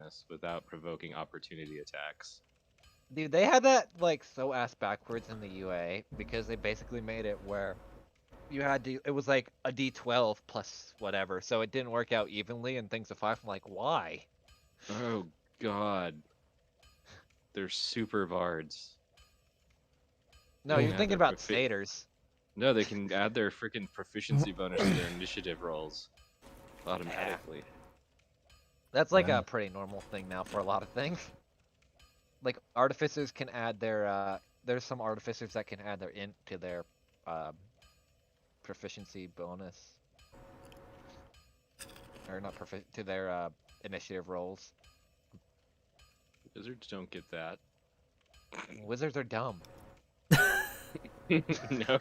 bonus without provoking opportunity attacks. Dude, they had that like so ass backwards in the UA because they basically made it where you had to. It was like a D12 plus whatever, so it didn't work out evenly and things of 5. I'm like, why? Oh god. They're super vards. No, They you're can add thinking their about staters. No, they can add their freaking proficiency bonus to their initiative rolls automatically. That's like a pretty normal thing now for a lot of things. Like artificers can add their. There's some artificers that can add their int to their proficiency bonus, or not to their initiative rolls. Wizards don't get that. Wizards are dumb. No.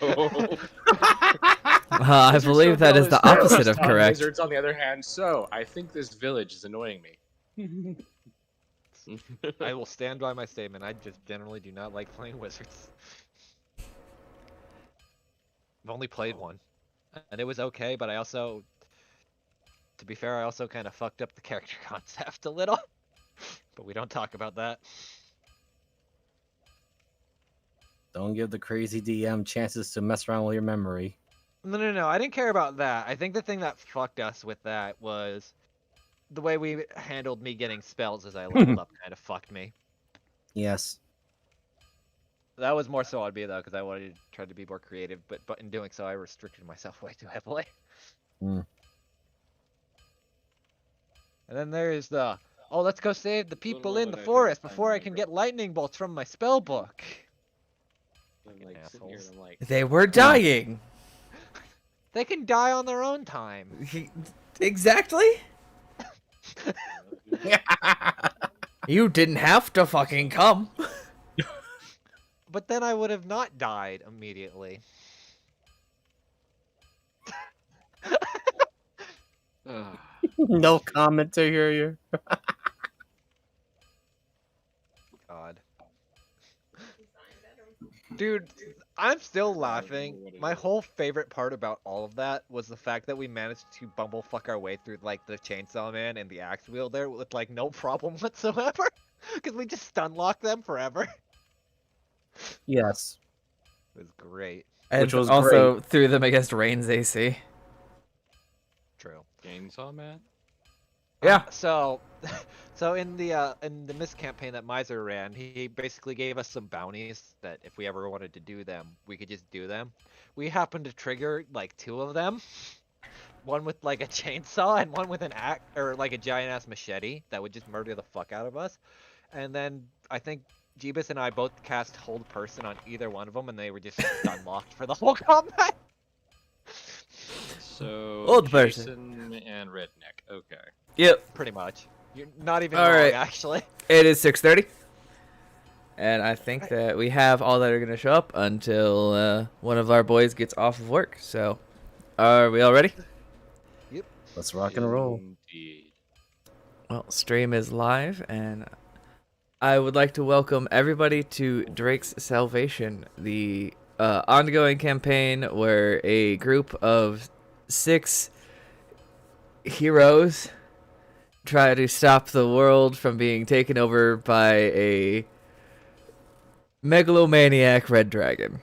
I believe that is the opposite of correct. Wizards, on the other hand, so I think this village is annoying me. I will stand by my statement. I just generally do not like playing wizards. I've only played one, and it was okay, but I also, to be fair, I also kind of fucked up the character concept a little. But we don't talk about that. Don't give the crazy DM chances to mess around with your memory. No. I didn't care about that. I think the thing that fucked us with that was the way we handled me getting spells as I leveled up kind of fucked me. Yes. That was more so on me, though, because I wanted to try to be more creative, but in doing so, I restricted myself way too heavily. Mm. And then there's the, oh, let's go save the people in the forest before I can get lightning bolts from my spell book. I'm like sitting here and I'm like, They were dying. They can die on their own time. Exactly. You didn't have to fucking come. But then I would have not died immediately. No commentary here. God. Dude, I'm still laughing. My whole favorite part about all of that was the fact that we managed to bumblefuck our way through like the chainsaw man and the axe wielder with like no problem whatsoever. Because we just stun locked them forever. Yes. It was great. And Which was also great. threw them against Rain's AC. True. Chainsaw Man? Yeah. So in the Mist campaign that Miser ran, he basically gave us some bounties that if we ever wanted to do them, we could just do them. We happened to trigger like 2 of them. One with like a chainsaw and one with an axe or like a giant ass machete that would just murder the fuck out of us. And then I think Jeebus and I both cast Hold Person on either one of them, and they were just unlocked for the whole combat. So Old Jason person. and Redneck. Okay. Yep. Pretty much. You're not even All wrong, right. actually. It is 6:30. And I think that we have all that are going to show up until one of our boys gets off of work. So, are we all ready? Let's rock and roll. Indeed. Well, stream is live, and I would like to welcome everybody to Drake's Salvation, the ongoing campaign where a group of 6 heroes try to stop the world from being taken over by a megalomaniac red dragon.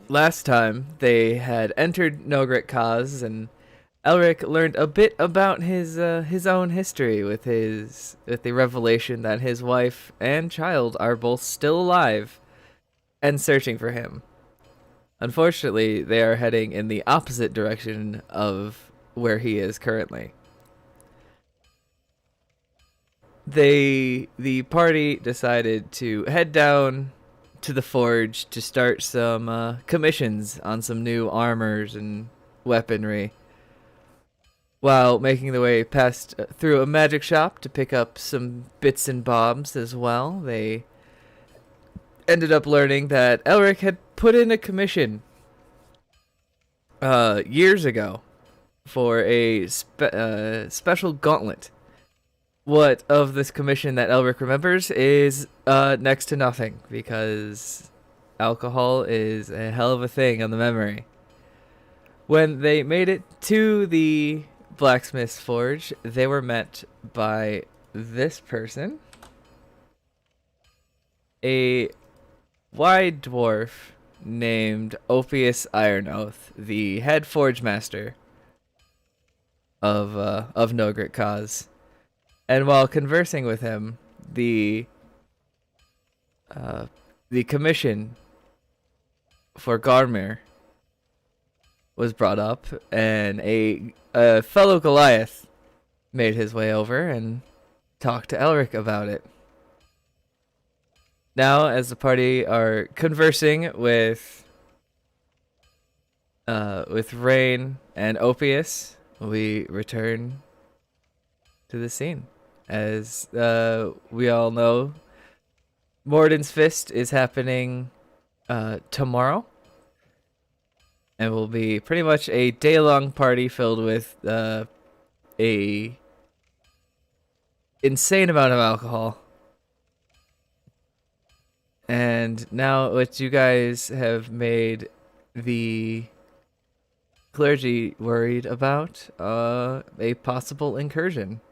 Last time, they had entered Nogrit Kaz, and Elric learned a bit about his own history with the revelation that his wife and child are both still alive and searching for him. Unfortunately, they are heading in the opposite direction of where he is currently. The party decided to head down to the forge to start some commissions on some new armors and weaponry, while making their way past through a magic shop to pick up some bits and bobs as well. They ended up learning that Elric had put in a commission years ago for a special gauntlet. What of this commission that Elric remembers is next to nothing, because alcohol is a hell of a thing on the memory. When they made it to the blacksmith's forge, they were met by this person, a wide dwarf named Opius Ironoath, the head forge master of Nogrit Cause. And while conversing with him, the commission for Garmir was brought up, and a fellow Goliath made his way over and talked to Elric about it. Now, as the party are conversing with Rain and Opius, we return to the scene. As we all know, Morden's Fist is happening tomorrow, and will be pretty much a day-long party filled with a insane amount of alcohol. And now what you guys have made the clergy worried about a possible incursion.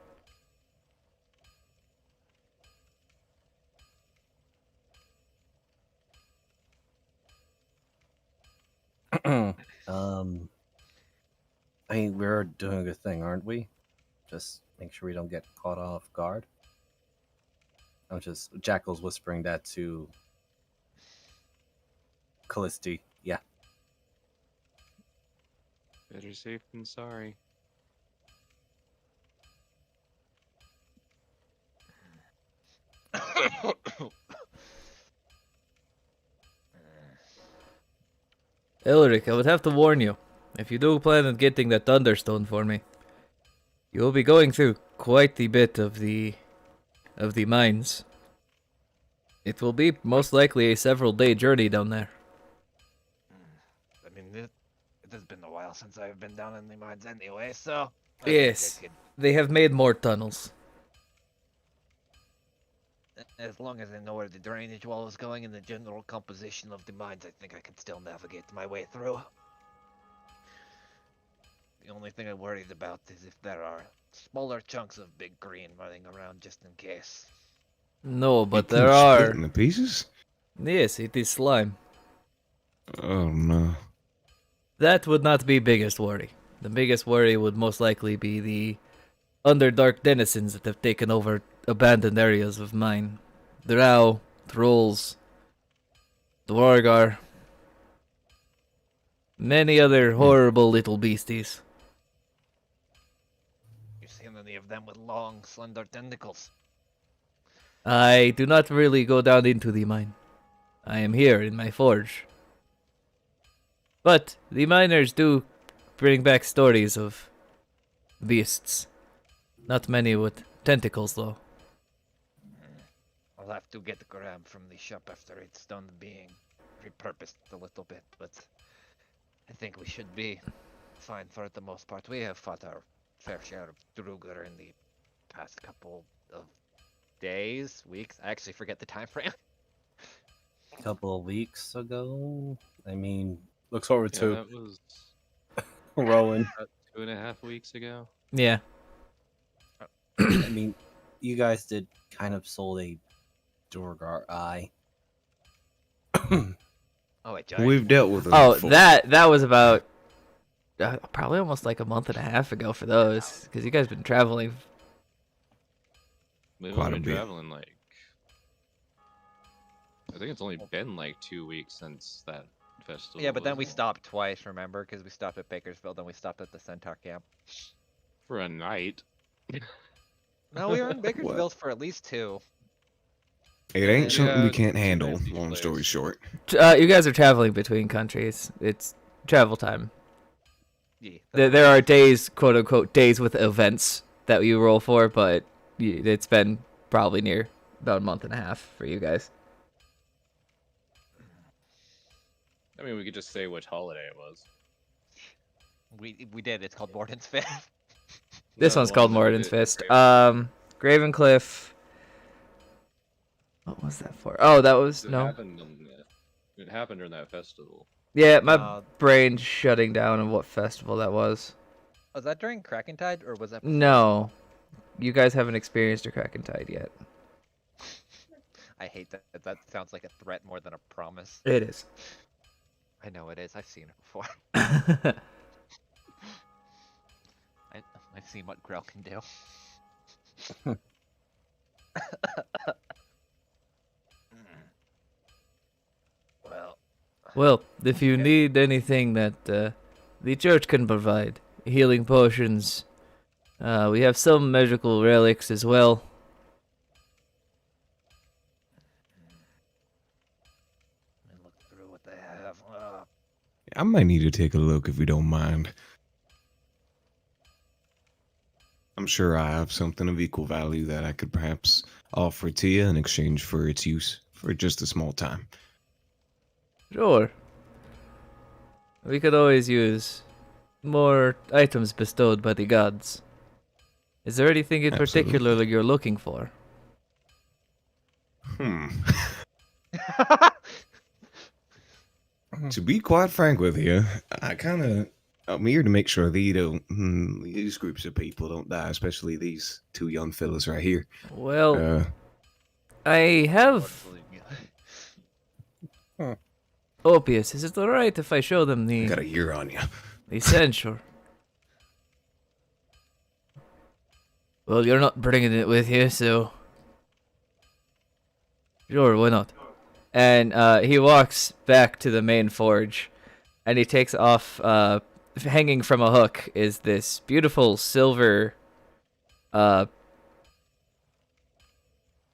I mean, we're doing a good thing, aren't we? Just make sure we don't get caught off guard. I'm just Jackal's whispering that to Callisti. Yeah. Better safe than sorry. Elric, I would have to warn you. If you do plan on getting that Thunderstone for me, you will be going through quite the bit of the mines. It will be most likely a several-day journey down there. I mean, it has been a while since I've been down in the mines anyway, so... Yes, they have made more tunnels. As long as I know where the drainage wall is going and the general composition of the mines, I think I can still navigate my way through. The only thing I'm worried about is if there are smaller chunks of big green running around just in case. No, but It can there split are. into pieces? Yes, it is slime. Oh no. That would not be biggest worry. The biggest worry would most likely be the Underdark denizens that have taken over abandoned areas of mine. The Drow, Trolls, the Wargar, many other horrible little beasties. You seen any of them with long, slender tentacles? I do not really go down into the mine. I am here in my forge. But the miners do bring back stories of beasts. Not many with tentacles, though. I'll have to get Graham from the shop after it's done being repurposed a little bit, but I think we should be fine for the most part. We have fought our fair share of Druger in the past couple of days, weeks. I actually forget the time frame. A couple of weeks ago. I mean, looks forward Yeah, to that was Rowan. about 2.5 weeks ago. Yeah. I mean, you guys did kind of sold a Durgar eye. Oh wait, Johnny. We've dealt with them Oh, before. that was about probably almost like a month and a half ago for those, because you guys been traveling. We've Quite only a been bit. traveling like... I think it's only been like 2 weeks since that festival. Yeah, but then was we stopped twice, remember? Because we stopped at Bakersfield, then we stopped at the Centaur camp. for a night. No, we were in Bakersfield for at least 2. It ain't something we Yeah, can't two handle, nights each long place. story short. You guys are traveling between countries. It's travel time. Yeah, There are days, quote unquote, days with events that you roll for, but it's been probably near about a month and a half for you guys. I mean, we could just say which holiday it was. we did. It's called Morden's Fifth. This No, one's the called one that Morden's did Fist. Graven- Gravencliff. What was that for? Oh, that was It no. happened in it happened during that festival. Yeah, my No. brain's shutting down on what festival that was. Was that during Krakentide or was that? Before? No, you guys haven't experienced a Kraken Tide yet. I hate that. That sounds like a threat more than a promise. It is. I know it is. I've seen it before. I've seen what Grell can do. Well, Well, if you need anything that the church can provide, healing potions, we have some magical relics as well. let me look through what they have. I might need to take a look if you don't mind. I'm sure I have something of equal value that I could perhaps offer to you in exchange for its use for just a small time. Sure. We could always use more items bestowed by the gods. Is there anything in Absolutely. particular that you're looking for? To be quite frank with you, I'm here to make sure these groups of people don't die, especially these two young fellas right here. Well, I have Opius. Is it alright if I show them I got the a year on you. censure? Well, you're not bringing it with you, so sure, why not? And he walks back to the main forge, and he takes off. Hanging from a hook is this beautiful silver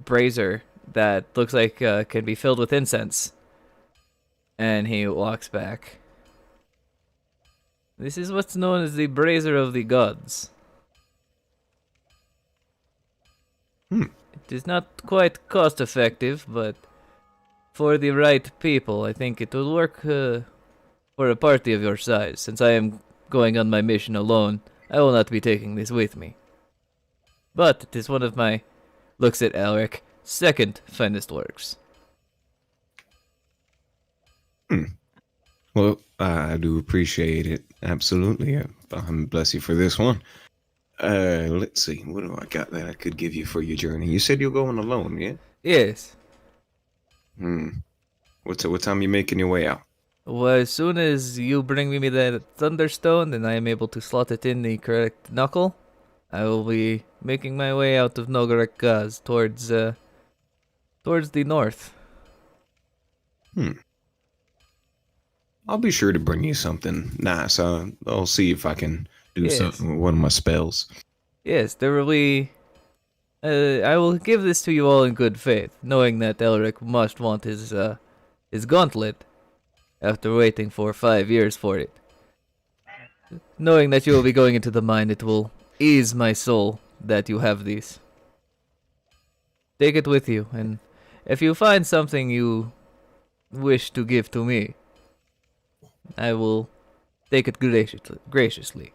brazier that looks like can be filled with incense. And he walks back. This is what's known as the brazier of the gods. It is not quite cost effective, but for the right people, I think it will work for a party of your size. Since I am going on my mission alone, I will not be taking this with me. But it is one of my, looks at Elric, second finest works. Well, I do appreciate it. Absolutely. Bless you for this one. Let's see. What do I got that I could give you for your journey? You said you're going alone, yeah? Yes. What time you making your way out? Well, as soon as you bring me that Thunderstone and I am able to slot it in the correct knuckle, I will be making my way out of Nogarak Gaz towards the north. I'll be sure to bring you something nice. I'll see if I can do Yes. something with one of my spells. Yes, there will be. I will give this to you all in good faith, knowing that Elric must want his gauntlet after waiting for 5 years for it. Knowing that you will be going into the mine, it will ease my soul that you have these. Take it with you, and if you find something you wish to give to me, I will take it graciously.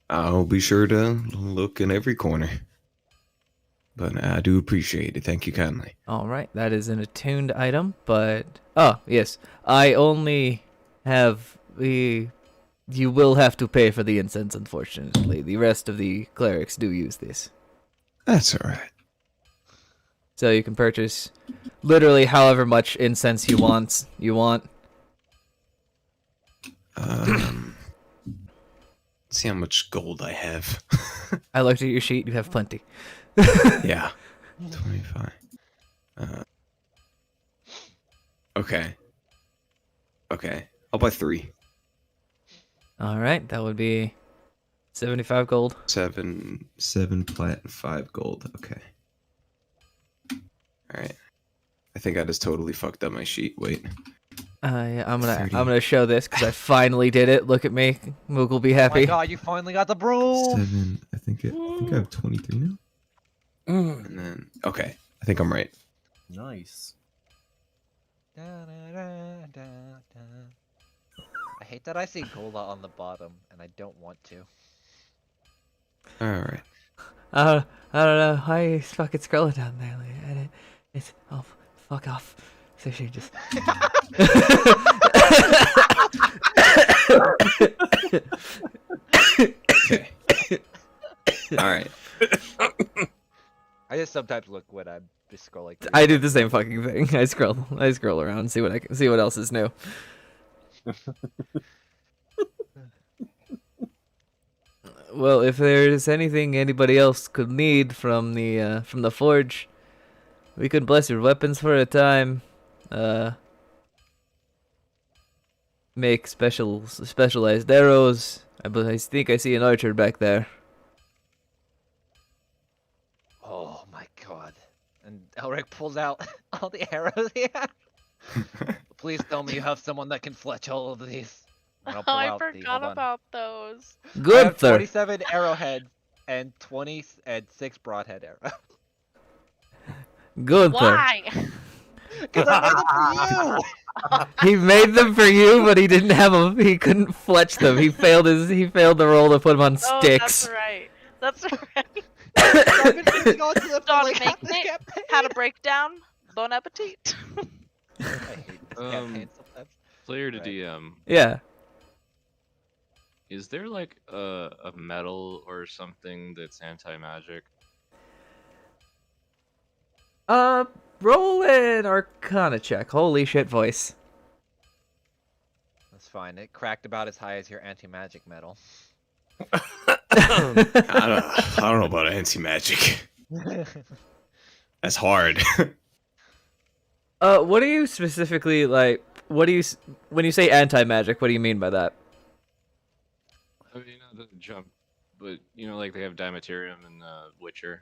I'll be sure to look in every corner. But I do appreciate it. Thank you kindly. Alright, that is an attuned item, but... Oh, yes. I only have the... You will have to pay for the incense, unfortunately. The rest of the clerics do use this. That's alright. So you can purchase literally however much incense you want. Let's see how much gold I have. I looked at your sheet, you have plenty. Yeah. 25. Okay. I'll buy 3. Alright, that would be 75 gold. 7 plat and 5 gold. Okay. Alright. I think I just totally fucked up my sheet. Wait. Yeah, I'm 30. gonna show this because I finally did it. Look at me. Mook will be Oh my happy. god, you finally got the broom! 7. I think I have 23 now. And then okay. I think I'm right. Nice. I hate that I see Gola on the bottom, and I don't want to. Alright. I don't know. Why is fucking scrolling down there? Like, it's oh fuck off. So she just. Okay. All right. I just sometimes look when I'm just scrolling. Through I do stuff. the same fucking thing. I scroll around, see what else is new. Well, if there's anything anybody else could need from the forge, we could bless your weapons for a time. Make specialized arrows. I think I see an archer back there. Oh my god! And Elric pulls out all the arrows he had. Please tell me you have someone that can fletch all of these. And I'll pull I out the- forgot hold on. about those. I have Gunther. 27 arrowheads and 6 broadhead arrows. Gunther. Why? Because I made them for you. He made them for you, but he didn't have them. He couldn't fletch them. He failed the roll to put them on Oh, sticks. that's right. That's right. I've been thinking on to them for Don like half making this it. campaign. Had a breakdown. Bon appetit. I hate this campaign sometimes. Player to Right. DM. Yeah. Is there like a metal or something that's anti-magic? Roll an Arcana check. Holy shit, voice. That's fine. It cracked about as high as your anti-magic metal. I don't know about anti-magic. That's hard. What do you specifically like? What do you when you say anti-magic? What do you mean by that? I mean, not to jump, but you know, like they have Dimaterium in Witcher,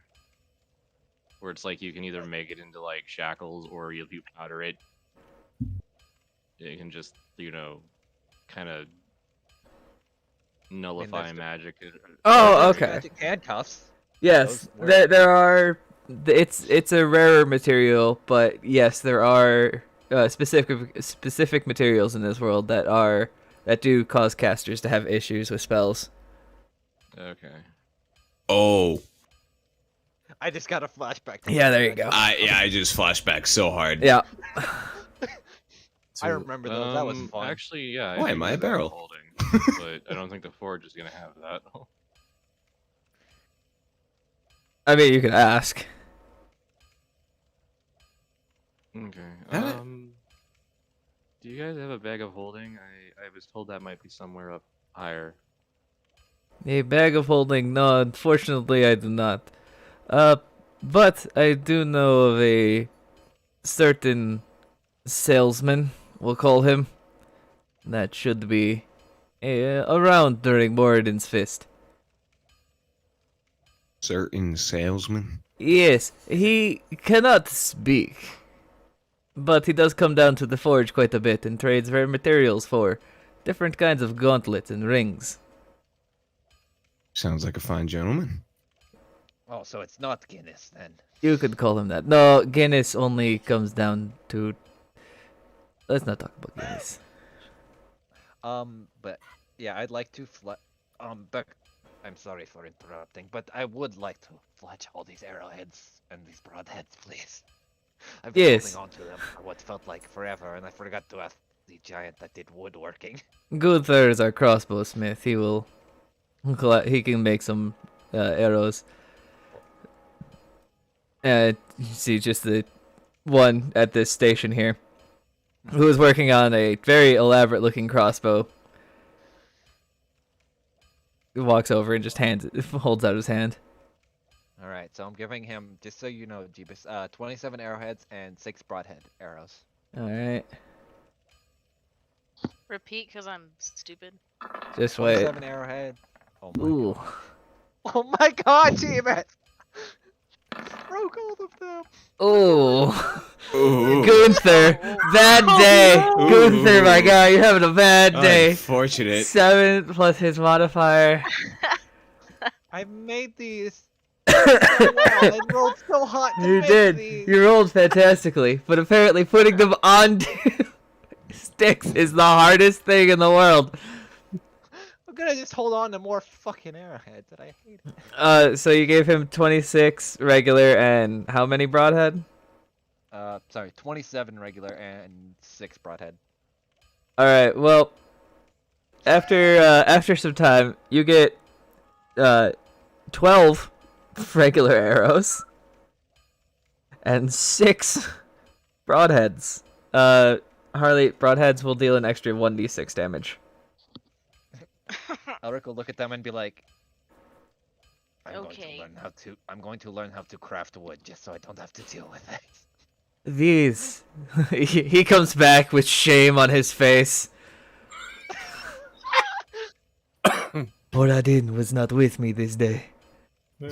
where it's like you can either make it into like shackles or you powder it. You can just, you know, kind of nullify there's the- magic. Oh, okay. Magic handcuffs. Yes, Those work. there are. It's a rarer material, but yes, there are specific materials in this world that do cause casters to have issues with spells. Okay. Oh, I just got a flashback. To Yeah, that there you already. go. I just flashed back so hard. Yeah. I remember those. That was fun. Actually, yeah. Why do am I a have that barrel? Holding, but I don't think the forge is gonna have that. I mean, you could ask. Okay. Have it? Do you guys have a bag of holding? I was told that might be somewhere up higher. A bag of holding? No, unfortunately, I do not. But I do know of a certain salesman, we'll call him, that should be around during Moradin's Fist. Certain salesman. Yes, he cannot speak, but he does come down to the forge quite a bit and trades rare materials for different kinds of gauntlets and rings. Sounds like a fine gentleman. Oh, so it's not Guinness then. You could call him that. No, Guinness only comes down to... Let's not talk about Guinness. But yeah, I'd like to but I'm sorry for interrupting, but I would like to fletch all these arrowheads and these broadheads, please. I've been Yes. holding on to them for what felt like forever, and I forgot to ask the giant that did woodworking. Gunther is our crossbow smith. He can make some arrows. You see just the one at this station here, who is working on a very elaborate looking crossbow. He walks over and just holds out his hand. All right, so I'm giving him, just so you know, Jeebus, 27 arrowheads and 6 broadhead arrows. All right, Repeat, because I'm stupid. just wait. 27 arrowhead. Oh my, Ooh, oh my god, Jeebus! Broke all of them. ooh, Ooh. Gunther, bad day. no. Gunther, my God, you're having a bad day. Unfortunate. 7 plus his modifier. I made these so well and rolled so hot to You make did. these. You rolled fantastically, but apparently putting them onto sticks is the hardest thing in the world. I'm gonna just hold on to more fucking arrowheads that I hate. So you gave him 26 regular and how many broadhead? Sorry, 27 regular and 6 broadhead. All right. Well, after some time, you get 12 regular arrows and 6 broadheads. Harley, broadheads will deal an extra 1d6 damage. Elric will look at them and be like, Okay. I'm going to learn how to craft wood just so I don't have to deal with it. These. He comes back with shame on his face. Boradin was not with me this day. I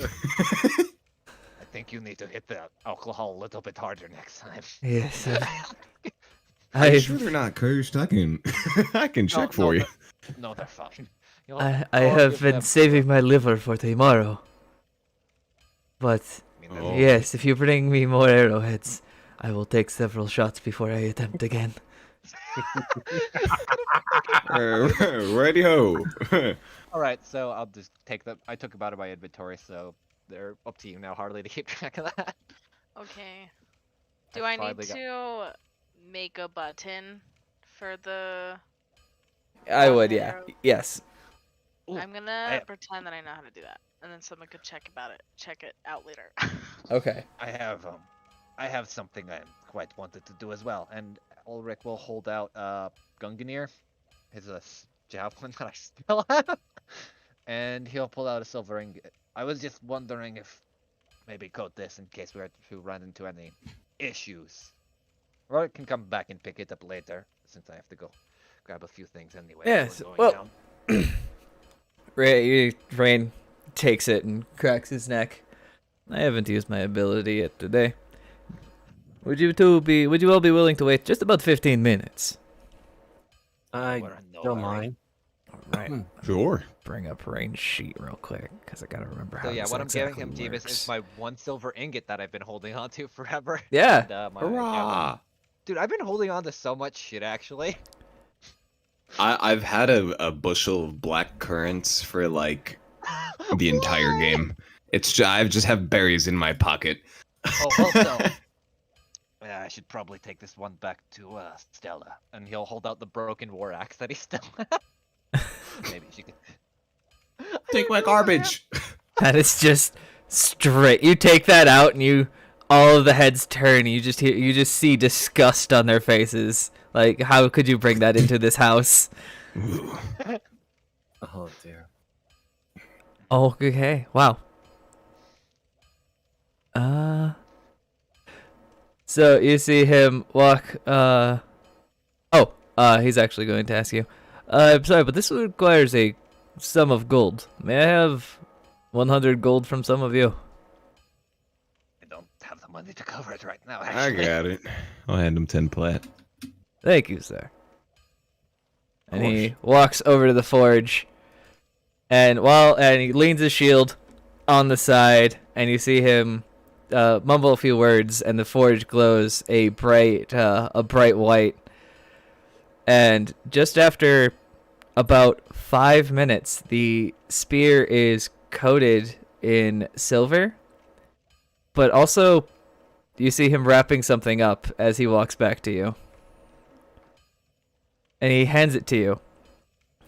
think you need to hit the alcohol a little bit harder next time. Yes. Are you I've, sure they're not cursed? I can I can check for you. No, they're fine. I I'll have give been them- saving my liver for tomorrow. But Oh. yes, if you bring me more arrowheads, I will take several shots before I attempt again. Righty ho. All right, so I'll just take them. I took them out of my inventory, so they're up to you now, Harley, to keep track of that. Okay. Do I need finally got- to make a button for the? I would, Okay. yeah. Yes. Ooh, I'm gonna pretend that I know how to do that, and then someone could check it out later. Okay. I have something I quite wanted to do as well, and Ulrich will hold out Gungnir, his javelin that I still have, and he'll pull out a silver ingot. I was just wondering if maybe coat this in case we run into any issues. Or I can come back and pick it up later, since I have to go grab a few things anyway. Yes, before going well- down. Rain takes it and cracks his neck. I haven't used my ability yet today. Would you all be willing to wait just about 15 minutes? I We're in no don't hurry. mind. Alright. Sure. Bring up Rain's sheet real quick, because I gotta remember how So yeah, this what I'm giving exactly him, Jeebus, works. is my 1 silver ingot that I've been holding on to forever. Yeah. And, my Hurrah! Dude, I've been holding on to so much shit, actually. I've had a bushel of black currants for like the entire game. I just have berries in my pocket. Oh, also, yeah, I should probably take this one back to Stella, and he'll hold out the broken war axe that he still has. Maybe she could. Take my garbage. That is just straight. You take that out, and all of the heads turn. You just see disgust on their faces. Like, how could you bring that into this house? Ooh. Oh dear. Oh, okay. Wow. So you see him walk. He's actually going to ask you. I'm sorry, but this requires a sum of gold. May I have 100 gold from some of you? I don't have the money to cover it right now. I Actually. got it. I'll hand him 10 plat. Thank you, sir. And course. he walks over to the forge, and he leans his shield on the side, and you see him mumble a few words, and the forge glows a bright white. And just after about 5 minutes, the spear is coated in silver, but also you see him wrapping something up as he walks back to you. And he hands it to you.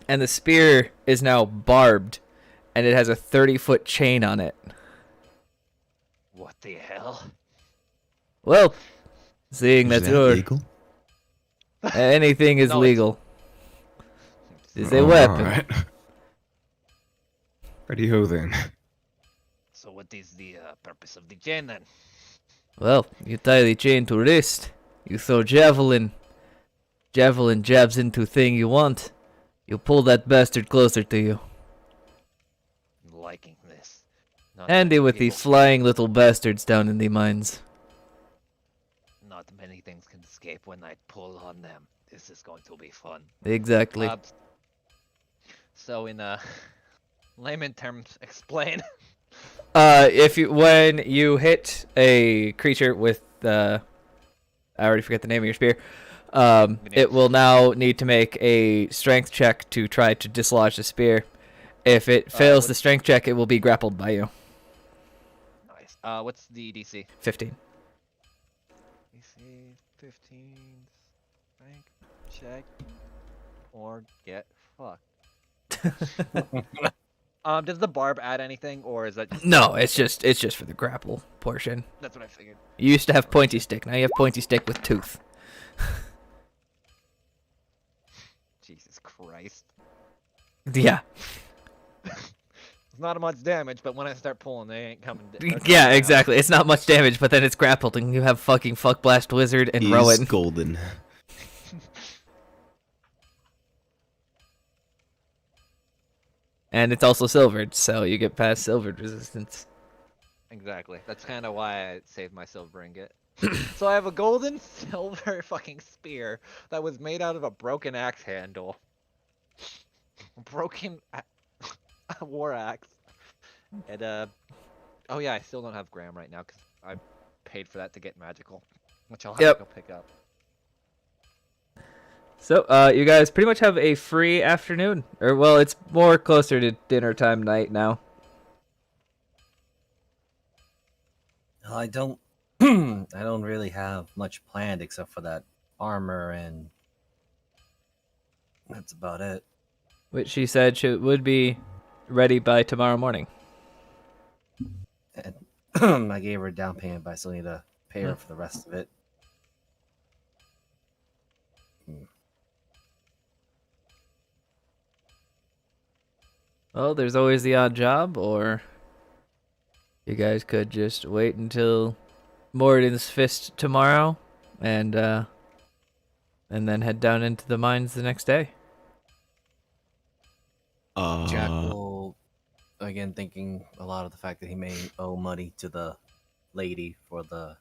And the spear is now barbed, and it has a 30-foot chain on it. What the hell? Well, seeing Is that that you're legal? anything is No, it's- legal. It's a weapon. Alright. Ready ho then. So what is the purpose of the chain then? Well, you tie the chain to wrist. You throw javelin. Javelin jabs into thing you want. You pull that bastard closer to you. I'm liking this. Not Handy many with the people- flying little bastards down in the mines. Not many things can escape when I pull on them. This is going to be fun. Exactly. So in layman terms, explain. When you hit a creature with I already forget the name of your spear. It will now need to make a strength check to try to dislodge the spear. If it fails the strength check, it will be grappled by you. Nice. What's the DC? 15. DC 15. Strength check. Or get fucked. Does the barb add anything, or is that just No, it's just for the grapple portion. That's what I figured. You used to have pointy stick. Now you have pointy stick with tooth. Jesus Christ. Yeah. It's not much damage, but when I start pulling, they ain't coming. They're coming Yeah, down. exactly. It's not much damage, but then it's grappled, and you have fucking Fuck Blast Wizard and He's Rowan. golden. And it's also silvered, so you get past silvered resistance. Exactly. That's kind of why I saved my silver ingot. So I have a golden silver fucking spear that was made out of a broken axe handle. Broken war axe. And oh yeah, I still don't have Graham right now because I paid for that to get magical, which I'll have Yep. to go pick up. So, you guys pretty much have a free afternoon. Or, well, it's more closer to dinner time night now. I don't I don't really have much planned except for that armor, and that's about it. Which she said would be ready by tomorrow morning. And I gave her a down payment, but I still need to pay her for the rest of it. Well, there's always the odd job, or you guys could just wait until Moradin's Fist tomorrow, and then head down into the mines the next day. Jackal, again, thinking a lot of the fact that he may owe money to the lady for the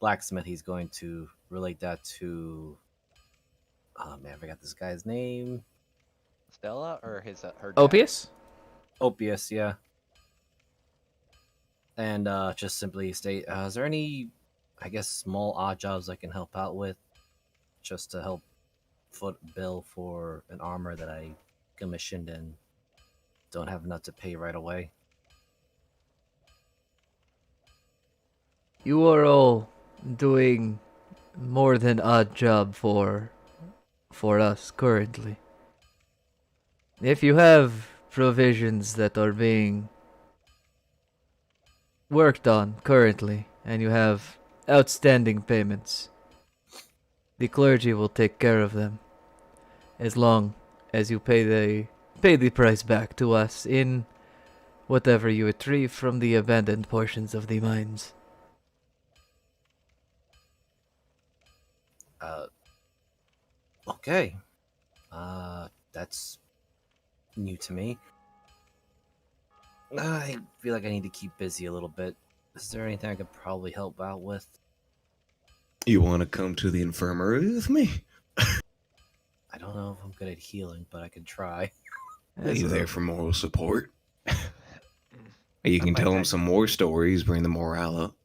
blacksmith, he's going to relate that to. Oh man, I forgot this guy's name. Stella or her dad? Opius? Opius, yeah. And just simply state, is there any, I guess, small odd jobs I can help out with, just to help foot bill for an armor that I commissioned and don't have enough to pay right away? You are all doing more than odd job for us currently. If you have provisions that are being worked on currently, and you have outstanding payments, the clergy will take care of them, as long as you pay the price back to us in whatever you retrieve from the abandoned portions of the mines. Okay. That's new to me. I feel like I need to keep busy a little bit. Is there anything I could probably help out with? You want to come to the infirmary with me? I don't know if I'm good at healing, but I could try. Are you there for moral support? You can might tell them take- some more stories, bring the morale up.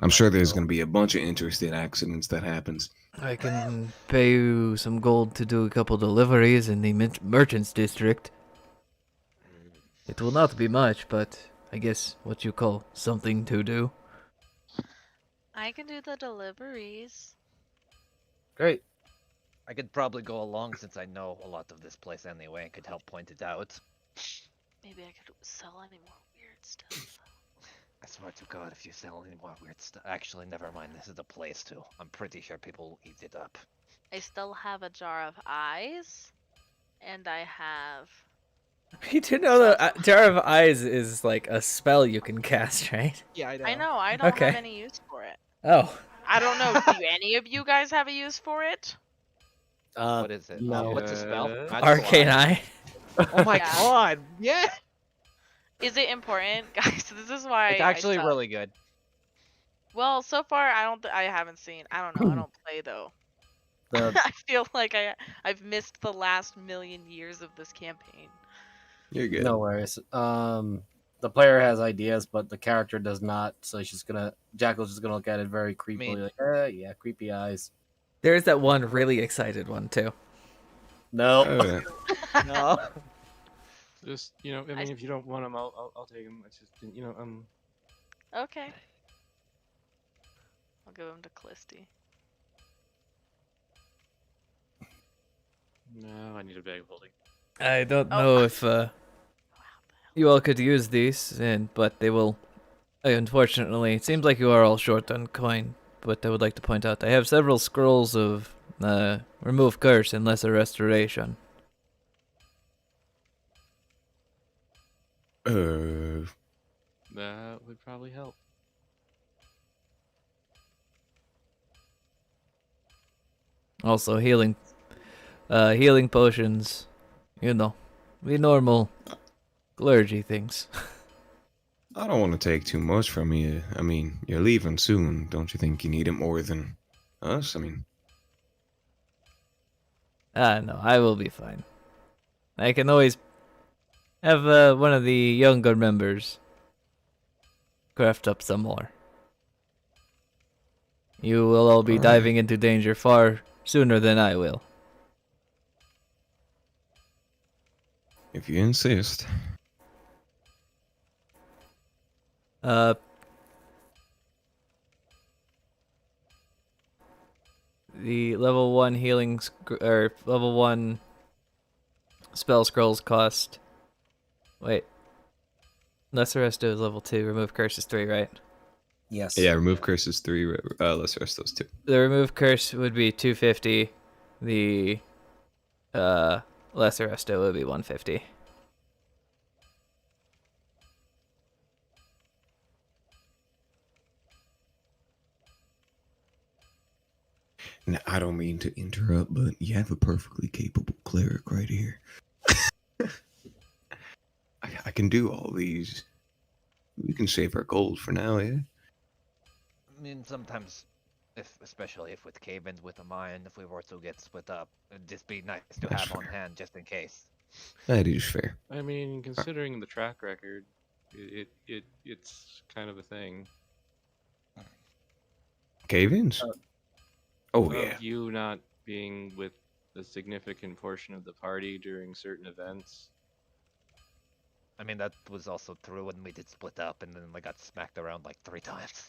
I'm sure there's going to be a bunch of interesting accidents that happens. I can pay you some gold to do a couple deliveries in the merchants district. It will not be much, but I guess what you call something to do. I can do the deliveries. Great. I could probably go along since I know a lot of this place anyway and could help point it out. Maybe I could sell any more weird stuff. I swear to God, if you sell any more weird stuff. Actually, never mind. This is the place too. I'm pretty sure people will eat it up. I still have a jar of eyes, and I have. You do know that Jar of Eyes is like a spell you can cast, right? Yeah, I know. I don't Okay. have any use for it. Oh. I don't know. Do any of you guys have a use for it? What is it? no. What's the spell? Yeah. Magical Arcane Eye. Eye. Oh my Yeah. God! Yeah. Is it important, guys? This is why. It's I actually suck. really good. Well, so far I don't. I haven't seen. I don't know. I don't play though. The I feel like I've missed the last million years of this campaign. You're good. No worries. The player has ideas, but the character does not. So she's gonna. Jackal's just gonna look at it very creepily, Mean. like, yeah, creepy eyes. There's that one really excited one, too. No. No. Just, I mean, if you don't want them, I'll take them. It's just, Okay. I'll give them to Clisty. no, I need a bag of holding. I don't Oh. know if you all could use these, but they will. Unfortunately, it seems like you are all short on coin. But I would like to point out I have several scrolls of remove curse and lesser restoration. That would probably help. Also healing potions. You know, the normal clergy things. I don't want to take too much from you. I mean, you're leaving soon. Don't you think you need it more than us? I mean, No, I will be fine. I can always have one of the younger members craft up some more. You will all be Alright. diving into danger far sooner than I will. if you insist. The level 1 or level 1 spell scrolls cost. Wait. Lesser Resto is level 2, remove curse is 3, right? Yes. Yeah, remove curse is 3. Let's rest those 2. The remove curse would be 250. The lesser Resto would be 150. Now, I don't mean to interrupt, but you have a perfectly capable cleric right here. I can do all these. We can save our gold for now, yeah? I mean, sometimes, especially if with cave-ins with a mine, if we were to get split up, it'd just be nice to That's have on fair. hand just in case. That is fair. I mean, considering the track record, it's kind of a thing. Cave-ins? Oh, Of yeah. you not being with a significant portion of the party during certain events. I mean, that was also true when we did split up, and then I got smacked around like 3 times.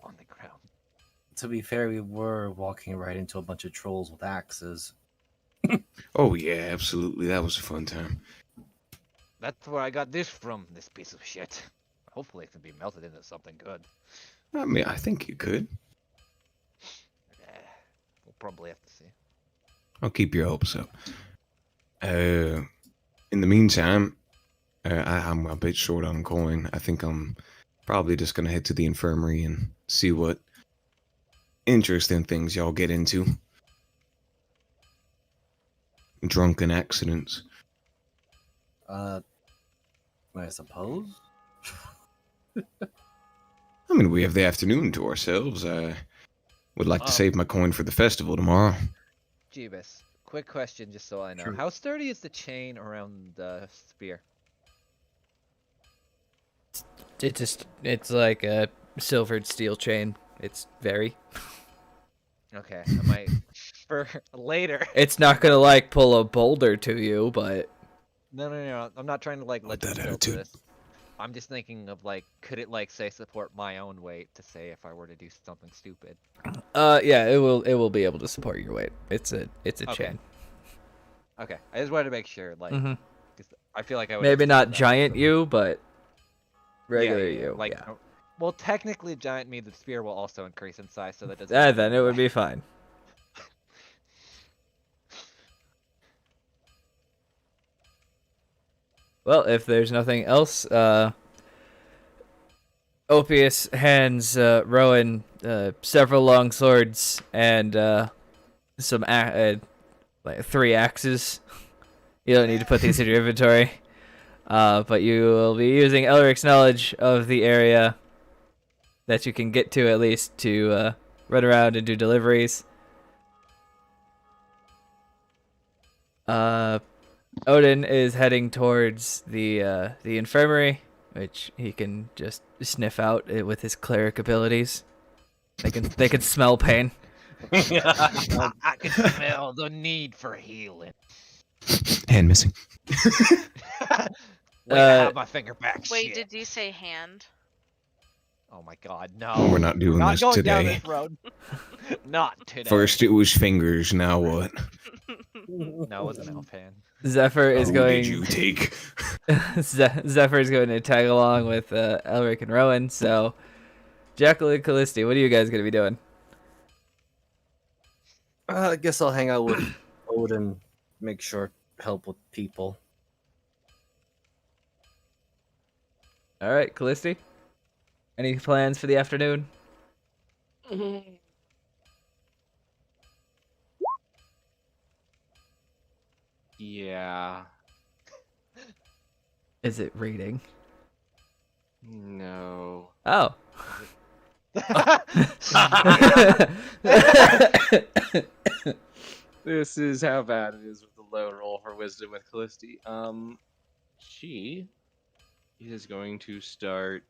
On the ground. To be fair, we were walking right into a bunch of trolls with axes. Oh, yeah, absolutely. That was a fun time. That's where I got this from, this piece of shit. Hopefully it can be melted into something good. I mean, I think you could. We'll probably have to see. I'll keep your hopes up. In the meantime, I'm a bit short on coin. I think I'm probably just gonna head to the infirmary and see what interesting things y'all get into. Drunken accidents. I suppose. I mean, we have the afternoon to ourselves. I would like to save my coin for the festival tomorrow. Jeebus, quick question just so I know. Sure. How sturdy is the chain around the spear? It's like a silvered steel chain. It's very. Okay, I might for later. It's not gonna like pull a boulder to you, but No. I'm not trying to like With legend that build attitude. this. I'm just thinking of like, could it like say support my own weight to say if I were to do something stupid? yeah, it will be able to support your weight. It's a Okay. chain. Okay, I just wanted to make sure, like, Mhm. 'cause I feel like I would Maybe have to not do that. giant you, but Yeah, regular yeah, you. Like, yeah. well, technically, giant me, the spear will also increase in size, so that doesn't. Yeah, then it would be fine. Well, if there's nothing else, Opius hands Rowan several long swords and some like 3 axes. You don't need to put these in your inventory, but you will be using Elric's knowledge of the area that you can get to at least to run around and do deliveries. Odin is heading towards the infirmary, which he can just sniff out with his cleric abilities. They can smell pain. I can smell the need for healing. Hand missing. Wait, I have my finger back. Wait, shit. did you say hand? Oh my God, no. We're not doing Not this going down today. this road. Not today. First it was fingers, now what? No, it was an elf hand. Zephyr is Who going. did you take? Zephyr is going to tag along with Elric and Rowan. So, Jekyll and Callisti, what are you guys going to be doing? I guess I'll hang out with Odin, make sure help with people. All right, Callisti. Any plans for the afternoon? Yeah. Is it reading? No. Oh. This is how bad it is with the low roll for wisdom with Callisti. She is going to start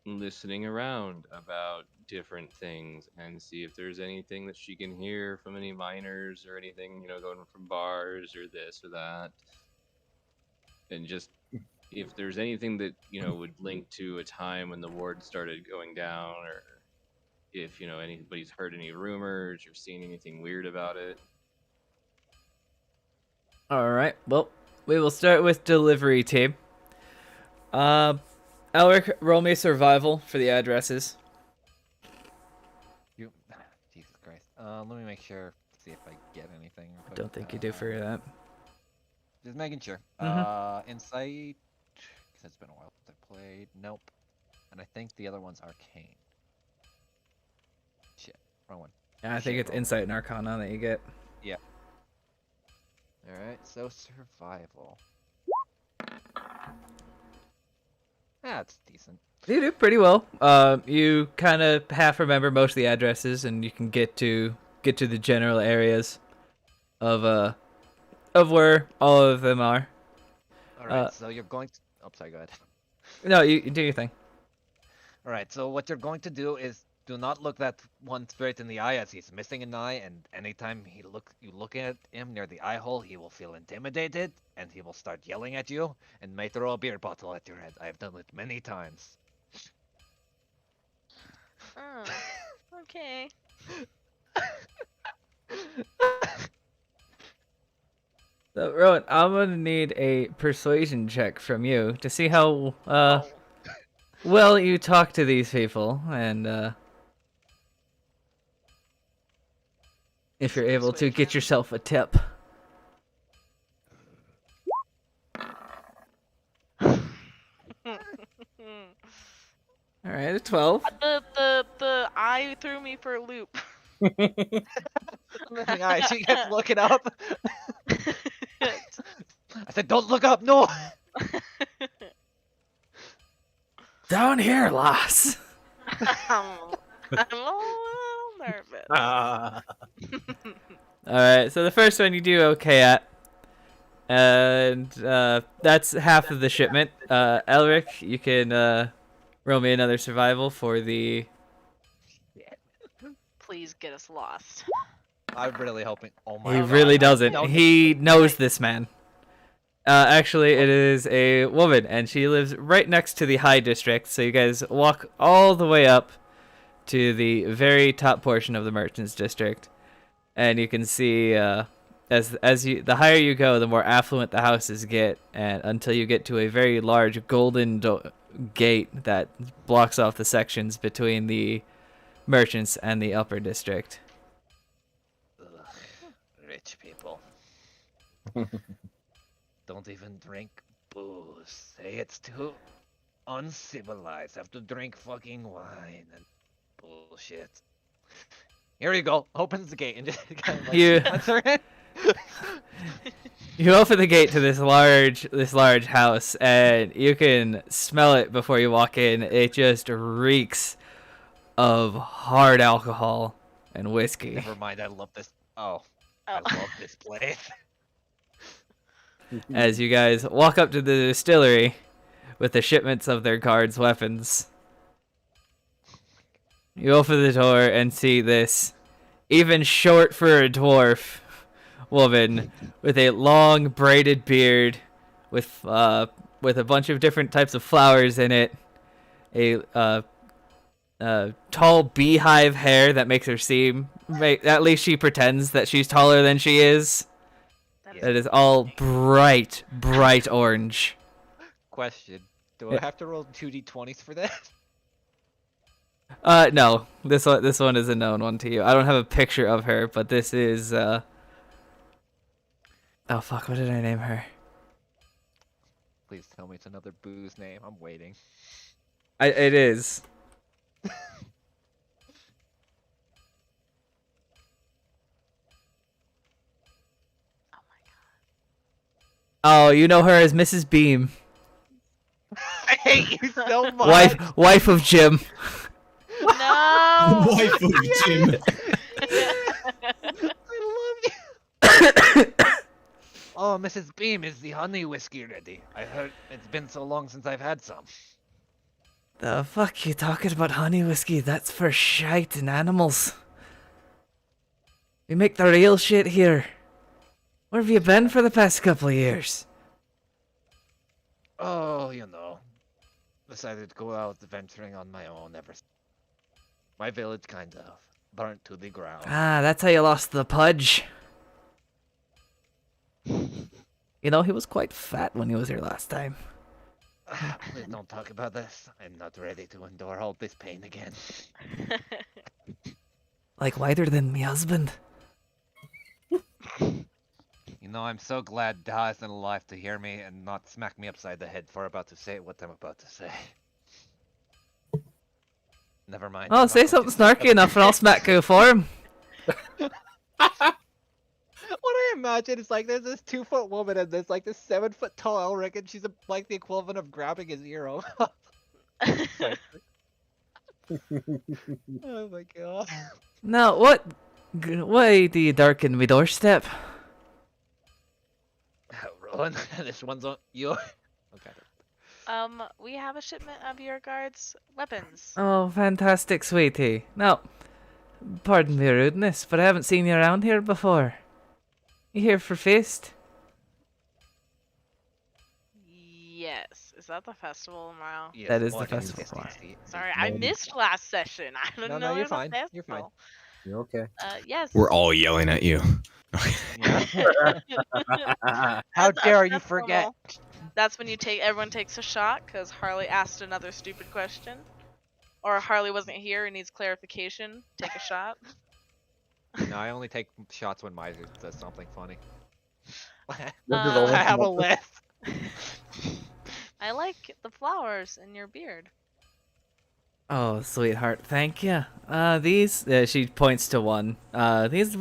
listening around about different things and see if there's anything that she can hear from any miners or anything, going from bars or this or that. And just if there's anything that, would link to a time when the ward started going down, or if, anybody's heard any rumors or seen anything weird about it. All right. Well, we will start with delivery team. Elric, roll me survival for the addresses. Jesus Christ. Let me make sure. See if I get anything. I don't think you do for that. Just making sure. Insight. Because it's been a while since I played. Nope. And I think the other one's arcane. Shit. Wrong one. Yeah, I think it's insight and arcana that you get. Yeah. Alright, so survival. That's decent. You do pretty well. You kind of half remember most of the addresses, and you can get to the general areas of where all of them are. Alright, so you're going to... Oh, sorry, go ahead. No, you do your thing. Alright, so what you're going to do is do not look that one straight in the eye, as he's missing an eye, and anytime you look at him near the eye hole, he will feel intimidated, and he will start yelling at you, and may throw a beer bottle at your head. I have done it many times. Oh, okay. So, Rowan, I'm gonna need a persuasion check from you to see how well you talk to these people, and if you're able to get yourself a tip. All right, a 12. The eye threw me for a loop. Alright, she gets looking up. I said, don't look up, no! Down here, lass. I'm a little nervous. Alright, so the first one you do okay at. And that's half of the shipment. Elric, you can roll me another survival for the... Please get us lost. I'm really hoping. Oh my He god. really doesn't. No, He knows this man. Actually, it is a woman, and she lives right next to the High District. So you guys walk all the way up to the very top portion of the Merchants District, and you can see the higher you go, the more affluent the houses get, and until you get to a very large golden gate that blocks off the sections between the Merchants and the Upper District. Ugh, rich people. Don't even drink booze. Say it's too uncivilized. Have to drink fucking wine and bullshit. Here you go. Opens the gate and just kind of like lets her in. You open the gate to this large house, and you can smell it before you walk in. It just reeks of hard alcohol and whiskey. Never mind. I love this. Oh, I love this place. As you guys walk up to the distillery with the shipments of their guards' weapons, you open the door and see this even short for a dwarf woman with a long braided beard with with a bunch of different types of flowers in it. A tall beehive hair that makes her seem, at least she pretends that she's taller than she is. That is all bright orange. Question: do I have to roll 2d20s for that? No. This one is a known one to you. I don't have a picture of her, but this is oh fuck, what did I name her? Please tell me it's another booze name. I'm waiting. It is. Oh, you know her as Mrs. Beam, I hate you so much. wife of Jim. No. Wife of Jim. I love you. Oh, Mrs. Beam, is the honey whiskey ready? I heard it's been so long since I've had some. The fuck you talking about honey whiskey? That's for shite and animals. We make the real shit here. Where have you been for the past couple of years? Oh, you know. Decided to go out adventuring on my own ever since. My village kind of burnt to the ground. Ah, that's how you lost the pudge. You know, he was quite fat when he was here last time. Please don't talk about this. I'm not ready to endure all this pain again. Like whiter than me husband. You know, I'm so glad Da isn't alive to hear me and not smack me upside the head for about to say what I'm about to say. Never mind. Oh, I'm say not going something to- snarky enough and I'll smack you for him. What I imagine is like there's this 2-foot woman and there's like this 7-foot tall Elric and she's like the equivalent of grabbing his ear off. Oh my god. Now, why do you darken my doorstep? Rowan, this one's on you. Okay. We have a shipment of your guards' weapons. Oh, fantastic, sweetie. Now, pardon my rudeness, but I haven't seen you around here before. You here for feast? Yes. Is that the festival tomorrow? Yes, That is the one festival tasty tomorrow. steak. Sorry, I missed last session. I don't No, know. no, you're there's a fine. You're fine. festival. You're okay. Yes. We're all yelling at you. How That's- dare you that's forget? normal. That's when everyone takes a shot because Harley asked another stupid question, or Harley wasn't here and needs clarification. Take a shot. No, I only take shots when Miser says something funny. Uh, I have a list. I like the flowers in your beard. Oh, sweetheart, thank you. These, she points to one. These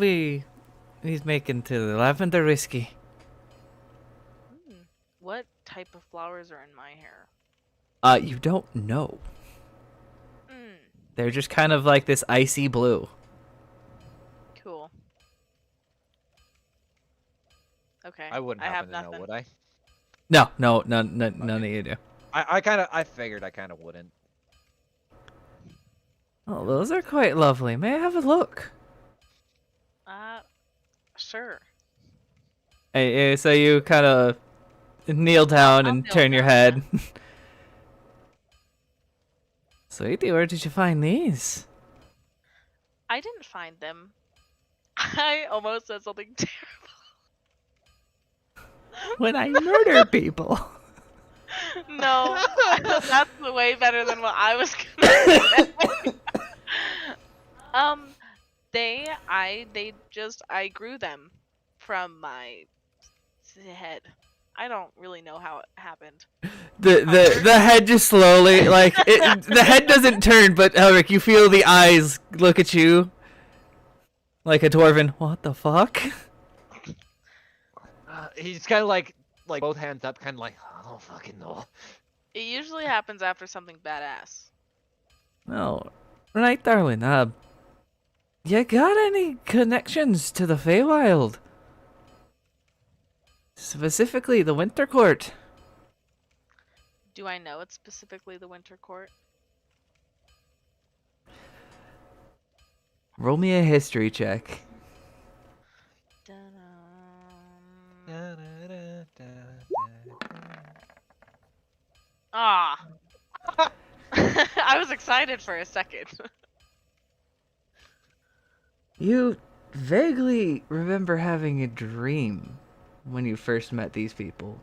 he's making to the lavender whiskey. What type of flowers are in my hair? You don't know. Hmm. They're just kind of like this icy blue. Cool. Okay. I wouldn't have happen to nothing. Oh, know, would I? No, none of you do. I figured I kind of wouldn't. Oh, those are quite lovely. May I have a look? Sure. Hey, so you kind of kneel down I'll and kneel turn your down, head. Sweetie, where did you find these? I didn't find them. I almost said something terrible. When I murder people. No, that's way better than what I was gonna say. I grew them from my head. I don't really know how it happened. The head just slowly, like, the head doesn't turn, but Elric, you feel the eyes look at you. Like a dwarven, what the fuck? He's kind of like both hands up, kind of like, I don't fucking know. It usually happens after something badass. Oh, right, darling. You got any connections to the Feywild? Specifically, the Winter Court. Do I know it's specifically the Winter Court? Roll me a history check. Dun-dun. Ah. I was excited for a second. You vaguely remember having a dream when you first met these people,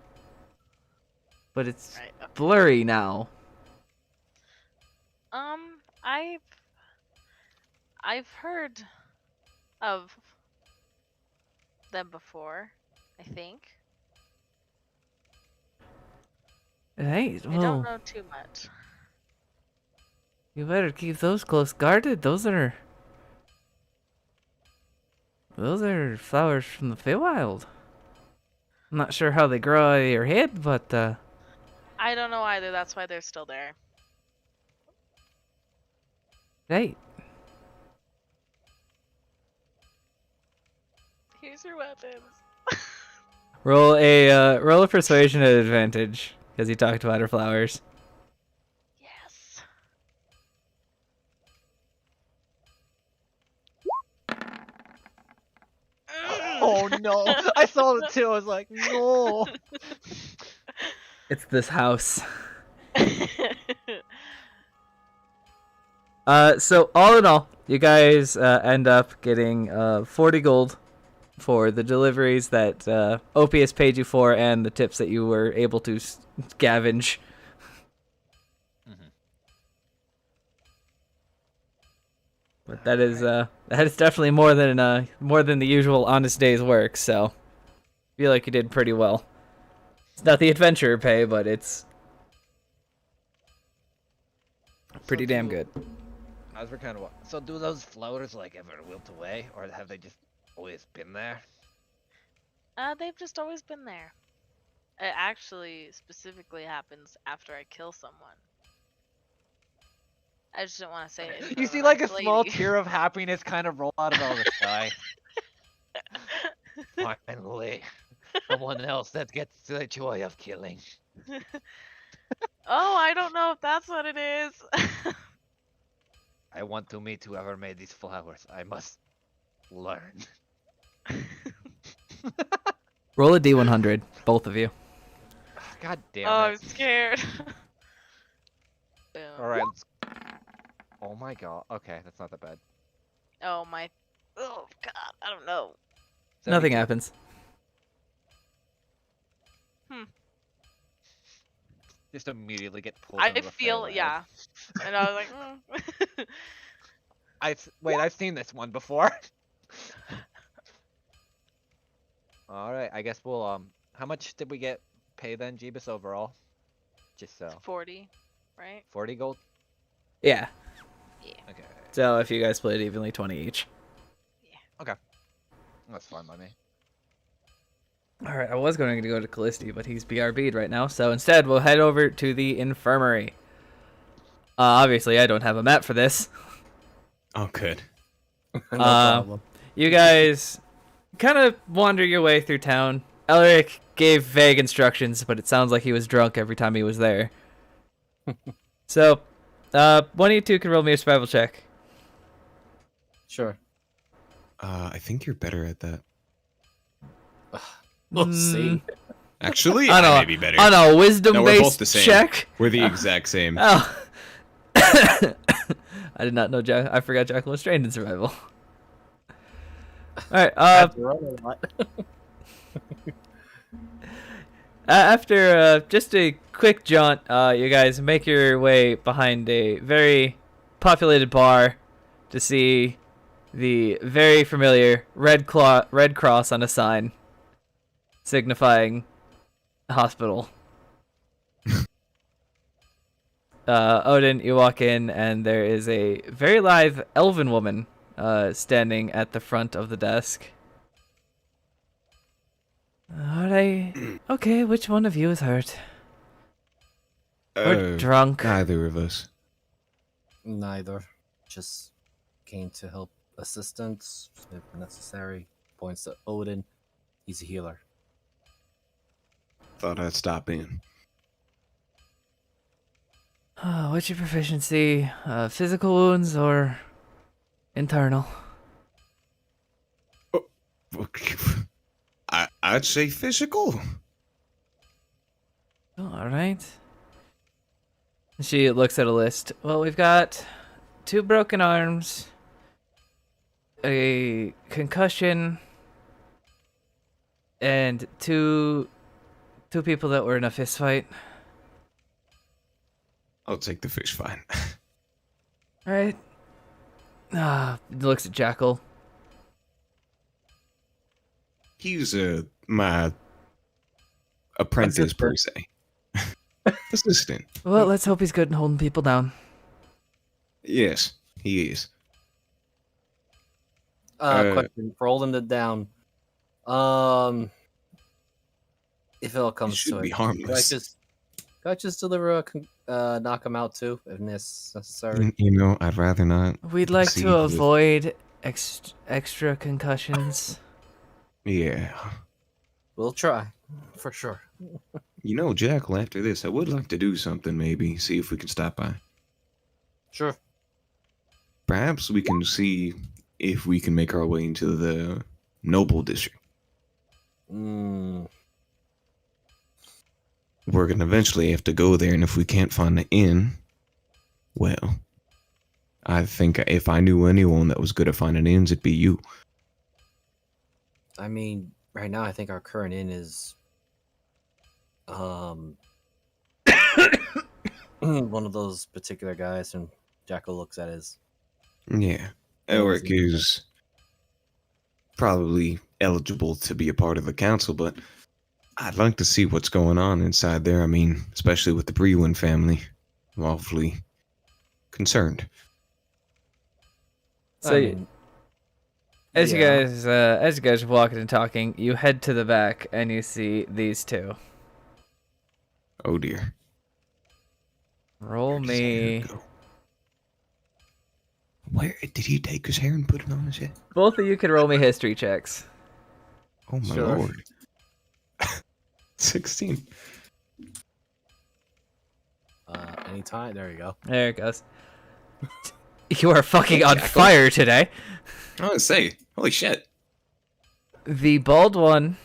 but it's Right. blurry now. I've heard of them before, I think. Hey, I don't well, know too much. you better keep those close guarded. Those are flowers from the Feywild. I'm not sure how they grow out of your head, but I don't know either. That's why they're still there. hey, Here's your weapons. roll a persuasion at advantage because you talked about her flowers. Yes. Oh no! I saw it too. I was like, no. It's this house. Mm. So all in all, you guys end up getting 40 gold for the deliveries that OPS paid you for and the tips that you were able to scavenge. But that is definitely more than the usual honest day's work. So I feel like you did pretty well. It's not the adventurer pay, but it's pretty damn good. As we're kind of so, do those flowers like ever wilt away, or have they just always been there? They've just always been there. It actually specifically happens after I kill someone. I just don't want to say it. in You front see of like a nice small lady. tear of happiness kind of roll out of the sky. Finally, someone else that gets the joy of killing. Oh, I don't know if that's what it is. I want to meet whoever made these flowers. I must learn. Roll a d100, both of you. God damn Oh, I'm it! scared. Boom. All right. Oh my god. Okay, that's not that bad. Oh my. Oh God, I don't know. Nothing 72. happens. Just immediately get pulled. I into the feel Feywild. yeah, and I was like, Wait, I've seen this one before. All right, I guess we'll How much did we get pay then, Jeebus, overall? Just so 40, right? 40 gold. Yeah. Okay, So if you guys split evenly, 20 each. that's fine by me. All right, I was going to go to Callisti, but he's BRB'd right now. So instead, we'll head over to the infirmary. Obviously, I don't have a map for this. Oh, good. No problem. You guys kind of wander your way through town. Elric gave vague instructions, but it sounds like he was drunk every time he was there. So, one of you two can roll me a survival check. Sure. I think you're better at that. We'll see. Actually, On I a, may be better. on a No, we're both wisdom-based the same. check. We're the exact same. Oh. I did not know I forgot Jacqueline was trained in survival. Alright, After all, a lot. after just a quick jaunt, you guys make your way behind a very populated bar to see the very familiar red cross on a sign signifying a hospital. Odin, you walk in, and there is a very live elven woman standing at the front of the desk. Alright. Okay, which one of you is hurt? Or drunk? Neither of us. Neither. Just came to help assistance if necessary. Points to Odin. He's a healer. Thought I'd stop in. What's your proficiency? Physical wounds or internal? I'd say physical. Oh, alright. She looks at a list. Well, we've got 2 broken arms, a concussion, and two people that were in a fist fight. I'll take the fish fight. All right. Looks at Jackal. He's my apprentice per se. Assistant. Well, let's hope he's good in holding people down. Yes, he is. Question for holding it down. If it all comes should to be it, harmless. Could I just deliver a knock him out too, if necessary? You know, I'd rather not. We'd like See to with- avoid extra concussions. Yeah. We'll try, for sure. You know, Jackal, after this, I would like to do something, maybe. See if we can stop by. Sure. Perhaps we can see if we can make our way into the Noble District. Mm, We're going to eventually have to go there, and if we can't find an inn, well, I think if I knew anyone that was good at finding inns, it'd be you. I mean, right now I think our current inn is one of those particular guys, and Jackal looks at his. Yeah. Elric is probably eligible to be a part of the council, but I'd like to see what's going on inside there. I mean, especially with the Brewin family. I'm awfully concerned. So, as you guys are walking and talking, you head to the back and you see these 2. Oh dear. Roll Where does his hair me. go? Where did he take his hair and put it on his head? Both of you can roll me history checks. Oh my Sure. lord. 16. Anytime. There you go. There it goes. You are fucking on fire today. I was gonna say, holy shit. The bald one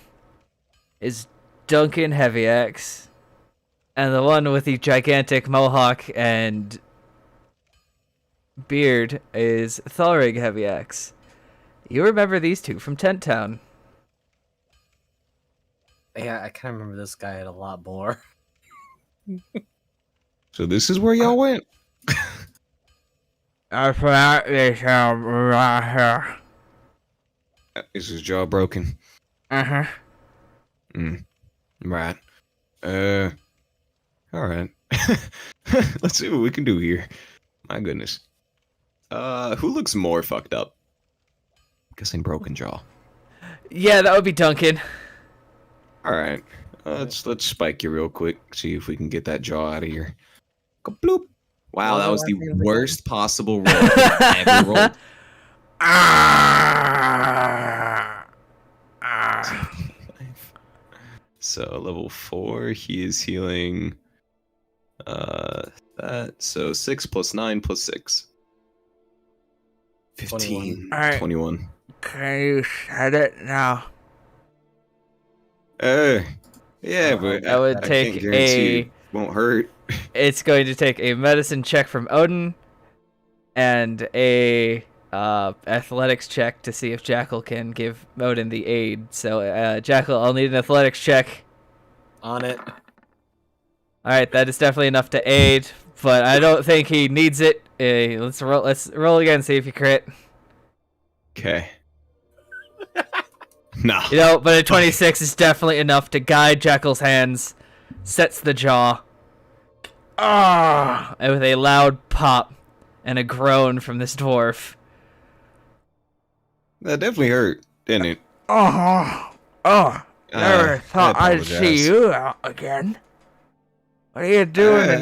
is Duncan Heavyaxe, and the one with the gigantic mohawk and beard is Thalrig Heavyaxe. You remember these 2 from Tent Town. Yeah, I kind of remember this guy a lot more. So this is where y'all went? I forgot this right here. Is his jaw broken? Uh-huh. Right. Alright. Let's see what we can do here. My goodness. Who looks more fucked up? Guessing broken jaw. Yeah, that would be Duncan. Alright. Let's spike you real quick. See if we can get that jaw out of here. Bloop. Wow, that was the worst possible roll I've ever rolled. So level 4, he is healing that, so 6 plus 9 plus 6. 15. 21. 21. Can you set it now? Yeah, but That would I take can't guarantee a. it won't hurt. It's going to take a medicine check from Odin, and a athletics check to see if Jackal can give Odin the aid. So, Jackal, I'll need an athletics check. On it. All right, that is definitely enough to aid, but I don't think he needs it. Let's roll. Let's roll again. See if you crit. Okay. No. You know, but a 26 is definitely enough to guide Jackal's hands. Sets the jaw. Ah! And with a loud pop and a groan from this dwarf. That definitely hurt, didn't it? Oh, never thought I'd see you out again. What are you doing?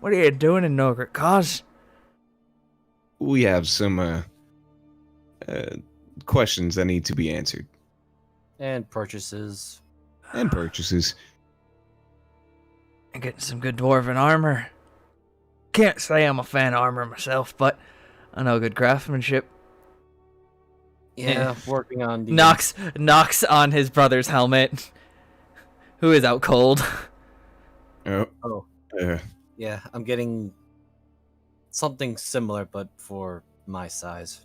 What are you doing in Nogret Cause? We have some questions that need to be answered. And purchases. And purchases. I'm getting some good dwarven armor. Can't say I'm a fan of armor myself, but I know good craftsmanship. Yeah, working on the Knocks on his brother's helmet, who is out cold. Oh. Oh. Yeah, I'm getting something similar, but for my size,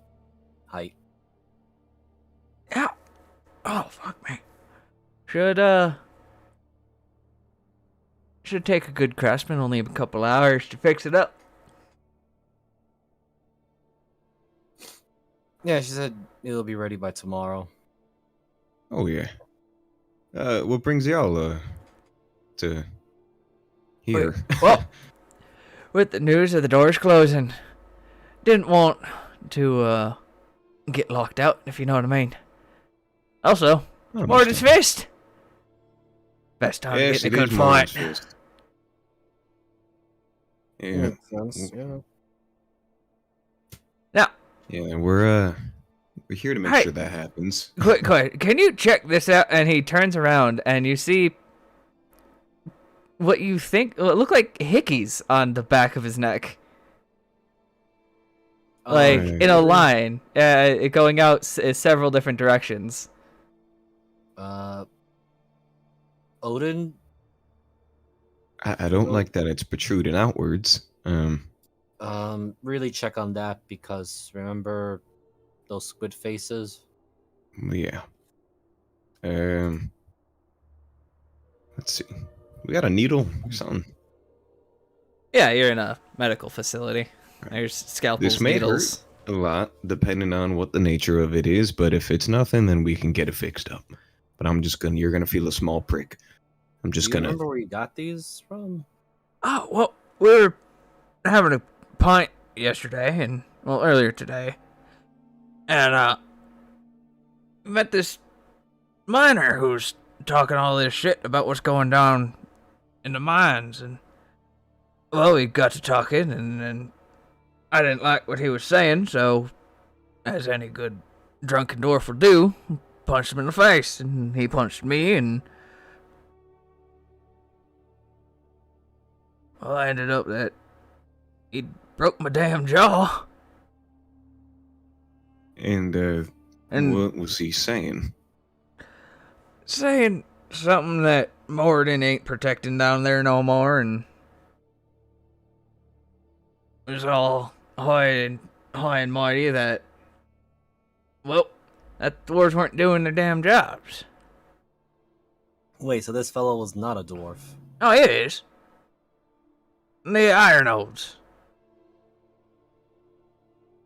height. Yeah. Oh, fuck me. Should take a good craftsman only a couple hours to fix it up. Yeah, she said it'll be ready by tomorrow. Oh yeah. What brings y'all to here? Well, with the news of the doors closing, didn't want to get locked out, if you know what I mean. Also, I it's Morden's understand. Fist. Best time Yes, to it get in a is good Morden's fight. Fist. Yeah. Makes sense. Yeah. Now, Yeah, we're here to make Hey. sure that happens. quick, can you check this out? And he turns around and you see what you think look like hickeys on the back of his neck. Like, in a line, going out several different directions. Odin. I don't like that it's protruding outwards. Really check on that because remember those squid faces? Yeah. Let's see. We got a needle or something. Yeah, you're in a medical facility. There's scalpels, This may needles. hurt a lot, depending on what the nature of it is. But if it's nothing, then we can get it fixed up. But you're gonna feel a small prick. I'm just Do you gonna. remember where you got these from? Oh, well, we were having a pint yesterday, and, well, earlier today. And, met this miner who's talking all this shit about what's going down in the mines, and, well, we got to talking, and I didn't like what he was saying, so, as any good drunken dwarf would do, punched him in the face, and he punched me, and, well, I ended up that he broke my damn jaw. And And what was he saying? saying something that Morden ain't protecting down there no more, and it was all high and mighty that, well, that the dwarves weren't doing their damn jobs. Wait, so this fellow was not a dwarf. Oh, it is. The Iron Odes.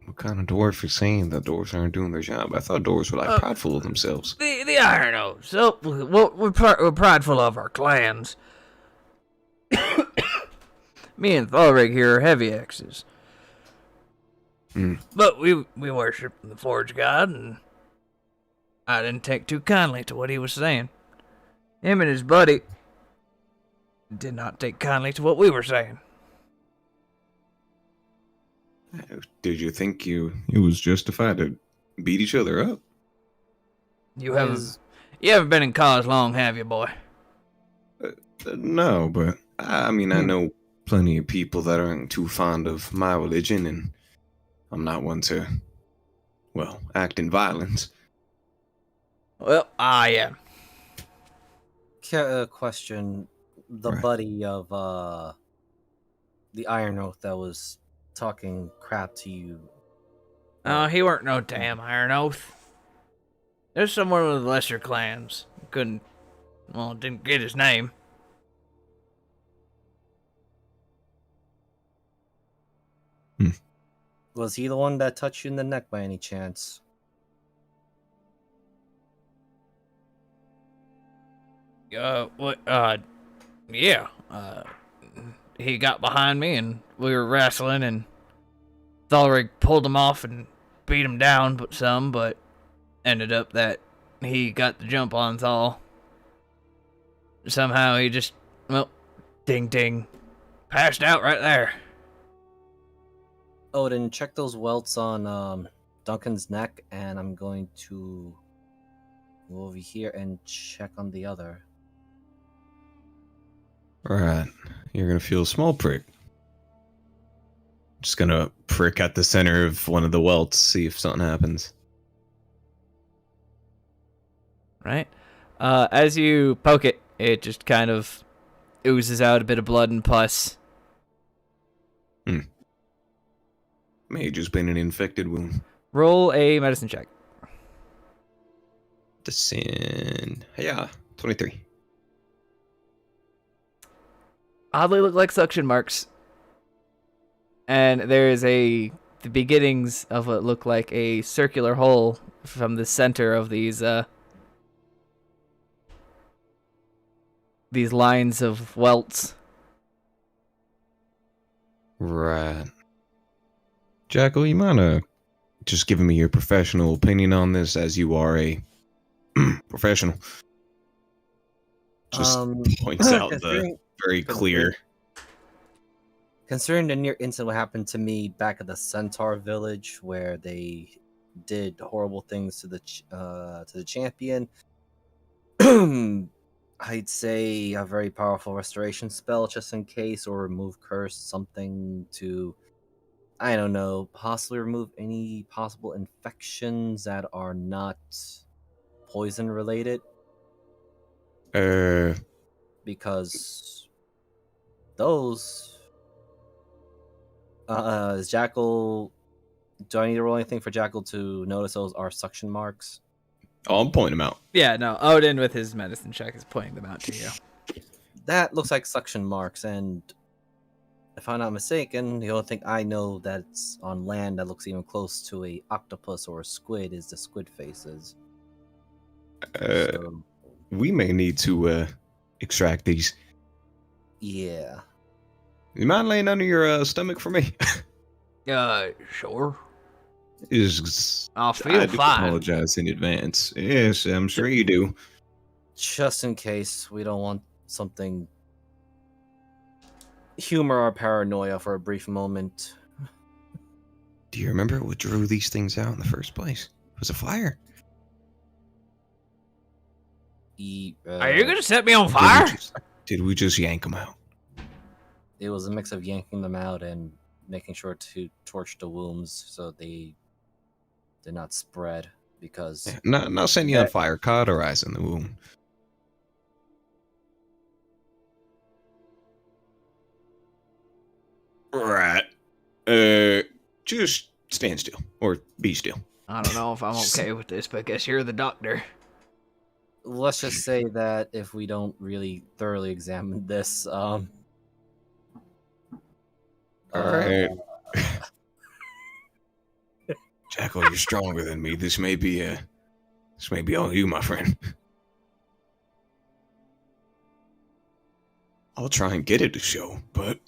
What kind of dwarf is saying that dwarves aren't doing their job? I thought dwarves were like prideful of themselves. The Iron Odes. So, well, we're prideful of our clans. Me and Thalrig here are heavy axes. But we worship the Forge God, and I didn't take too kindly to what he was saying. Him and his buddy did not take kindly to what we were saying. Did you think it was justified to beat each other up? You haven't been in college long, have you, boy? No, but I mean, I know plenty of people that aren't too fond of my religion, and I'm not one to, well, act in violence. Well, I am. Question: the Right. buddy of the Iron Oath that was talking crap to you. Oh, he weren't no damn Iron Oath. There's someone with lesser clans. Didn't get his name. Was he the one that touched you in the neck by any chance? Yeah. He got behind me and we were wrestling and Thalrig pulled him off and beat him down but ended up that he got the jump on Thal. Somehow he just, well, ding ding, passed out right there. Odin, check those welts on Duncan's neck, and I'm going to go over here and check on the other. Alright, you're gonna feel a small prick. Just gonna prick at the center of one of the welts, see if something happens. Right? As you poke it, it just kind of oozes out a bit of blood and pus. May have just been an infected wound. Roll a medicine check. Descend. Yeah, 23. Oddly look like suction marks. And there is the beginnings of what look like a circular hole from the center of these lines of welts. Right. Jackal, you mind just giving me your professional opinion on this, as you are a professional? Just points out the very clear. Considering the near incident what happened to me back at the Centaur Village, where they did horrible things to the champion, I'd say a very powerful restoration spell just in case, or remove curse, something to, I don't know, possibly remove any possible infections that are not poison related. Because those is Jackal. Do I need to roll anything for Jackal to notice those are suction marks? Oh, I'm pointing them out. Yeah, no, Odin with his medicine check is pointing them out to you. That looks like suction marks, and if I'm not mistaken, the only thing I know that's on land that looks even close to a octopus or a squid is the squid faces. So, We may need to extract these. yeah. You mind laying under your stomach for me? Sure. I I'll feel do fine. apologize in advance. Yes, I'm sure you do. Just in case we don't want something humor our paranoia for a brief moment. Do you remember what drew these things out in the first place? It was a fire. Are you gonna set me on fire? Did we just yank them out? It was a mix of yanking them out and making sure to torch the wounds so they did not spread, because Yeah, not setting you on fire, cauterizing the wound. Right. Just stand still, or be still. I don't know if I'm okay with this, but I guess you're the doctor. let's just say that if we don't really thoroughly examine this, Alright. Jackal, you're stronger than me. This may be all you, my friend. I'll try and get it to show, but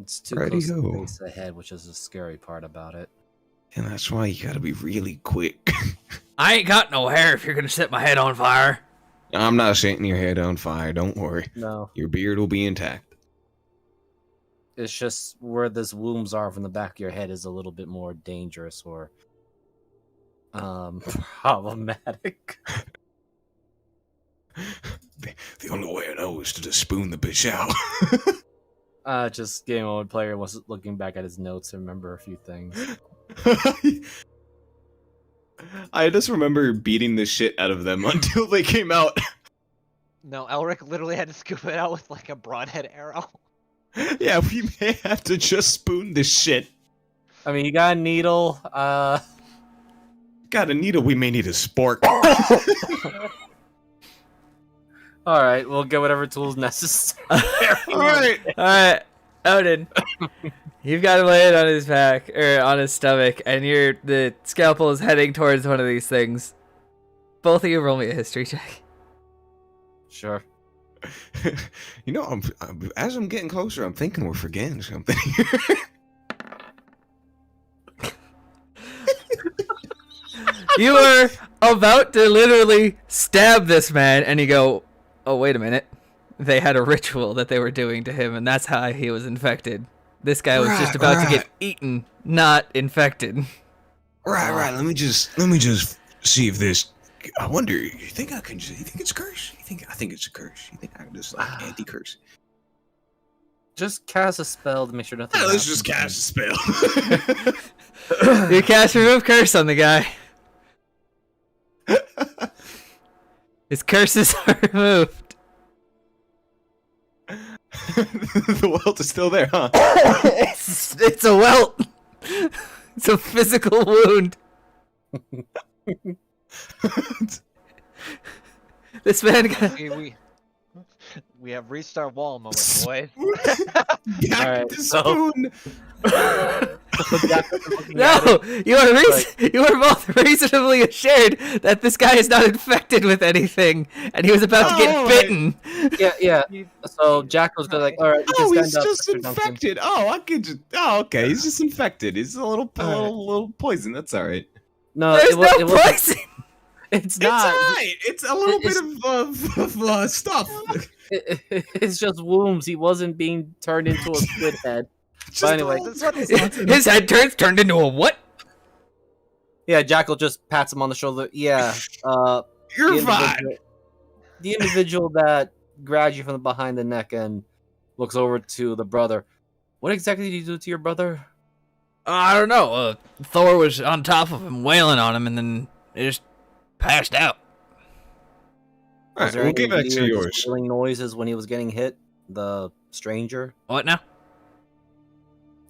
it's too Ready, close to the go. base ahead, which is the scary part about it. and that's why you gotta be really quick. I ain't got no hair if you're gonna set my head on fire. I'm not setting your head on fire, don't worry. No, Your beard will be intact. it's just where those wounds are from the back of your head is a little bit more dangerous or problematic. The only way I know is to just spoon the bitch out. Just Game Mode player was looking back at his notes to remember a few things. I just remember beating the shit out of them until they came out. No, Elric literally had to scoop it out with like a broadhead arrow. Yeah, we may have to just spoon this shit. I mean, you got a needle. Got a needle, we may need a spork. All right, we'll get whatever tools necessary. Alright. Alright, Odin. You've got him laid on his back, or on his stomach, and the scalpel is heading towards one of these things. Both of you roll me a history check. Sure. You know, as I'm getting closer, I'm thinking we're forgetting something. You are about to literally stab this man, and you go, oh, wait a minute. They had a ritual that they were doing to him, and that's how he was infected. This guy was just about to get eaten, not infected. Right. Let me just see if this. I wonder. You think I can? You think it's a curse? I think it's a curse. You think I can just like anti-curse? Just cast a spell to make sure nothing. Let's happens. just cast a spell. You cast remove curse on the guy. His curses are removed. The welt is still there, huh? It's a welt. It's a physical wound. This man got... We have reached our wall moment, boys. Back Alright, to so- spoon. No, you are both reasonably assured that this guy is not infected with anything, and he was about to get Oh, bitten. Yeah. So Jackal's gonna like, all right, you Oh, can he's stand up, just Mr. Duncan. infected. Oh, I could just. Oh, okay. He's just infected. He's a little poison. That's all right. No, There's it, wa- no it wasn't. poison. It's not. It's alright. It's a little bit of stuff. It's just wounds. He wasn't being turned into a squid head. Just But anyway, His head turned into a what? yeah, Jackal just pats him on the shoulder. Yeah, you're the fine. individual- The individual that grabs you from behind the neck and looks over to the brother. What exactly did you do to your brother? I don't know. Thor was on top of him, wailing on him, and then he just passed out. All right, we'll give that to weird yours. squealing noises when he was getting hit? The stranger? What now?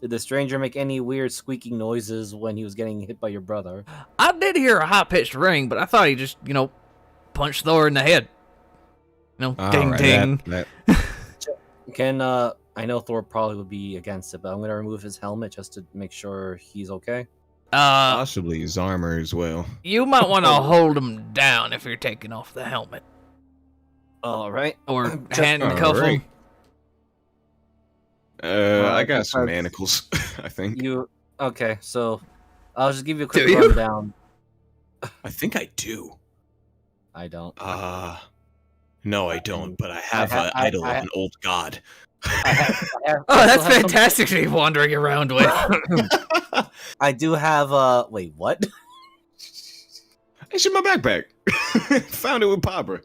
Did the stranger make any weird squeaking noises when he was getting hit by your brother? I did hear a high-pitched ring, but I thought he just, punched Thor in the head. Ding, Alright, ding. Can I know Thor probably would be against it, but I'm gonna remove his helmet just to make sure he's okay. Possibly his armor as well. You might want to hold him down if you're taking off the helmet. All right. Or Just- handcuff him. Alright. I got some because- manacles, I think. You okay? So I'll just give you a quick Do you? rundown. I think I do. I don't. No, I don't, but I have ha- an I- idol I- of an old god. Oh, that's fantastic to be wandering around with. I do have wait, what? It's in my backpack. Found it with Pabra.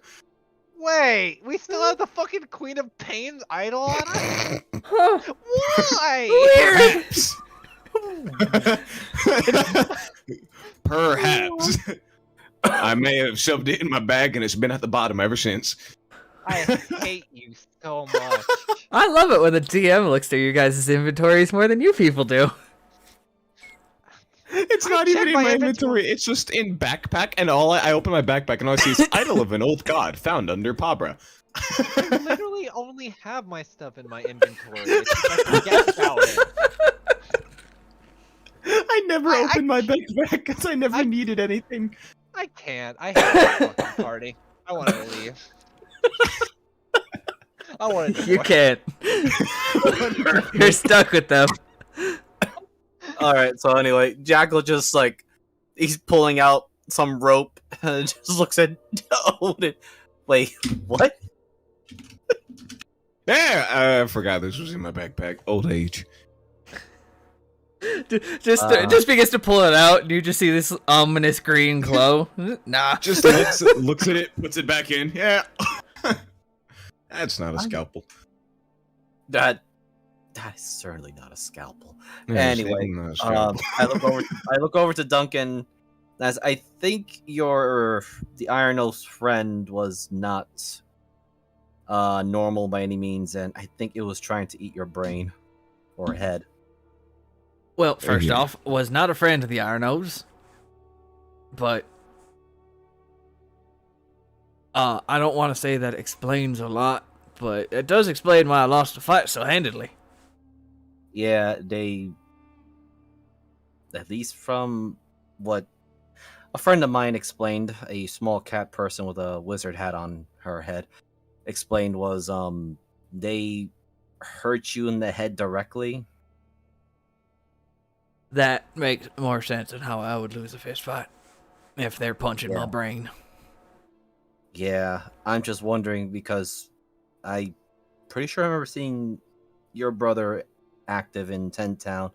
Wait, we still have the fucking Queen of Pain's idol on us? Huh, Why? weird. Perhaps. I may have shoved it in my bag and it's been at the bottom ever since. I hate you so much. I love it when the DM looks through your guys' inventories more than you people do. It's I not even checked in my my inventory. inventory. It's just in backpack, and I open my backpack and all I see is idol of an old god found under Pabra. I literally only have my stuff in my inventory. It's just I forget about it. I never I- opened my backpack because I never needed anything. I can't. I hate this fucking party. I want to leave. I want to. You can't. You're stuck with them. All right. So anyway, Jackal just like he's pulling out some rope and just looks at Odin. Wait, what? Yeah, I forgot this was in my backpack. Old age. Just begins to pull it out, and you just see this ominous green glow. Nah. Just looks at it, puts it back in. Yeah. That's not a scalpel. That is certainly not a scalpel. Yeah, Anyway, it's not a scalpel. I look over to Duncan, as I think the Iron Oath's friend was not normal by any means, and I think it was trying to eat your brain or head. Well, first Yeah. off, was not a friend of the Iron Oaths, but I don't want to say that explains a lot, but it does explain why I lost the fight so handedly. Yeah, at least from what a friend of mine explained, a small cat person with a wizard hat on her head explained was they hurt you in the head directly. That makes more sense than how I would lose a fist fight if they're punching my brain. Yeah, I'm just wondering because I pretty sure I remember seeing your brother active in Tent Town.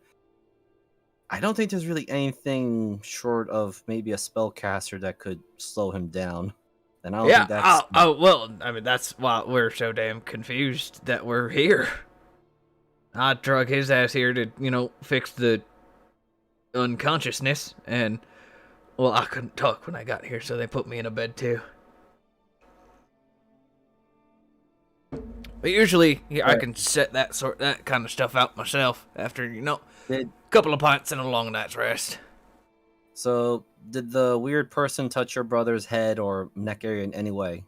I don't think there's really anything short of maybe a spellcaster that could slow him down. And I don't think that's well, I mean, that's why we're so damn confused that we're here. I drug his ass here to, fix the unconsciousness, and, well, I couldn't talk when I got here, so they put me in a bed, too. But usually, I Right. can set that kind of stuff out myself after, a Did couple of pints and a long night's rest. so? Did the weird person touch your brother's head or neck area in any way?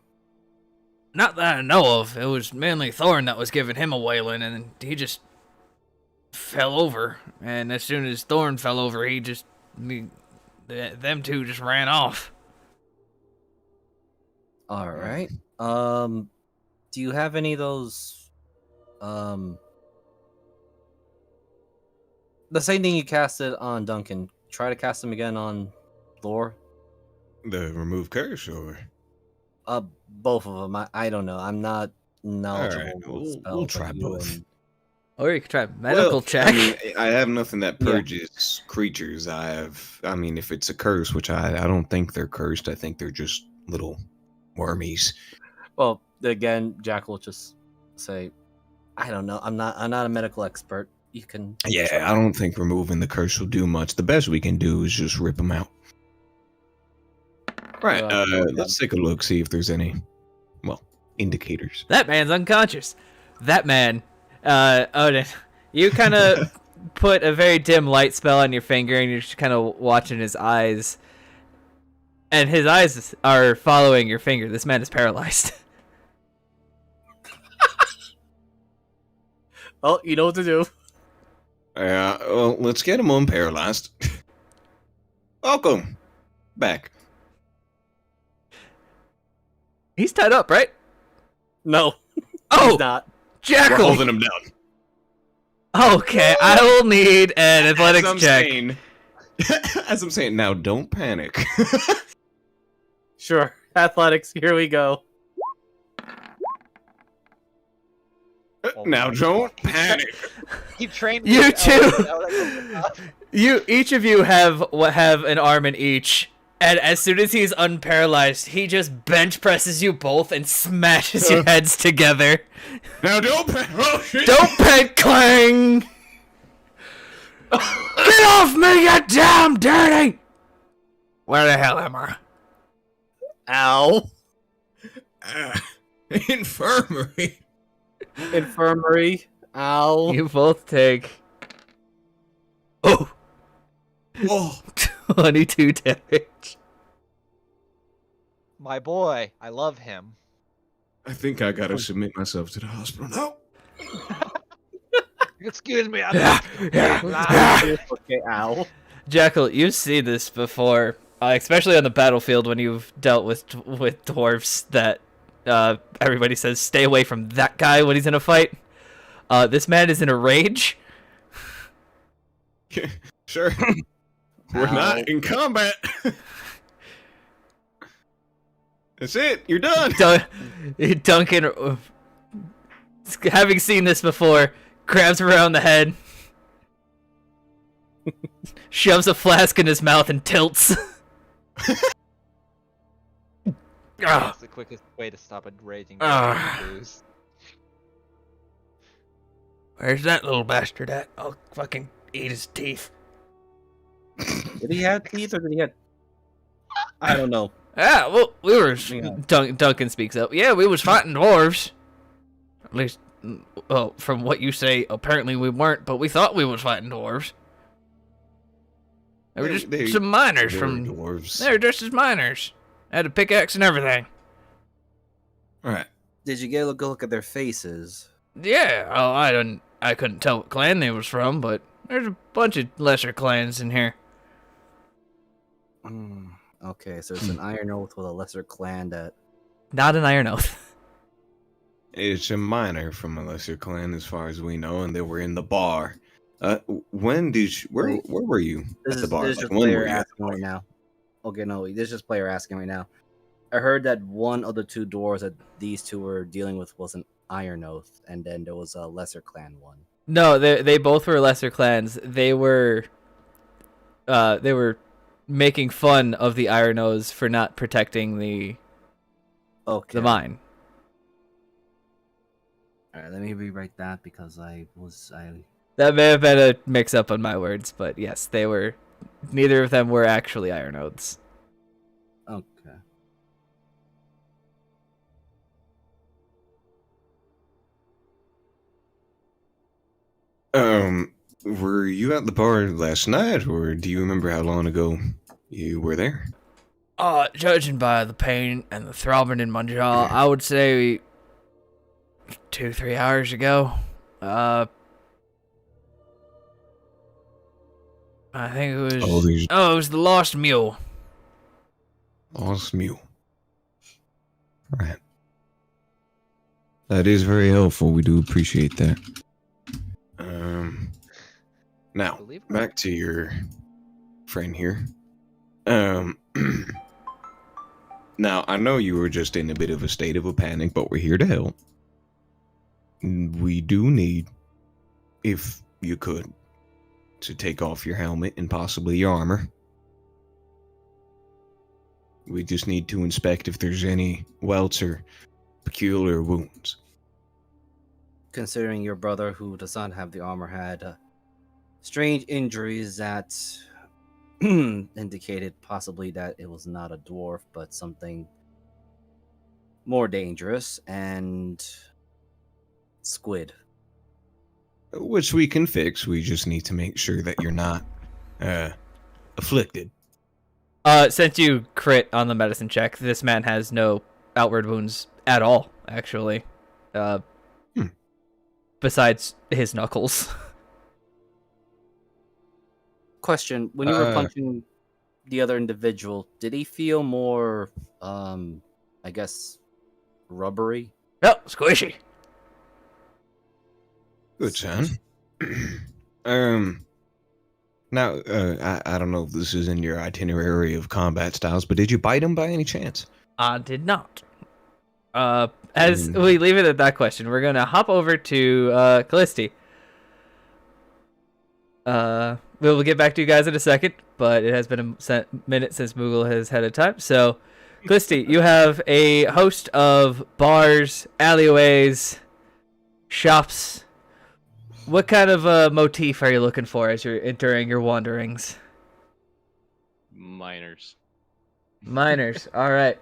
Not that I know of. It was mainly Thorn that was giving him a wailing, and he just fell over. And as soon as Thorn fell over, them two just ran off. All right. Do you have any of those? The same thing you casted on Duncan. Try to cast them again on Lore. The remove curse, or Both of them. I don't know. I'm not knowledgeable right, with we'll spells try like you both. and- Or you could try medical Well, check. I mean, I have nothing that Yeah. purges creatures. I mean, if it's a curse, which I don't think they're cursed. I think they're just little wormies. Well, again, Jack will just say, "I don't know. I'm not a medical expert. You can." Yeah, I don't think removing the curse will do much. The best we can do is just rip them out. Right. Let's take a look, see if there's any, indicators. That man's unconscious. That man, Odin, you kind of put a very dim light spell on your finger, and you're just kind of watching his eyes. And his eyes are following your finger. This man is paralyzed. Oh, you know what to do. Yeah, well, let's get him unparalyzed. Welcome back. He's tied up, right? No, Oh, he's not. We're Jackal. holding him down. Okay, I will need an athletics As I'm check. saying- as I'm saying, now don't panic. Sure. Athletics. Here we go. Now don't panic. You trained You me, too. Alex. Each of you have an arm in each, and as soon as he's unparalyzed, he just bench presses you both and smashes your heads together. Now don't panic. Oh, shit. Don't pet clang! Get off me, you damn dirty! Where the hell am I? Ow. Infirmary. Infirmary. Ow. You both take 22 damage. My boy, I love him. I think I gotta submit myself to the hospital now. Excuse me. Okay, ow. Jackal, you've seen this before, especially on the battlefield when you've dealt with dwarves that everybody says stay away from that guy when he's in a fight. This man is in a rage. Sure. We're Ow. not in combat. That's it. You're done. Duncan, having seen this before, grabs him around the head, shoves a flask in his mouth, and tilts. That's the quickest way to stop a raging booze. Where's that little bastard at? I'll fucking eat his teeth. Did he have teeth or did he have? I don't know. Yeah, well, we were. Yeah. Duncan speaks up. Yeah, we was fighting dwarves. At least, well, from what you say, apparently we weren't, but we thought we was fighting dwarves. They were just some miners from. dwarves. They were just as miners. Had a pickaxe and everything. All right. Did you get a good look at their faces? Yeah, oh, I couldn't tell what clan they was from, but there's a bunch of lesser clans in here. Okay, so it's an Iron Oath with a lesser clan that. Not an Iron Oath. It's a miner from a lesser clan, as far as we know, and they were in the bar. When did you? Where were you This at is the bar? this is Like, just when were player you at the asking bar? right now. Okay, no, this is just player asking right now. I heard that one of the two dwarves that these two were dealing with was an Iron Oath, and then there was a lesser clan one. No, they both were lesser clans. They were making fun of the Iron Oaths for not protecting the mine. All right, let me rewrite that because That may have been a mix-up on my words, but yes, they were. Neither of them were actually Iron Oaths. Okay. Were you at the bar last night, or do you remember how long ago you were there? Judging by the pain and the throbbing in my jaw, I would say 2-3 hours ago. I think it was. It was the Lost Mule. Lost Mule. Right. That is very helpful. We do appreciate that. Now, Believe it. back to your friend here. Now, I know you were just in a bit of a state of a panic, but we're here to help. We do need, if you could, to take off your helmet and possibly your armor. We just need to inspect if there's any welts or peculiar wounds. Considering your brother, who does not have the armor, had strange injuries that indicated possibly that it was not a dwarf, but something more dangerous, and squid. Which we can fix. We just need to make sure that you're not afflicted. Since you crit on the medicine check, this man has no outward wounds at all, actually. Besides his knuckles. Question: when you were punching the other individual, did he feel more, I guess, rubbery? No, squishy. Good, son. Now, I don't know if this is in your itinerary of combat styles, but did you bite him by any chance? I did not. As we leave it at that question, we're gonna hop over to Callisti. We'll get back to you guys in a second, but it has been a minute since Moogle has had a time. So, Callisti, you have a host of bars, alleyways, shops. What kind of motif are you looking for as you're entering your wanderings? Miners. Miners. All right.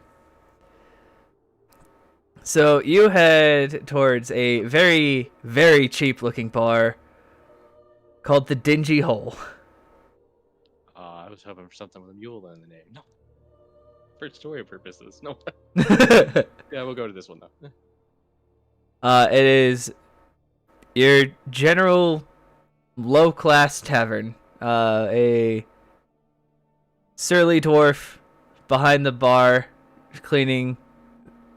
So you head towards a very, very cheap-looking bar called the Dingy Hole. I was hoping for something with a mule in the name. No. For story purposes, no. Yeah, we'll go to this one though. It is your general low-class tavern. A surly dwarf behind the bar, cleaning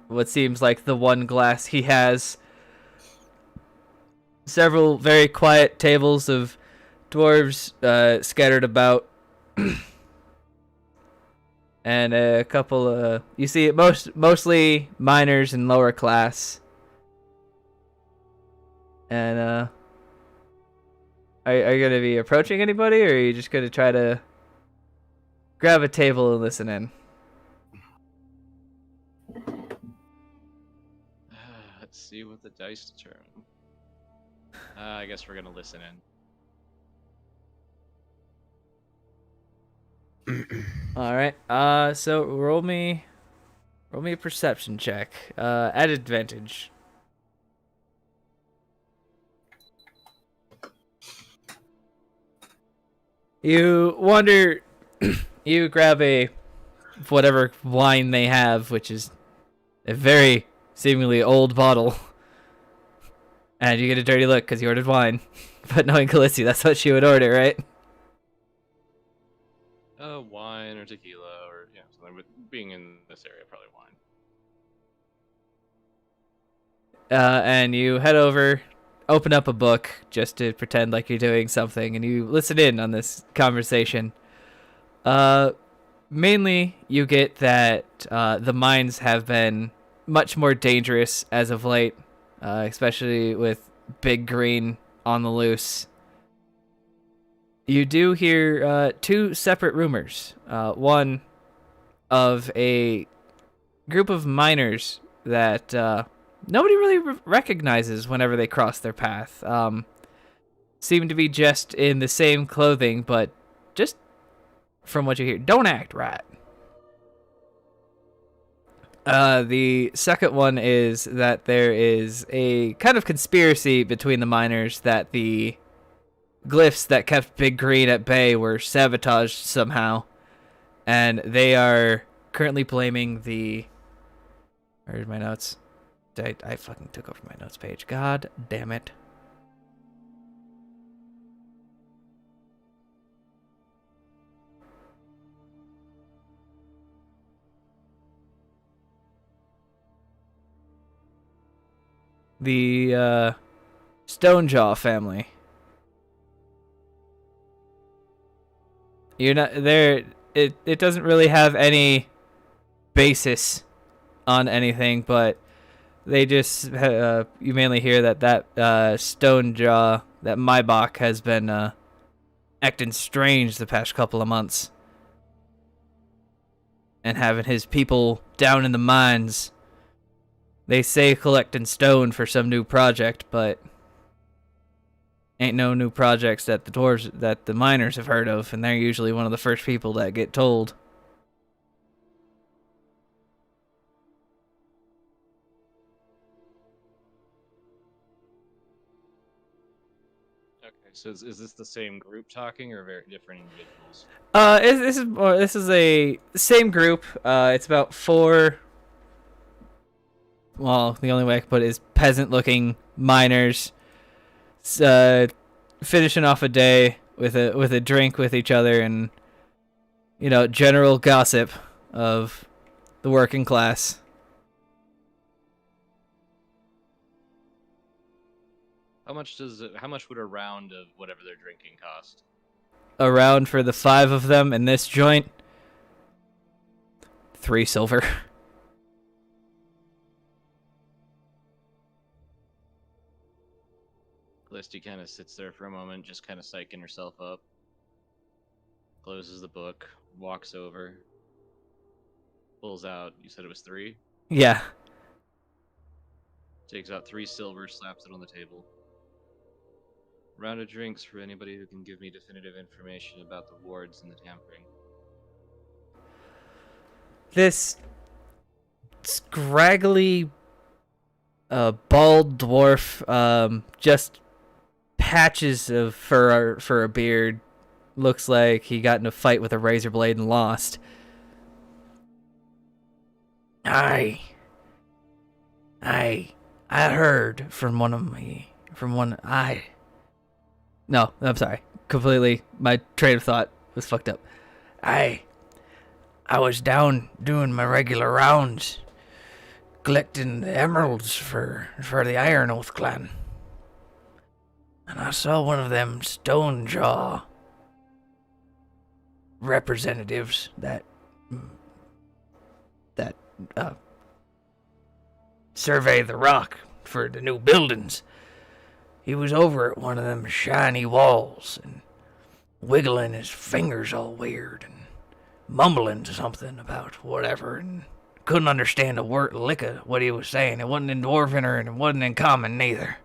what seems like the one glass he has. Several very quiet tables of dwarves scattered about. And a couple you see mostly miners and lower class. And are you gonna be approaching anybody, or are you just gonna try to grab a table and listen in? Let's see what the dice determine. I guess we're gonna listen in. All right. So roll me a perception check. At advantage. You wander. You grab a whatever wine they have, which is a very seemingly old bottle, and you get a dirty look because you ordered wine. But knowing Callisti, that's what she would order, right? Wine or tequila or something. But being in this area, probably wine. And you head over, open up a book just to pretend like you're doing something, and you listen in on this conversation. Mainly, you get that the mines have been much more dangerous as of late, especially with Big Green on the loose. You do hear two separate rumors. One of a group of miners that nobody really recognizes whenever they cross their path. Seem to be just in the same clothing, but just from what you hear, don't act right. The second one is that there is a kind of conspiracy between the miners that the glyphs that kept Big Green at bay were sabotaged somehow, and they are currently blaming the... Where's my notes? I fucking took over my notes page. God damn it. The Stonejaw family. You're not there. It doesn't really have any basis on anything, but they just you mainly hear that Stonejaw, that Maibach has been acting strange the past couple of months, and having his people down in the mines. They say collecting stone for some new project, but ain't no new projects that the miners have heard of, and they're usually one of the first people that get told. Okay, so is this the same group talking or very different individuals? This is a same group. It's about 4. Well, the only way I can put it is peasant-looking miners, finishing off a day with a drink with each other, and general gossip of the working class. How much would a round of whatever they're drinking cost? A round for the 5 of them in this joint, 3 silver. Listy kind of sits there for a moment, just kind of psyching herself up. Closes the book, walks over, pulls out, you said it was 3? Yeah. Takes out 3 silver, slaps it on the table. Round of drinks for anybody who can give me definitive information about the wards and the tampering. This scraggly, bald dwarf, just patches of fur for a beard. Looks like he got in a fight with a razor blade and lost. I heard from No, I'm sorry. Completely, my train of thought was fucked up. I was down doing my regular rounds, collecting the emeralds for the Iron Oath clan. And I saw one of them Stonejaw representatives that survey the rock for the new buildings. He was over at one of them shiny walls and wiggling his fingers all weird and mumbling something about whatever, and couldn't understand a word lick of what he was saying. It wasn't in Dwarven and it wasn't in Common neither.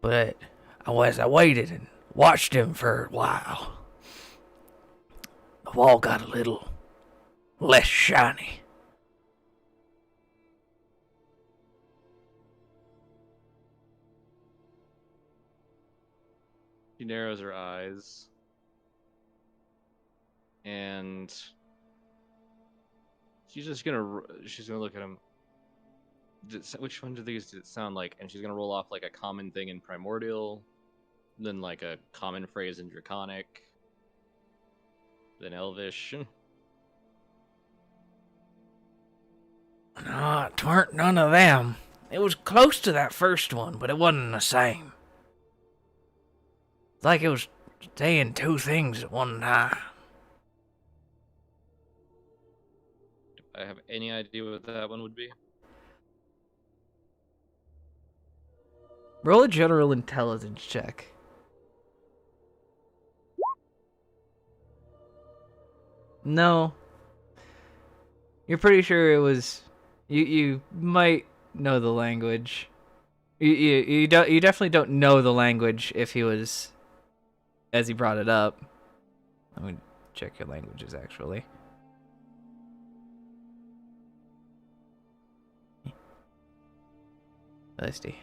But I waited and watched him for a while. The wall got a little less shiny. She narrows her eyes, and she's gonna look at him. Which one of these did it sound like? And she's gonna roll off like a common thing in Primordial, then like a common phrase in Draconic, then Elvish. No, it weren't none of them. It was close to that first one, but it wasn't the same. It's like it was saying 2 things at one time. Do I have any idea what that one would be? Roll a general intelligence check. No. You're pretty sure it was... You might know the language. You definitely don't know the language if he was... As he brought it up. Let me check your languages, actually. Felicity.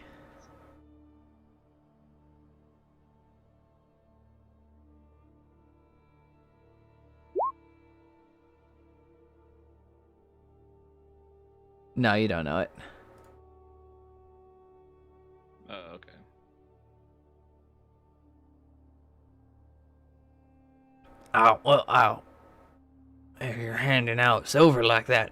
No, you don't know it. Oh, okay. If you're handing out silver like that,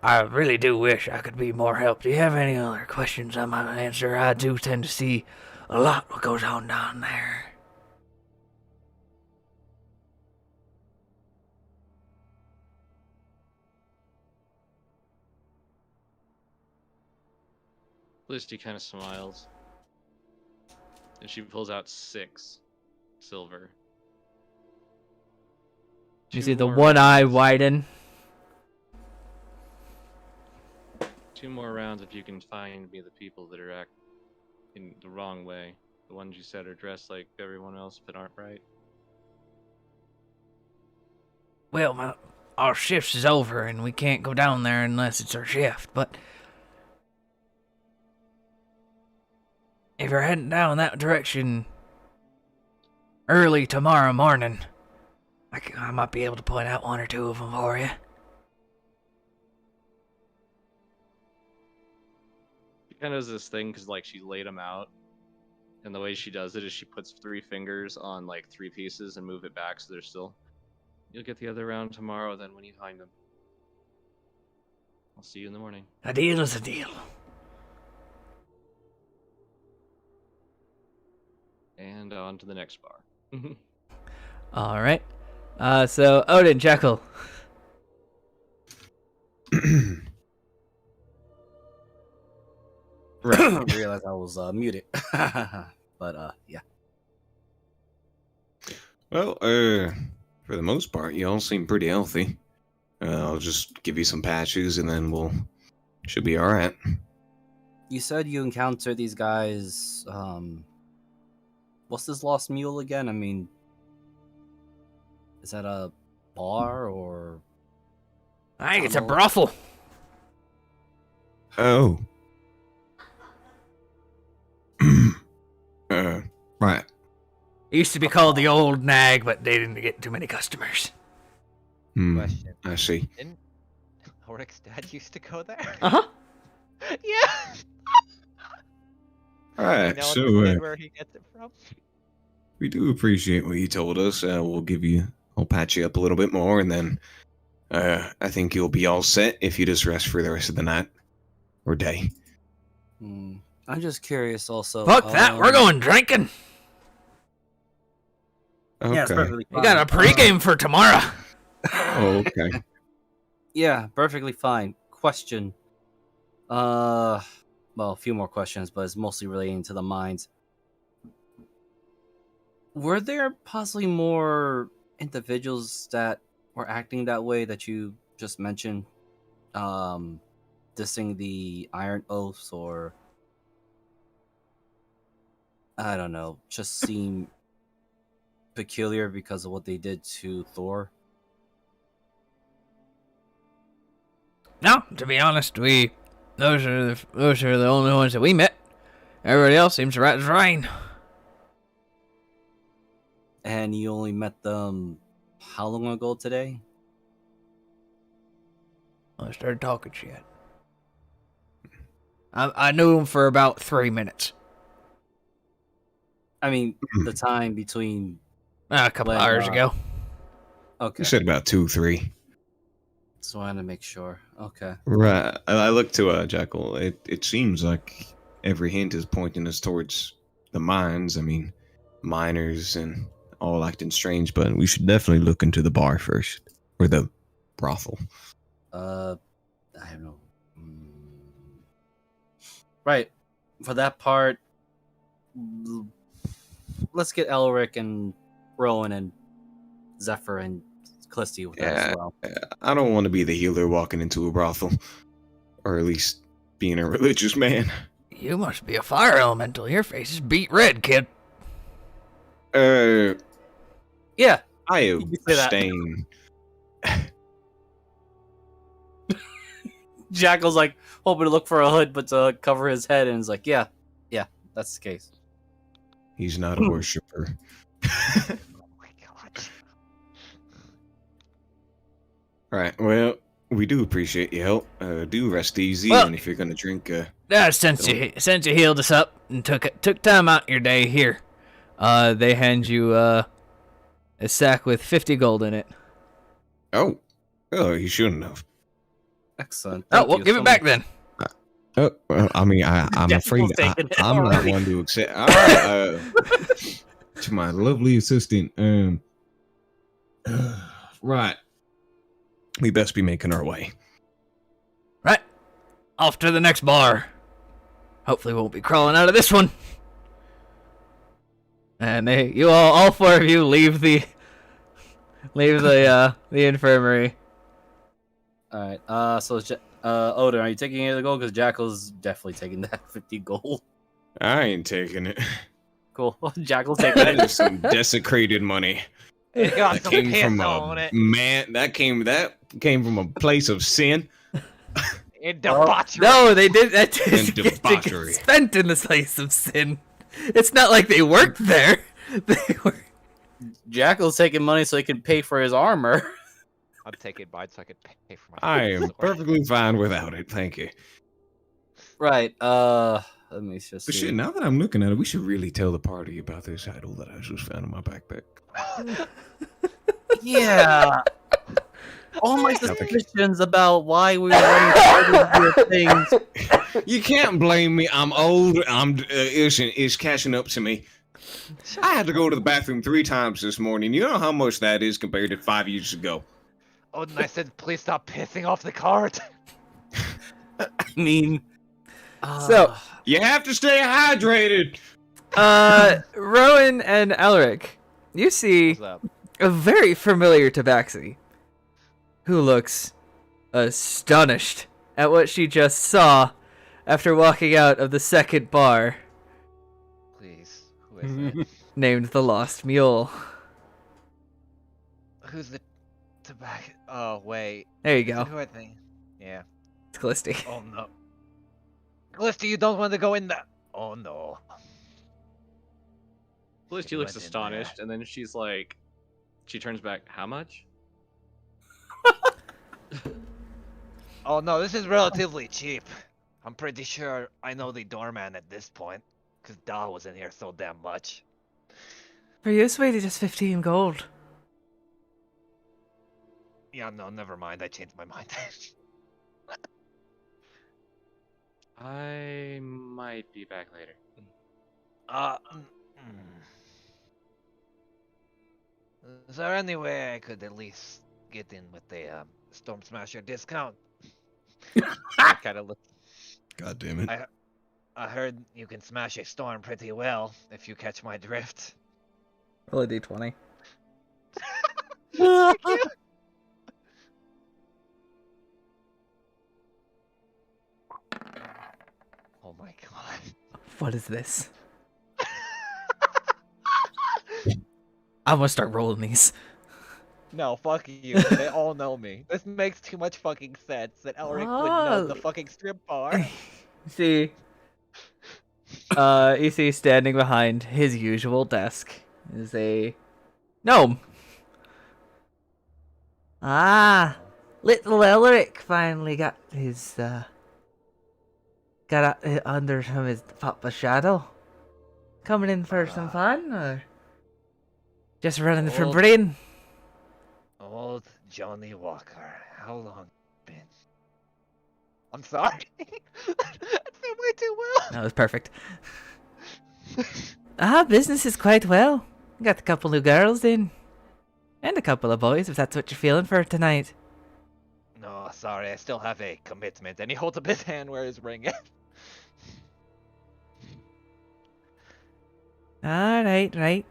I really do wish I could be more help. Do you have any other questions I might answer? I do tend to see a lot what goes on down there. Felicity kind of smiles. And she pulls out 6 silver. You 2 see the more one eye rounds. widen. 2 more rounds if you can find me the people that are acting in the wrong way. The ones you said are dressed like everyone else but aren't right. Well, our shift is over and we can't go down there unless it's our shift, but if you're heading down that direction early tomorrow morning, I might be able to point out 1 or 2 of them for you. She kind of does this thing because like she laid them out, and the way she does it is she puts 3 fingers on like 3 pieces and move it back so they're still. You'll get the other round tomorrow then when you find them. I'll see you in the morning. A deal is a deal. And on to the next bar. All right. So Odin, Jekyll. Right. Realized I was muted. But yeah. Well, for the most part, y'all seem pretty healthy. I'll just give you some patches, and then should be all right. You said you encountered these guys. What's this lost mule again? I mean, is that a bar or? I think it's a Tunnel? brothel. Oh. Right. It used to be called the Old Nag, but they didn't get too many customers. Question. I see. Didn't Ulrich's dad used to go there? Uh-huh. Yeah. All I right, know so understand where he gets it from. we do appreciate what you told us. I'll patch you up a little bit more, and then I think you'll be all set if you just rest for the rest of the night or day. I'm just curious. Also, Fuck that, we're going drinking. Okay. Yeah, it's perfectly We fine. got a pregame for tomorrow. Oh, okay. Yeah, perfectly fine. Question. Well, a few more questions, but it's mostly relating to the mines. Were there possibly more individuals that were acting that way that you just mentioned? Dissing the Iron Oaths, or I don't know, just seem peculiar because of what they did to Thor? No, to be honest, those are the only ones that we met. Everybody else seems right as rain. And you only met them how long ago today? I started talking shit. I knew them for about 3 minutes. I mean, the time between. A couple When, hours ago. Okay, You said about 2, 3. just wanted to make sure. Okay. Right. I look to Jekyll. It seems like every hint is pointing us towards the mines. I mean, miners and all acting strange, but we should definitely look into the bar first, or the brothel. I don't know. Right. For that part, let's get Elric and Rowan and Zephyr and Clisty with that as well. I don't want to be the healer walking into a brothel, or at least being a religious man. You must be a fire elemental. Your face is beat red, kid. Yeah. I You can say that. abstain. Jackal's like hoping to look for a hood, but to cover his head, and is like, yeah, that's the case. He's not a worshiper. Oh my god. Alright, well, we do appreciate your help. Do rest easy, Well- and if you're gonna drink, Since you healed us up and took time out your day here, they hand you a sack with 50 gold in it. oh, you shouldn't have. Excellent. Oh, Thank well, you give so it back much. then. Oh, well, I mean, I'm Jackal's afraid taking it I'm not already. one to accept. All right, to my lovely assistant. Right, we best be making our way. Right, off to the next bar. Hopefully, we won't be crawling out of this one. And all four of you leave the infirmary. All right. So Odin, are you taking any of the gold? Because Jackal's definitely taking that 50 gold. I ain't taking it. Cool. Jackal's taking That it. is some desecrated money. It got That some came piss from on it. That came from a place of sin In debauchery. No, they did that and to get debauchery. spent in the place of sin. It's not like they worked there. They were. Jackal's taking money so he can pay for his armor. I'm taking mine so I could pay for my. I am sword. perfectly fine without it. Thank you. Right. Let me just But see. shit, now that I'm looking at it, we should really tell the party about this idol that I just found in my backpack. Yeah. All my suspicions about why we were running these things. You can't blame me. I'm old. It's catching up to me. I had to go to the bathroom 3 times this morning. You know how much that is compared to 5 years ago. Oh, and I said, please stop pissing off the cart. I mean, So- You have to stay hydrated. Rowan and Elric, you see What's up? a very familiar Tabaxi, who looks astonished at what she just saw after walking out of the second bar, Please, who is it? named the Lost Mule. Who's the tobacco? Oh wait. There you Is it go. who I think? Yeah. It's Callisti. Oh no. Callisti, you don't want to go in there. Oh no. She looks astonished, and then she's like, she turns back. How much? Oh no, this is relatively cheap. I'm pretty sure I know the doorman at this point, cause Da was in here so damn much. For you, this way to just 15 gold. Yeah, no, never mind. I changed my mind. I might be back later. Is there any way I could at least get in with the Storm Smasher discount? I kind of look. God damn it. I heard you can smash a storm pretty well if you catch my drift. Roll a d20. Oh my god. What is this? I'm gonna start rolling these. No, fuck you. They all know me. This makes too much fucking sense that Elric would know the Oh. fucking strip bar. See, you see standing behind his usual desk is a gnome. Ah, little Elric finally got his got under some of his Papa shadow. Coming in for some fun, or just running for Old- brain? Old Johnny Walker. How long been? I'm sorry. That's way too well. That was perfect. Business is quite well. Got a couple new girls in. And a couple of boys, if that's what you're feeling for tonight. No, sorry. I still have a commitment. And he holds up his hand where his ring is. Alright, right.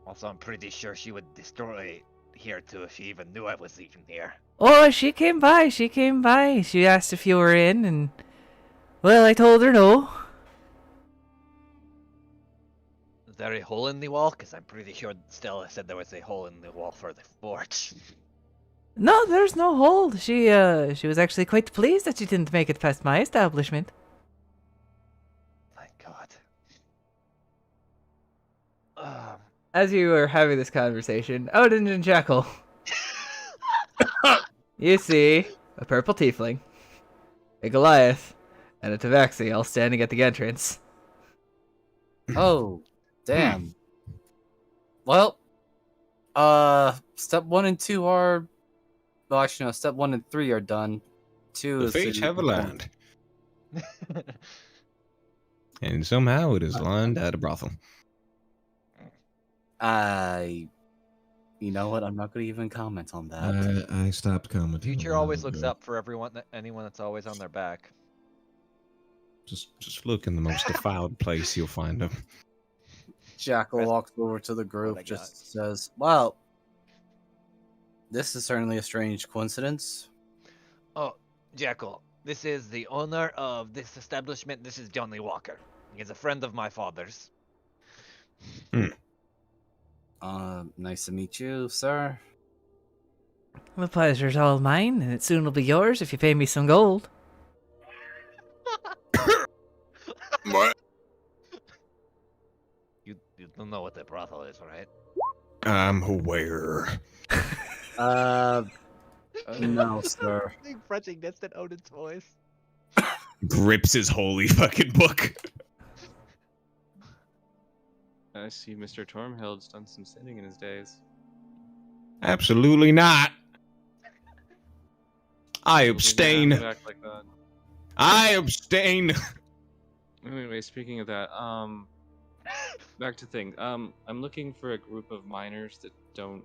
Also, I'm pretty sure she would destroy here too if she even knew I was even here. Oh, she came by. She asked if you were in, and... Well, I told her no. Is there a hole in the wall? Because I'm pretty sure Stella said there was a hole in the wall for the forge. No, there's no hold. She was actually quite pleased that she didn't make it past my establishment. Thank God. As you were having this conversation, Odin and Jackal, you see a purple tiefling, a Goliath, and a Tabaxi all standing at the entrance. Oh, damn. Well, step 1 and 2 are. Well, actually, no. Step 1 and 3 are done. 2 The is. fates to have perform. aligned, and somehow it is aligned at a brothel. You know what? I'm not going to even comment on that. I stopped commenting. Future always looks up for anyone that's always on their back. Just look in the most defiled place, you'll find them. Jackal Rest- walks over to the I group, got. just says, "Well, this is certainly a strange coincidence." Oh, Jackal, this is the owner of this establishment. This is Johnny Walker. He's a friend of my father's. Nice to meet you, sir. The pleasure's all mine, and it soon will be yours if you pay me some gold. What? You don't know what the brothel is, right? I'm aware. No, sir. French instant Odin's voice. Grips his holy fucking book. I see Mr. Tormhild's done some sinning in his days. Absolutely not. I abstain. Don't act like that. I abstain. Anyway, speaking of that, back to things. I'm looking for a group of miners that don't.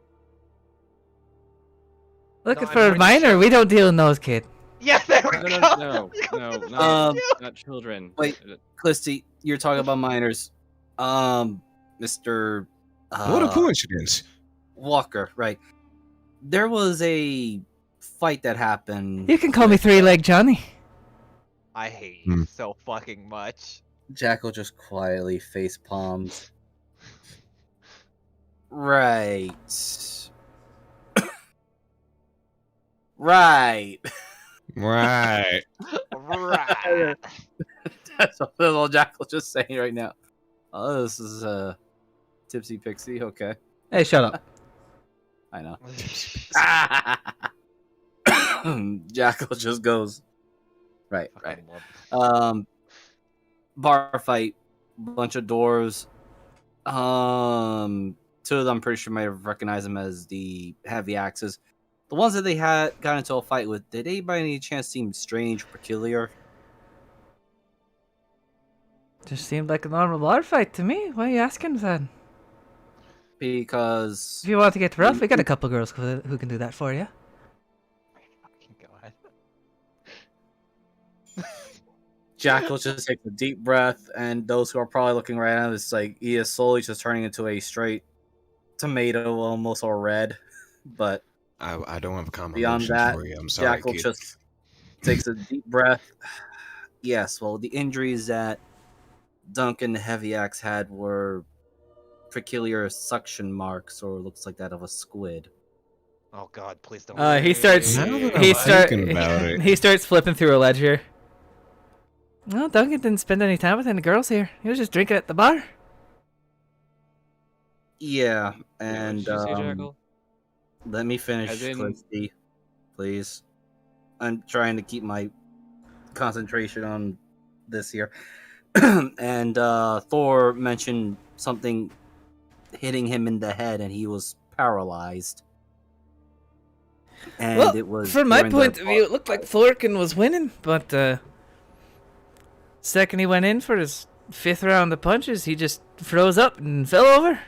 Looking I'm for a pretty minor? sure- We don't deal in those, kid. Yeah, there we go. Not children. Wait. Clisty, you're talking about minors. Mr. What a coincidence. Walker, right. There was a fight that happened. You can call me Three-Leg Johnny. I hate you so fucking much. Jackal just quietly face palms. Right. Right. Right. Right. That's all Jackal's just saying right now. Oh, this is Tipsy Pixie. Okay, Hey, shut up. I know. Jackal just goes. Right. Fucking love- Bar fight, bunch of dwarves. 2 of them, I'm pretty sure might have recognized them as the heavy axes. The ones that they had got into a fight with, did they by any chance seem strange, peculiar? Just seemed like a normal bar fight to me. Why are you asking that? Because If you want to get rough, we got a couple girls who can do that for you. Fucking God. Jackal just takes a deep breath, and those who are probably looking right at him, it's like he is slowly just turning into a straight tomato, almost or red. But I don't have a beyond combination that, for you. I'm sorry, Jackal kid. just takes a deep breath. Yes, well, the injuries that Duncan the Heavy Axe had were peculiar suction marks, or looks like that of a squid. Oh God, please don't. He starts. Now that He I'm thinking about it. He starts flipping through a ledger. No, Duncan didn't spend any time with any girls here. He was just drinking at the bar. Yeah, What and did you say, Jackal? let me finish, As in- Clisty, please. I'm trying to keep my concentration on this here. And Thor mentioned something hitting him in the head, and he was paralyzed. And Well, it was from my during the point of view, bar it looked like fight. Thorkin was winning, but second he went in for his 5th round of punches, he just froze up and fell over.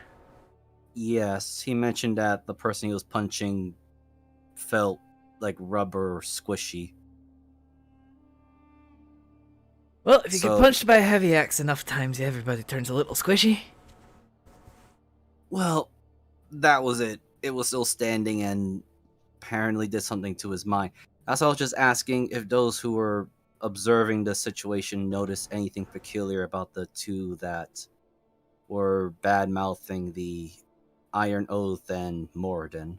Yes, he mentioned that the person he was punching felt like rubber or squishy. Well, if you So- get punched by a heavy axe enough times, everybody turns a little squishy. Well, that was it. It was still standing and apparently did something to his mind. That's why I was just asking if those who were observing the situation noticed anything peculiar about the 2 that were bad mouthing the Iron Oath and Moradin.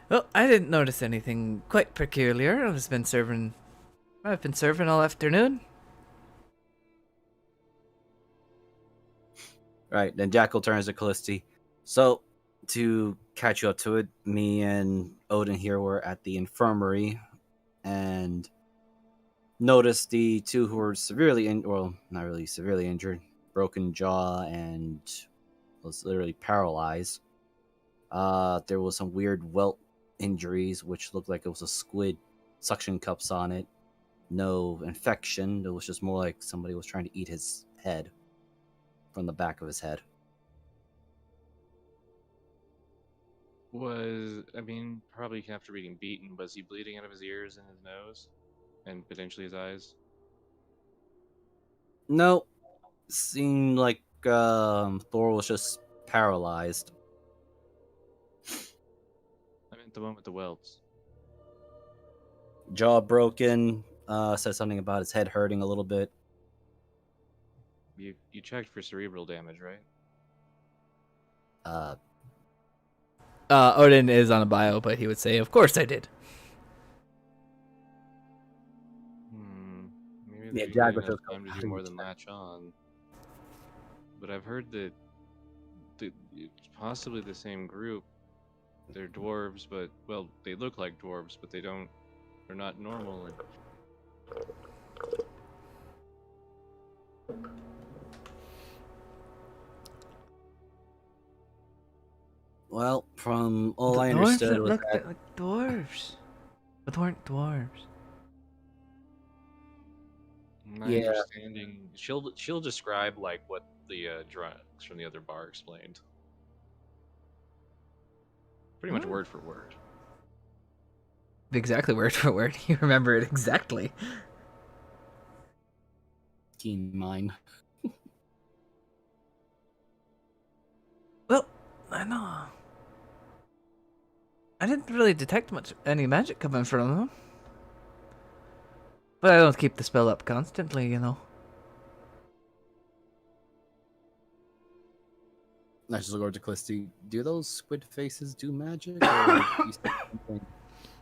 Well, I didn't notice anything quite peculiar. I've been serving all afternoon. Right, then Jackal turns to Callisti. So, to catch you up to it, me and Odin here were at the infirmary and noticed the two who were not really severely injured, broken jaw and was literally paralyzed. There was some weird welt injuries, which looked like it was a squid, suction cups on it. No infection. It was just more like somebody was trying to eat his head from the back of his head. Probably after being beaten, was he bleeding out of his ears and his nose? And potentially his eyes? No, seemed like Thor was just paralyzed. I meant the one with the welts. Jaw broken. Said something about his head hurting a little bit. You checked for cerebral damage, right? Odin is on a bio, but he would say, "Of course I did." Maybe Yeah, they didn't Jack was have just time to do more than latch on. But I've heard that it's possibly the same group. They're dwarves, but they look like dwarves, but they're not normal. And Well, from all The I dwarves understood that was looked that like dwarves, but weren't dwarves. my Yeah. understanding, she'll describe like what the drugs from the other bar explained. Pretty much word for word. Exactly word for word. You remember it exactly. keen mind. Well, I know. I didn't really detect any magic coming from them. But I don't keep the spell up constantly, you know. I just look over to Callisti. Do those squid faces do magic? Or do you see something?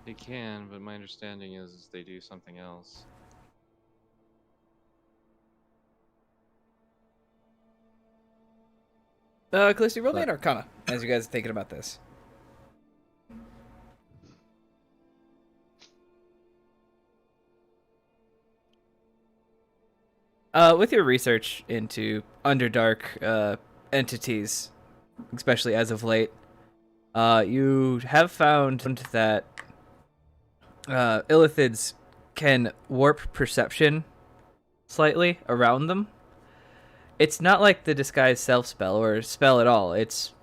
They can, but my understanding is they do something else. Callisti, roll me But- an Arcana as you guys are thinking about this. With your research into Underdark entities, especially as of late, you have found that illithids can warp perception slightly around them. It's not like the disguise self spell or spell at all. It's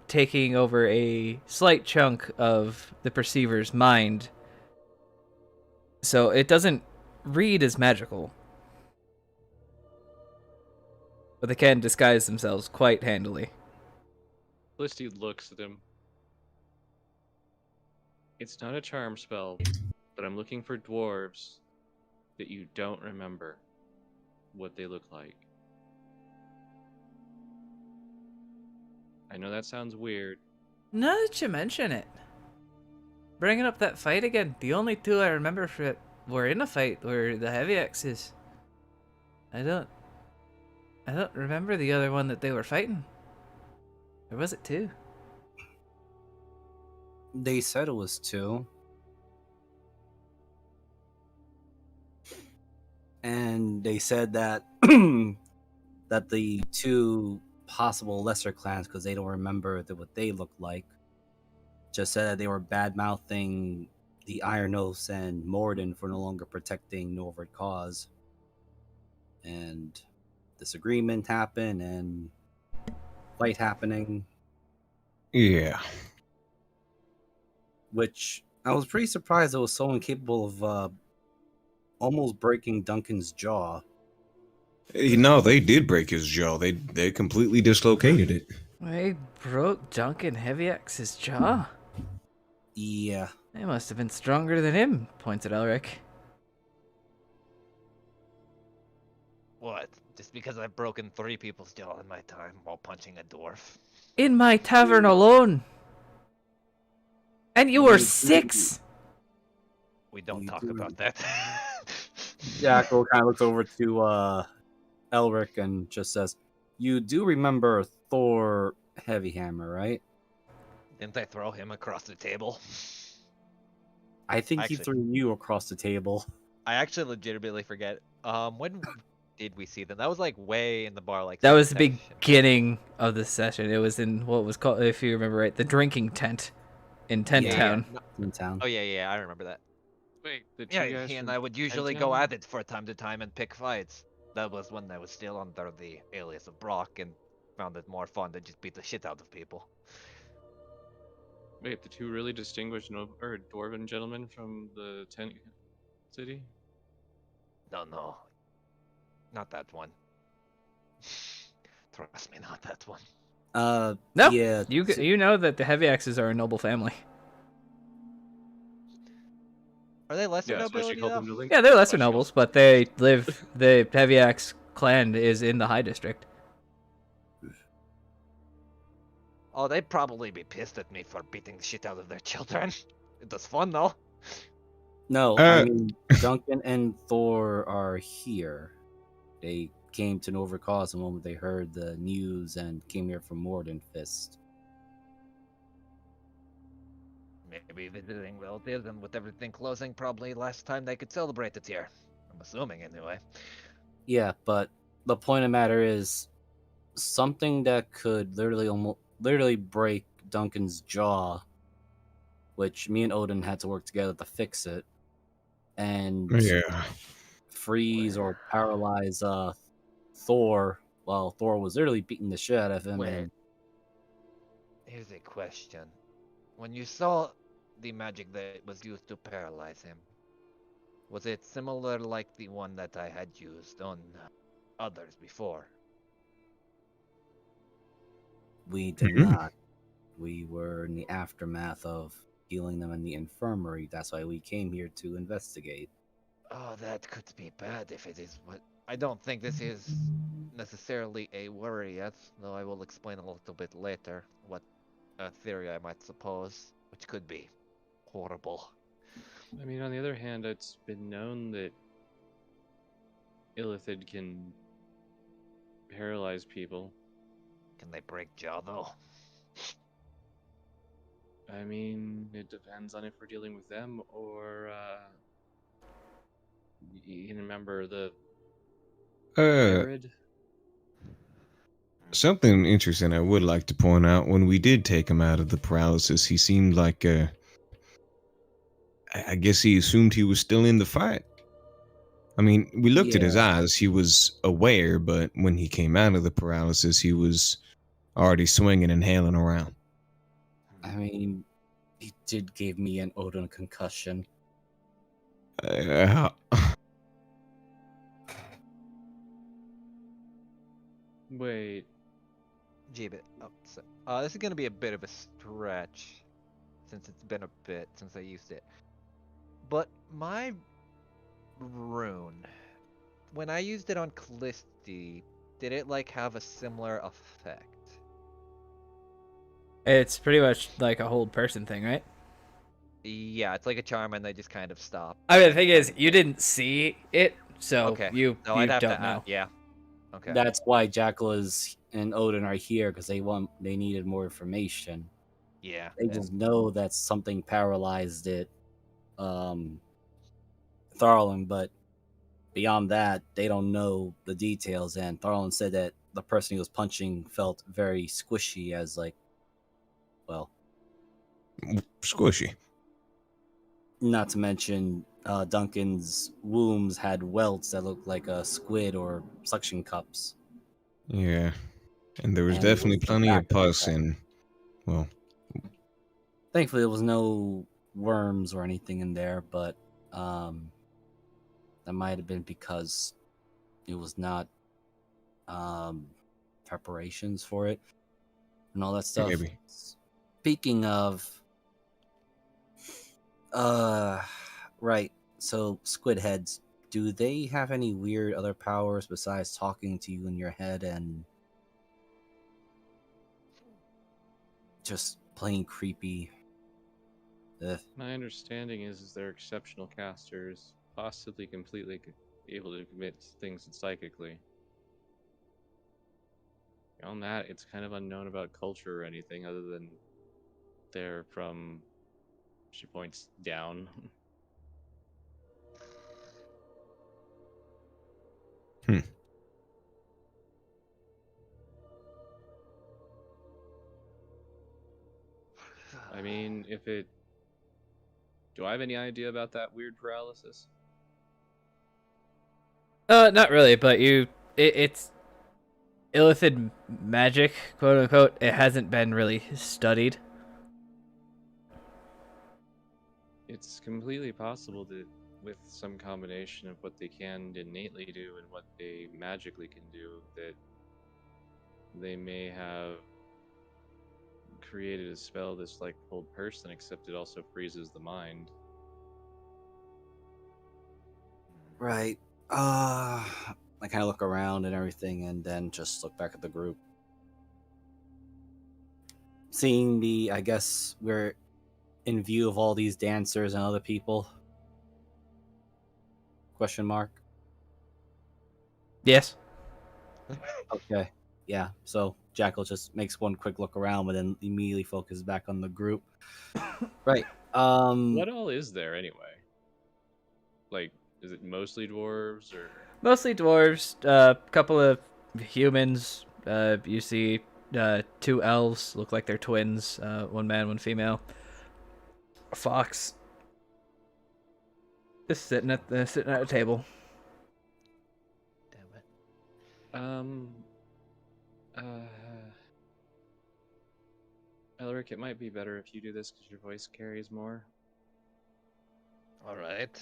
taking over a slight chunk of the perceiver's mind, so it doesn't read as magical. But they can disguise themselves quite handily. Felicity looks at him. It's not a charm spell, but I'm looking for dwarves that you don't remember what they look like. I know that sounds weird. Now that you mention it, bringing up that fight again, the only two I remember were in a fight were the heavy axes. I don't remember the other one that they were fighting. Or was it two? They said it was 2. And they said that that the 2 possible lesser clans, because they don't remember what they looked like, just said that they were bad mouthing the Iron Oaths and Morden for no longer protecting Norvard cause. And disagreement happened and fight happening, Yeah. which I was pretty surprised it was someone capable of almost breaking Duncan's jaw. No, they did break his jaw. They completely dislocated it. They broke Duncan Heavy Axe's jaw. Yeah. They must have been stronger than him, points at Elric. What? Just because I've broken 3 people's jaw in my time while punching a dwarf? In my tavern alone! And you were 6? We don't You talk do- about that. Jackal kind of looks over to Elric and just says, "You do remember Thor Heavyhammer, right? Didn't I throw him across the table? I think he Actually- threw you across the table." I actually legitimately forget. When did we see them? That was like way in the bar, like That was the second section. beginning of the session. It was in what was called, if you remember right, the drinking tent in Tent Yeah. Town. No- In town. Oh yeah, I remember that. Wait, the two Yeah, guys he and from I would usually Town? go at it from time to time and pick fights. That was when I was still under the alias of Brock and found it more fun to just beat the shit out of people. Wait, the two really distinguished or dwarven gentlemen from the tent city? No, not that one. Trust me, not that one. No, Yeah. you know that the Heavy Axes are a noble family. Are they lesser Yeah, that's why she nobility called though? them the Link. Yeah, they're lesser Why she nobles, also- but they live. The Heavy Axe clan is in the High District. Oh, they'd probably be pissed at me for beating the shit out of their children. It was fun though. No, I mean Duncan and Thor are here. They came to Nova Cause the moment they heard the news and came here from Mordenfist. Maybe visiting relatives, and with everything closing, probably last time they could celebrate it here. I'm assuming, anyway. Yeah, but the point of the matter is something that could literally break Duncan's jaw, which me and Odin had to work together to fix it, and Yeah. freeze or paralyze Thor while Thor was literally beating the shit out of him. Wait. And Here's a question. When you saw the magic that was used to paralyze him, was it similar like the one that I had used on others before? we did Mhm. not. We were in the aftermath of healing them in the infirmary. That's why we came here to investigate. Oh, that could be bad if it is what... I don't think this is necessarily a worry yet, though I will explain a little bit later what theory I might suppose, which could be horrible. I mean, on the other hand, it's been known that Illithid can paralyze people. Can they break jaw though? I mean, it depends on if we're dealing with them or you can remember the hybrid. Something interesting I would like to point out: when we did take him out of the paralysis, he seemed like I guess he assumed he was still in the fight. I mean, we looked at his Yeah. eyes; he was aware, but when he came out of the paralysis, he was already swinging and hailing around. I mean, he did give me and Odin a concussion. How- Wait, G-bit. Oh, so, this is gonna be a bit of a stretch, since it's been a bit since I used it. But my rune, when I used it on Callisti, did it like have a similar effect? It's pretty much like a hold person thing, right? Yeah, it's like a charm, and they just kind of stop. I mean, the thing is, you didn't see it, so Okay. you No, I'd have don't to. know. Yeah. Okay. That's why Jackal and Odin are here, because they needed more information. Yeah. They just know that something paralyzed it, Tharlan, but beyond that, they don't know the details. And Tharlan said that the person he was punching felt very squishy, as like, well, Squishy. not to mention Duncan's wounds had welts that looked like a squid or suction cups. Yeah, and there was And it definitely was the plenty of back of the pus head. and, well, Thankfully, there was no worms or anything in there, but that might have been because it was not preparations for it and all that stuff. maybe. Speaking of, right. So squid heads, do they have any weird other powers besides talking to you in your head and just plain creepy? My understanding is they're exceptional casters, possibly completely able to commit things psychically. Beyond that, it's kind of unknown about culture or anything other than they're from. She points down. I mean, if it. Do I have any idea about that weird paralysis? Not really, but it's illithid magic, quote unquote. It hasn't been really studied. It's completely possible that with some combination of what they can innately do and what they magically can do, that they may have created a spell that's like hold person, except it also freezes the mind. Right. I kind of look around and everything, and then just look back at the group. Seeing I guess we're in view of all these dancers and other people. Question mark. Yes. Okay. Yeah. So Jackal just makes one quick look around, but then immediately focuses back on the group. Right. What all is there anyway? Like, is it mostly dwarves or? Mostly dwarves, a couple of humans. You see two elves, look like they're twins, one man, one female. A fox. Just sitting at a table. Damn it. Elric, it might be better if you do this because your voice carries more. All right.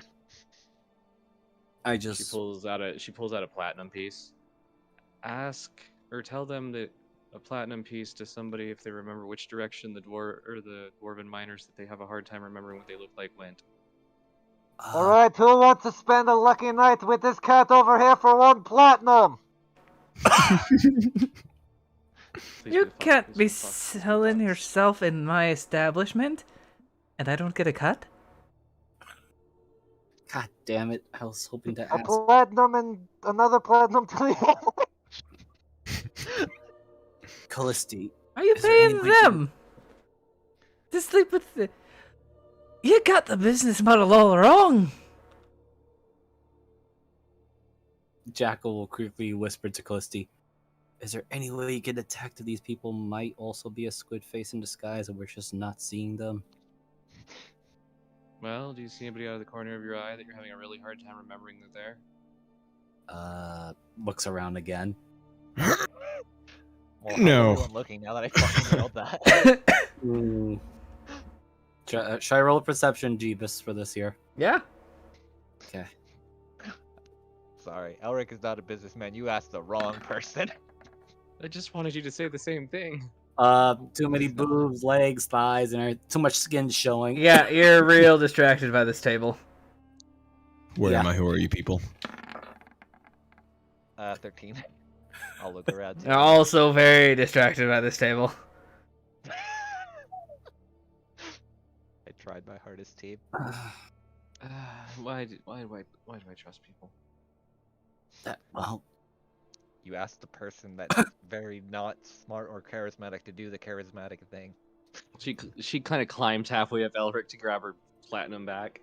She pulls out a platinum piece. Ask or tell them that a platinum piece to somebody if they remember which direction the dwarven miners that they have a hard time remembering what they look like went. All right, who wants to spend a lucky night with this cat over here for 1 platinum? You can't be selling yourself in my establishment, and I don't get a cut? God damn it! I was hoping to A ask. platinum and another platinum to the Callisti. Are you Is there any paying way them? To sleep with the... You got the business model all wrong. Jackal will quickly whisper to Callisti. Is there any way you can detect that these people might also be a squid face in disguise and we're just not seeing them? Well, do you see anybody out of the corner of your eye that you're having a really hard time remembering that they're? Looks around again. Well, No. I'm looking now that I fucking nailed that. Should I roll a perception, Jeebus, for this year? Yeah. Okay. Sorry, Elric is not a businessman. You asked the wrong person. I just wanted you to say the same thing. Too many boobs, legs, thighs, and too much skin showing. Yeah, you're real distracted by this table. Where Yeah. am I? Who are you people? 13. I'll look around too. They're also very distracted by this table. I tried my hardest, team. Why do I trust people? Well, You asked the person that's very not smart or charismatic to do the charismatic thing. She kind of climbs halfway up Elric to grab her platinum back.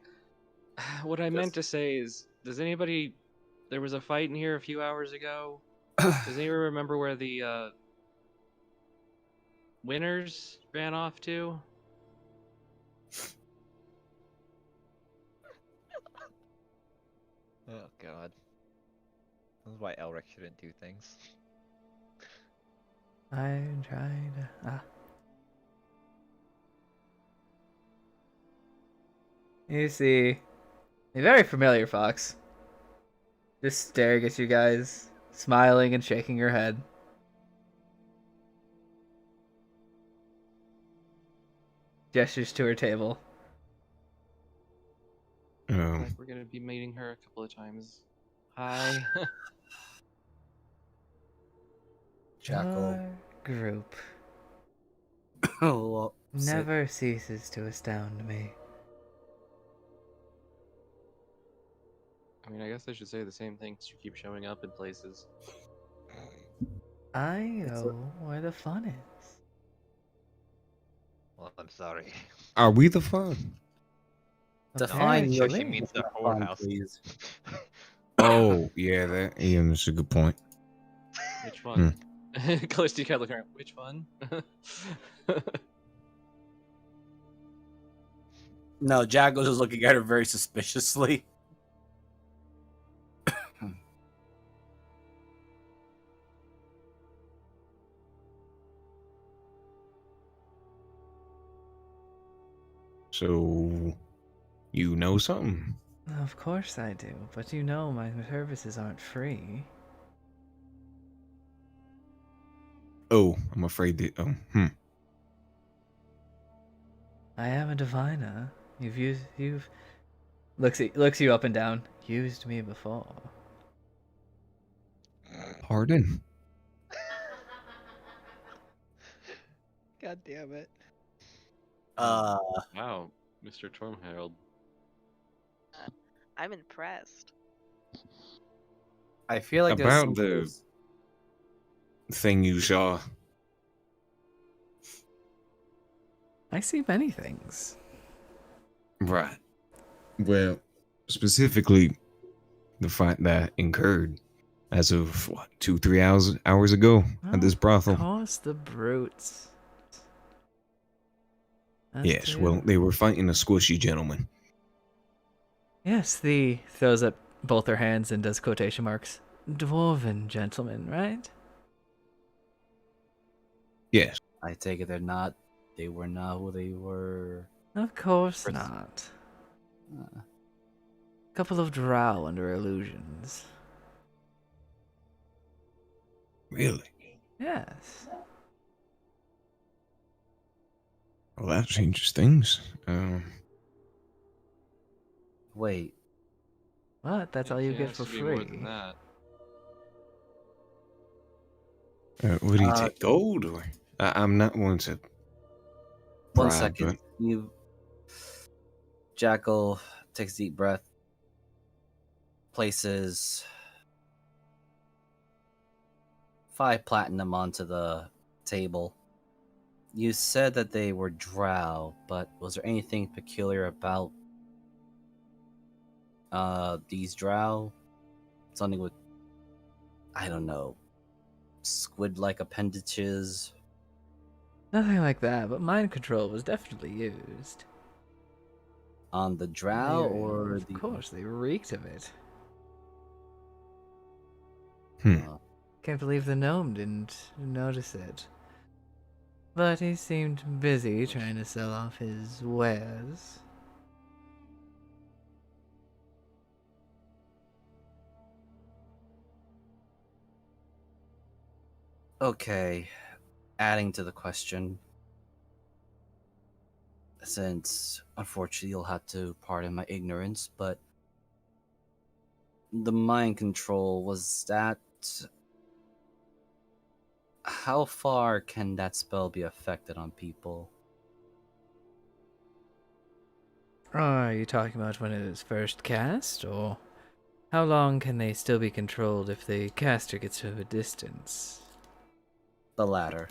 What I meant to say is, does anybody? There was a fight in here a few hours ago. Does anybody remember where the winners ran off to? Oh god. This is why Elric shouldn't do things. I'm trying to... You see a very familiar fox. Just staring at you guys, smiling and shaking her head. Gestures to her table. Oh. Like we're gonna be meeting her a couple of times. Hi. Jackal. Your group well, never ceases to astound me. I mean, I guess I should say the same thing 'cause you keep showing up in places. I know where the fun is. Well, I'm sorry. Are we the fun? Define your She means the definition of fun, whorehouse. please. Oh, yeah, that's a good point. Which one? Callisto kept looking around. Which one? No, Jackals is looking at her very suspiciously. So, you know something? Of course I do, but you know my services aren't free. Oh, I'm afraid that. I am a diviner. You've looks you up and down. Used me before. Pardon? God damn it. Wow, Mr. Tormharold. I'm impressed. I feel like there's About some the thing you saw. I see many things. Right. Well, specifically, the fight that incurred as of, 2-3 hours ago at this brothel. Of course, the brutes. As Yes, to- well, they were fighting a squishy gentleman. Yes, the throws up both her hands and does quotation marks. Dwarven gentleman, right? Yes. I take it they were not who they were. Of course Chris- not. Uh, Couple of drow under illusions. Really? Yes. Well, that changes things. Wait, What? That's all you It get has for to be more than free. that. What do you Uh, take? Gold? Or I'm not one to one pry, second. You Jackal takes a deep breath, places 5 platinum onto the table. You said that they were drow, but was there anything peculiar about these drow? Something with, I don't know, squid-like appendages? Nothing like that, but mind control was definitely used. On the drow or Of course, they reeked of it. Can't believe the gnome didn't notice it. But he seemed busy trying to sell off his wares. Okay, adding to the question, since unfortunately you'll have to pardon my ignorance, but the mind control, was that... How far can that spell be affected on people? Are you talking about when it is first cast, or how long can they still be controlled if the caster gets to a distance? The latter.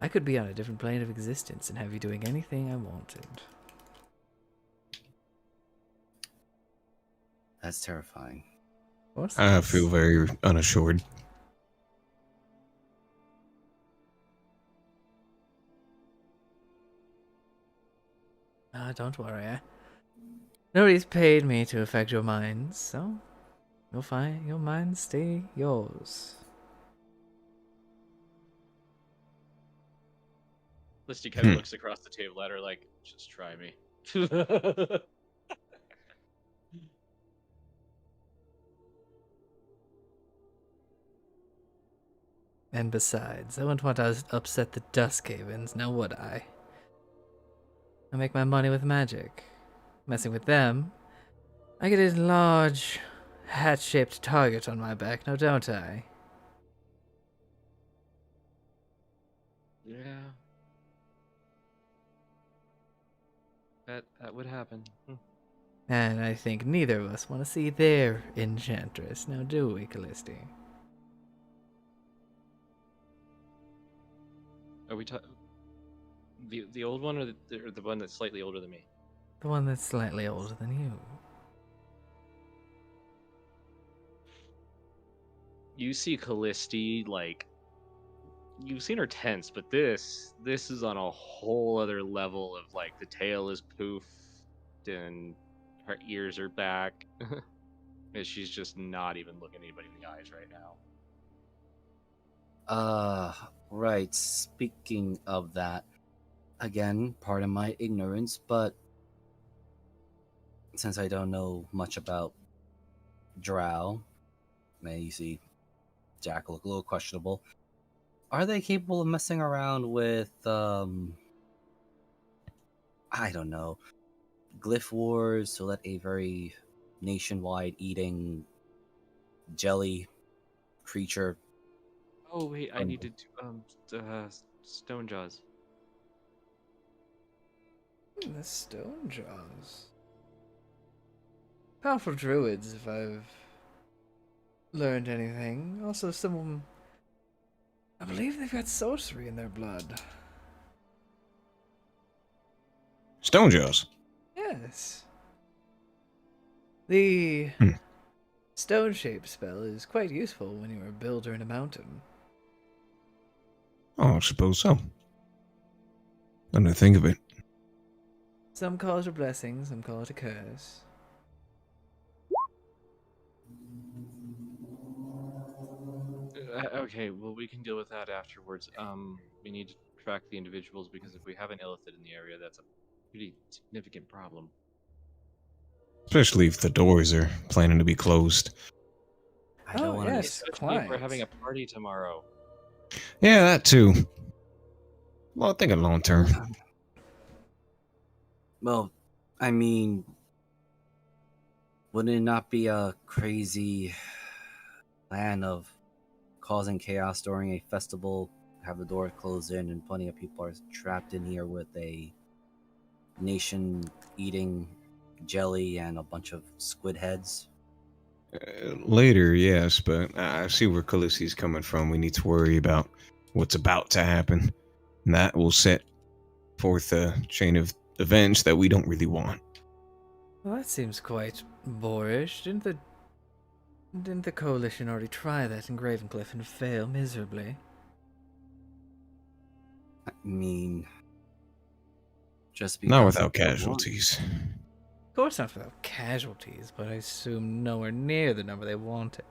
I could be on a different plane of existence and have you doing anything I wanted. That's terrifying. What's I this? feel very unassured. Don't worry. Nobody's paid me to affect your minds, so you'll find your minds stay yours. Listy kind of looks across the table at her like, just try me. And besides, I wouldn't want to upset the Duskhavens, now would I? I make my money with magic. Messing with them, I get a large, hat-shaped target on my back, now don't I? Yeah. That would happen. And I think neither of us want to see their enchantress, now do we, Callisti? Are we the old one or the one that's slightly older than me? The one that's slightly older than you. You see Callisti, like, you've seen her tense, but this is on a whole other level of, like, the tail is poofed and her ears are back. And she's just not even looking anybody in the eyes right now. Right. Speaking of that, again, pardon my ignorance, but since I don't know much about Drow, man, you see Jack look a little questionable. Are they capable of messing around with, I don't know, glyph wars to let a very nationwide eating jelly creature? Oh wait, I need to do stone jaws. The stone jaws. Powerful druids, if I've learned anything. Also, some. I believe they've got sorcery in their blood. Stone jaws. Yes. The Hmm. stone shape spell is quite useful when you're a builder in a mountain. Oh, I suppose so. I didn't think of it. Some call it a blessing, some call it a curse. Okay, well, we can deal with that afterwards. We need to track the individuals because if we have an illithid in the area, that's a pretty significant problem. Especially if the doors are planning to be closed. I don't want to yes, Especially if we're clients. having a party tomorrow. Yeah, that too. Well, thinking long term. Well, I mean, wouldn't it not be a crazy plan of causing chaos during a festival, have the doors closed in, and plenty of people are trapped in here with a nation-eating jelly and a bunch of squid heads? Later, yes, but I see where Callisti's coming from. We need to worry about what's about to happen. And that will set forth a chain of events that we don't really want. Well, that seems quite boorish. Didn't the coalition already try that in Gravencliff and fail miserably? I mean, just because Not without of the one- casualties. Of course not without casualties, but I assume nowhere near the number they wanted.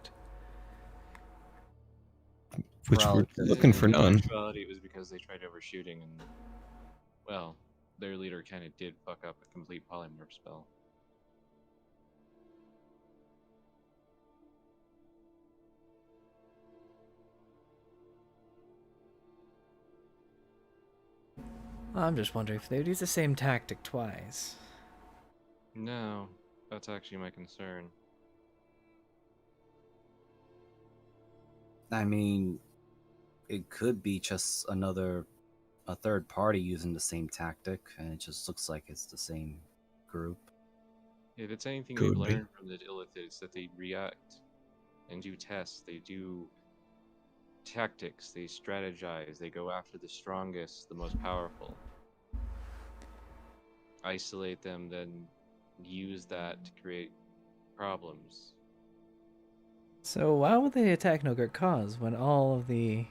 Which we're Relative. looking for In none. actuality, it was because they tried overshooting and, well, their leader kind of did fuck up a complete polymorph spell. I'm just wondering if they would use the same tactic twice. No, that's actually my concern. I mean, it could be just a third party using the same tactic, and it just looks like it's the same group. If it's anything Could we've be. learned from the illithids, that they react and do tests, they do tactics, they strategize, they go after the strongest, the most powerful. Isolate them, then use that to create problems. So why would they attack Nogurt Cause when all of the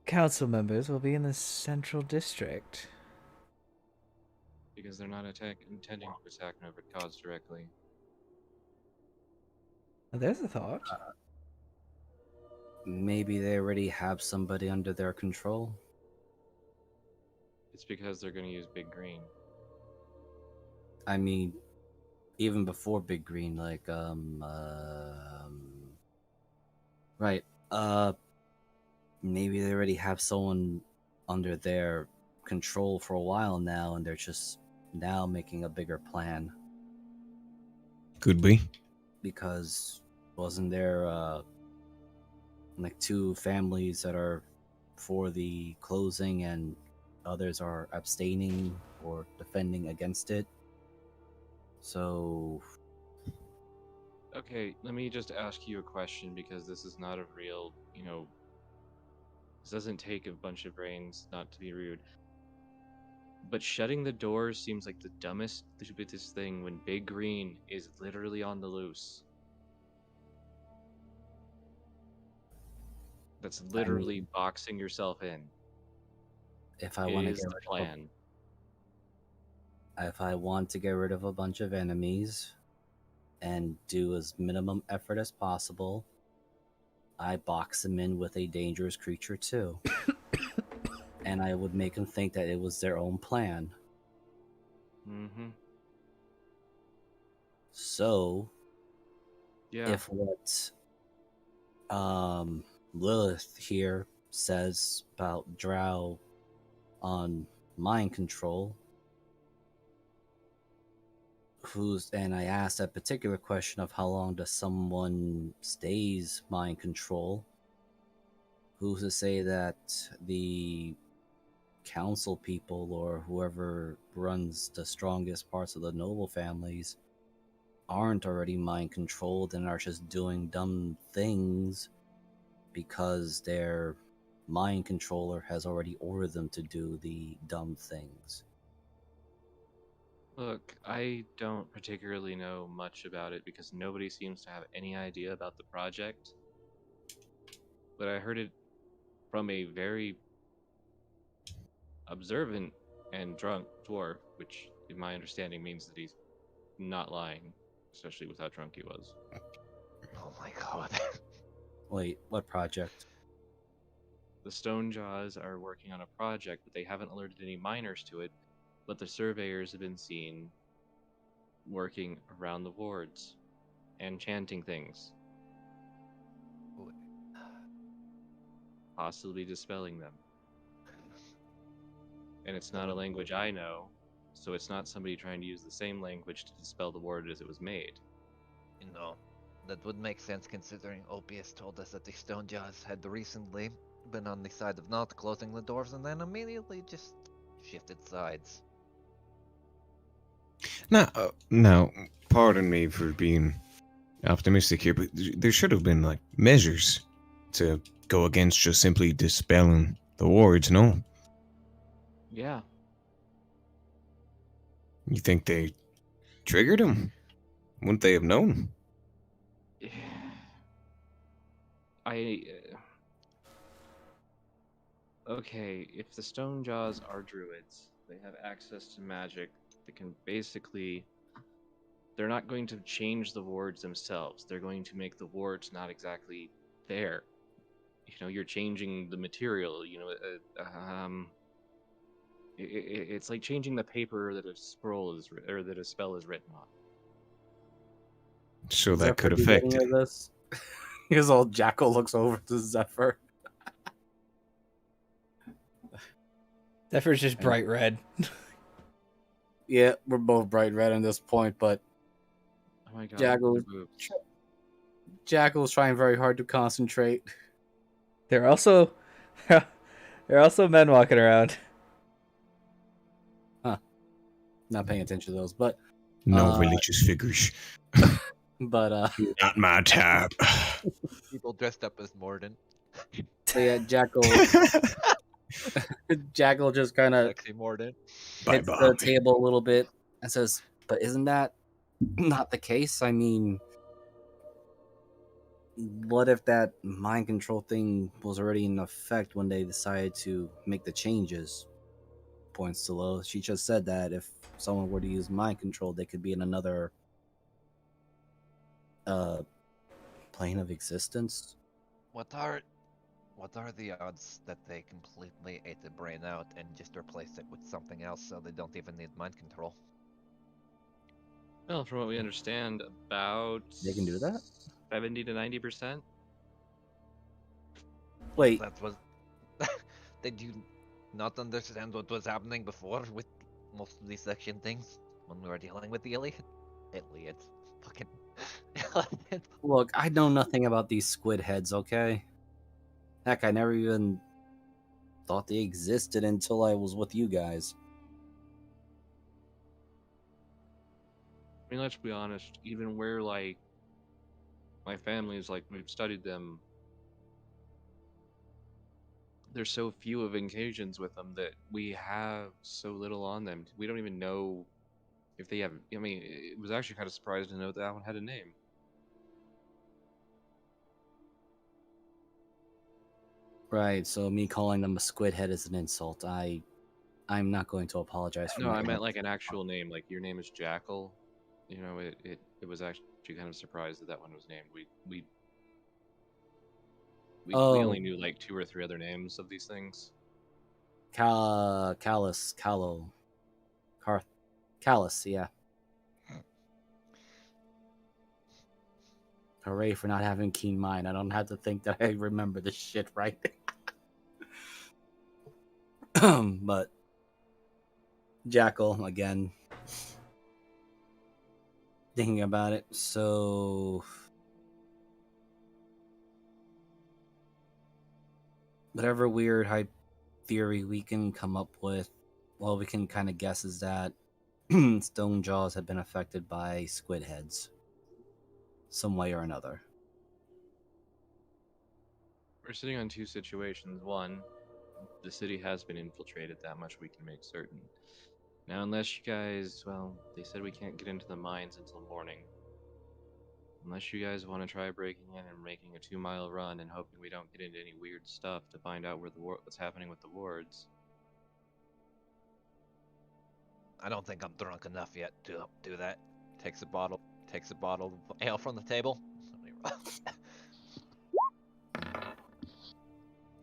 council members will be in the central district? Because they're not intending to attack Nova Cause directly. Now, there's a thought. Maybe they already have somebody under their control. It's because they're going to use Big Green. I mean, even before Big Green, like, right, maybe they already have someone under their control for a while now, and they're just now making a bigger plan. Could be. Because wasn't there, like, two families that are for the closing and others are abstaining or defending against it? So Okay, let me just ask you a question because this is not a real, this doesn't take a bunch of brains, not to be rude. But shutting the doors seems like the dumbest, stupidest thing when Big Green is literally on the loose. That's literally mean, boxing yourself in. if I want to Is get the rid of plan. if I want to get rid of a bunch of enemies and do as minimum effort as possible, I box them in with a dangerous creature too. And I would make them think that it was their own plan. Mm-hmm. So Yeah. if what Lilith here says about Drow on mind control, and I asked that particular question of how long does someone stays mind control, who's to say that the council people or whoever runs the strongest parts of the noble families aren't already mind controlled and are just doing dumb things because their mind controller has already ordered them to do the dumb things. Look, I don't particularly know much about it because nobody seems to have any idea about the project. But I heard it from a very observant and drunk dwarf, which, in my understanding, means that he's not lying, especially with how drunk he was. Oh my god. Wait, what project? The Stonejaws are working on a project, but they haven't alerted any miners to it. But the surveyors have been seen working around the wards and chanting things, possibly dispelling them. And it's not a language I know, so it's not somebody trying to use the same language to dispel the ward as it was made. No, that would make sense considering Opius told us that the Stonejaws had recently been on the side of not closing the doors and then immediately just shifted sides. Now, pardon me for being optimistic here, but there should have been like measures to go against just simply dispelling the wards. No, Yeah. you think they triggered him? Wouldn't they have known? I. Okay, if the Stonejaws are druids, they have access to magic. They can basically. They're not going to change the wards themselves. They're going to make the wards not exactly there. You're changing the material. It's like changing the paper that a scroll is or that a spell is written on. So that Zephyr, could do you get affect any it. of this? His old Jackal looks over to Zephyr. Zephyr's just bright red. Yeah, we're both bright red at this point, but Oh my god, Jackal- the boobs. Jackal's trying very hard to concentrate. There are also men walking around. Not paying attention to those, but No religious figures. but Not my type. People dressed up as Morden. so yeah, Jackal just kind of Sexy Morden. hits Bye-bye. the table a little bit and says, "But isn't that not the case? I mean, what if that mind control thing was already in effect when they decided to make the changes?" Points to Lo. She just said that if someone were to use mind control, they could be in another plane of existence. What are the odds that they completely ate the brain out and just replaced it with something else so they don't even need mind control? Well, from what we understand, about They can do that? 70 to 90%. Wait, That was. Did you not understand what was happening before with most of these section things when we were dealing with the Elliot? Fucking Elliot. look, I know nothing about these squid heads, okay? Heck, I never even thought they existed until I was with you guys. I mean, let's be honest. Even where like my family is, like we've studied them. There's so few of occasions with them that we have so little on them. We don't even know if they have. I mean, it was actually kind of surprised to know that one had a name. Right. So me calling them a squid head is an insult. I'm not going to apologize for No, I making meant that. like an actual name. Like your name is Jackal. You know, it was actually kind of surprised that that one was named. We only Oh, knew like 2 or 3 other names of these things. Callus, Callow, Callus. Yeah. Hooray for not having keen mind. I don't have to think that I remember this shit, right? But Jackal, again, thinking about it. So, whatever weird hype theory we can come up with, well, we can kind of guess is that stone jaws have been affected by squid heads, some way or another. We're sitting on 2 situations. One, the city has been infiltrated. That much we can make certain. Now, unless you guys, well, they said we can't get into the mines until morning. Unless you guys want to try breaking in and making a 2-mile run and hoping we don't get into any weird stuff to find out where what's happening with the wards. I don't think I'm drunk enough yet to do that. Takes a bottle of ale from the table.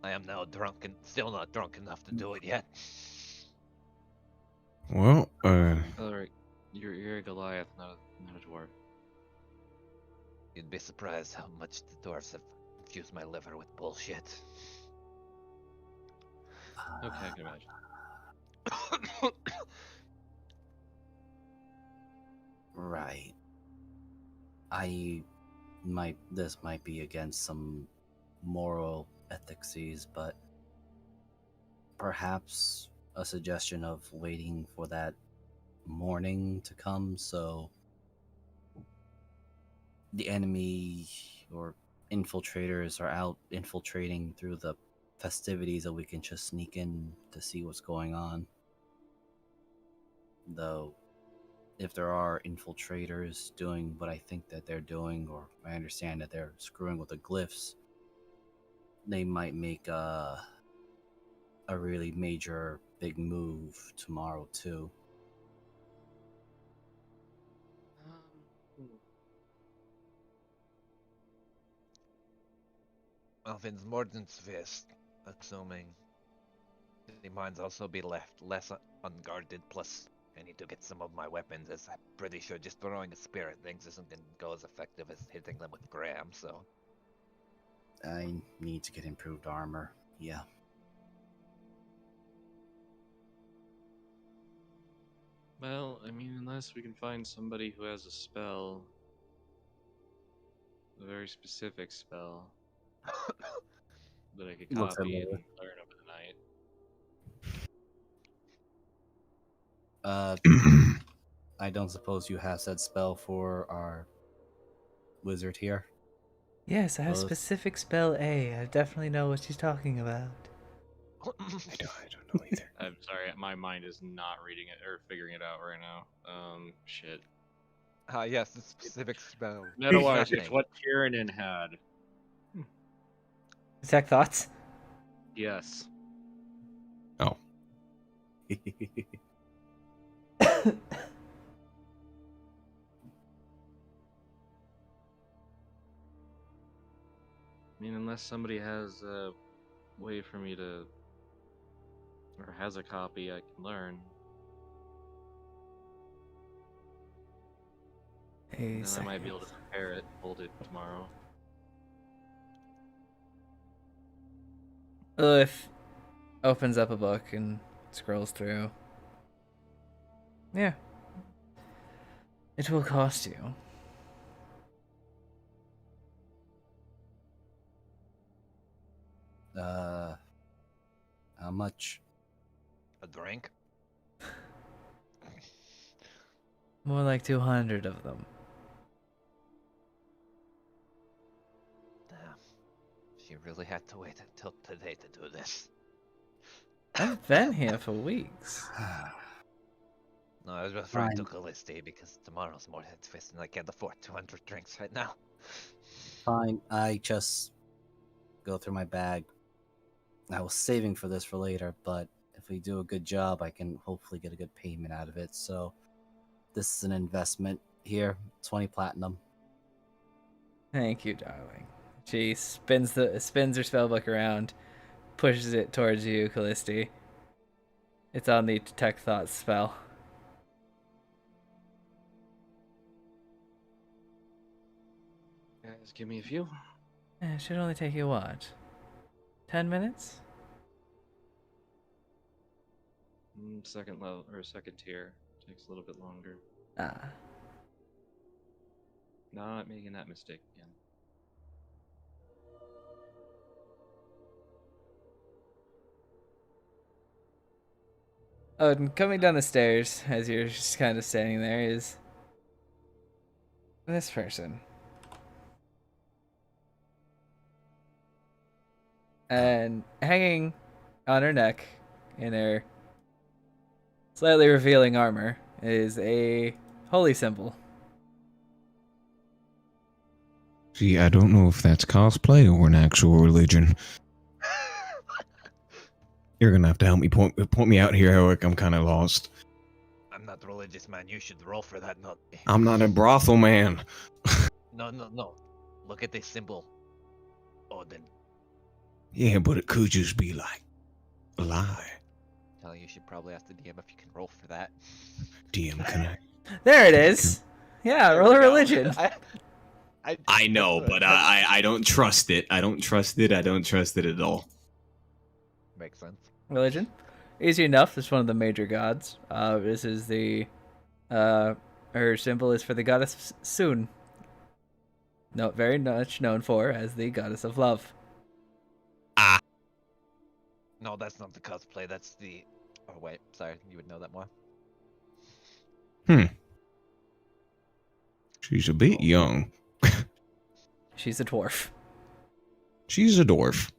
I am now drunk and still not drunk enough to do it yet. Well, Alright, you're a Goliath, not a dwarf. You'd be surprised how much the dwarves have infused my liver with bullshit. Okay, I can imagine. Right. This might be against some moral ethics, but perhaps a suggestion of waiting for that morning to come so the enemy or infiltrators are out infiltrating through the festivities, that we can just sneak in to see what's going on. Though, if there are infiltrators doing what I think that they're doing, or I understand that they're screwing with the glyphs, they might make a really major big move tomorrow too. Well, Vin's Mordensvist, assuming the mines also be left less unguarded, plus I need to get some of my weapons, as I'm pretty sure just throwing a spear at things isn't going to go as effective as hitting them with Graham, so... I need to get improved armor. Yeah. Well, I mean, unless we can find somebody who has a spell, a very specific spell, that I could Looks at copy and Lola. learn over the night. I don't suppose you have said spell for our wizard here? Yes, I have Lilith? specific spell A. I definitely know what she's talking about. I don't know either. I'm sorry, my mind is not reading it or figuring it out right now. Shit. Yes, the specific spell. Meta-wise, it's Nothing. what Tyrannin had. Detect thoughts? Yes. Oh, I mean, unless somebody has a way for me to, or has a copy I can learn, then I might be able to prepare it, hold it tomorrow. Lilith opens up a book and scrolls through. Yeah. It will cost you. How much? A drink? More like 200 of them. Damn. She really had to wait until today to do this. I've been here for weeks. No, I was referring to Fine. Callisti because tomorrow's more head fist and I can't afford 200 drinks right now. Fine. I just go through my bag. I was saving for this for later, but if we do a good job, I can hopefully get a good payment out of it. So this is an investment here. 20 platinum. Thank you, darling. She spins her spellbook around, pushes it towards you, Callisti. It's on the Detect Thoughts spell. Guys, give me a few. It should only take you what? 10 minutes? Second level or second tier takes a little bit longer. Ah. Not making that mistake again. Oh, and coming down the stairs as you're just kind of standing there is this person. And hanging on her neck in her slightly revealing armor is a holy symbol. See, I don't know if that's cosplay or an actual religion. You're gonna have to help me point me out here, Eric. I'm kind of lost. I'm not religious, man. You should roll for that, not me. I'm not a brothel man. No. Look at this symbol. Odin. Yeah, but it could just be like a lie. Tell you should probably ask the DM if you can roll for that. DM, can I? There it is. Yeah, roll a religion. I know, but I don't trust it. I don't trust it. I don't trust it at all. Makes sense. Religion. Easy enough. It's one of the major gods. This is the her symbol is for the goddess Sun. No, very much known for as the goddess of love. No, that's not the cosplay. That's the. Oh wait, sorry. You would know that more. She's a bit young. She's a dwarf. She's a dwarf.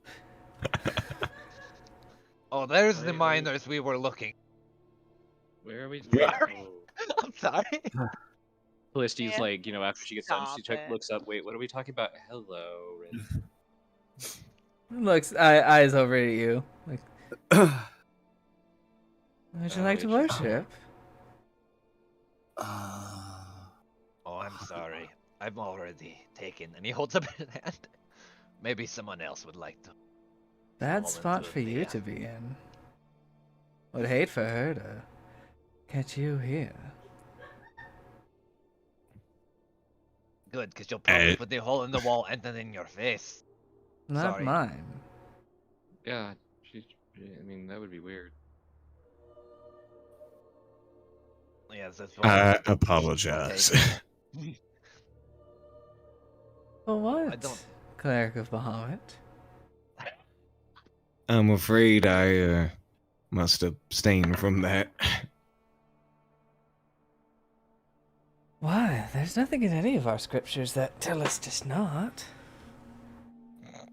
Oh, there's the Wait. miners we were looking. Where are we? Sorry. Oh. I'm sorry. Callisti's Yeah. like, after she gets done, she Stop it. looks up. Wait, what are we talking about? Hello, Red. Looks eyes over at you. Like, would you like to wait, worship? Oh, I'm sorry. I'm already taken. And he holds up his hand. Maybe someone else would like to. Bad fall spot into for it, you yeah. to be in. Would hate for her to catch you here. Good, because you'll probably Uh, put the hole in the wall and then in your face. Not Sorry. mine. Yeah, I mean, that would be weird. Yes, that's I what apologize. For what? I don't- Cleric of Bahamut. I'm afraid I must abstain from that. Why? There's nothing in any of our scriptures that tell us to not.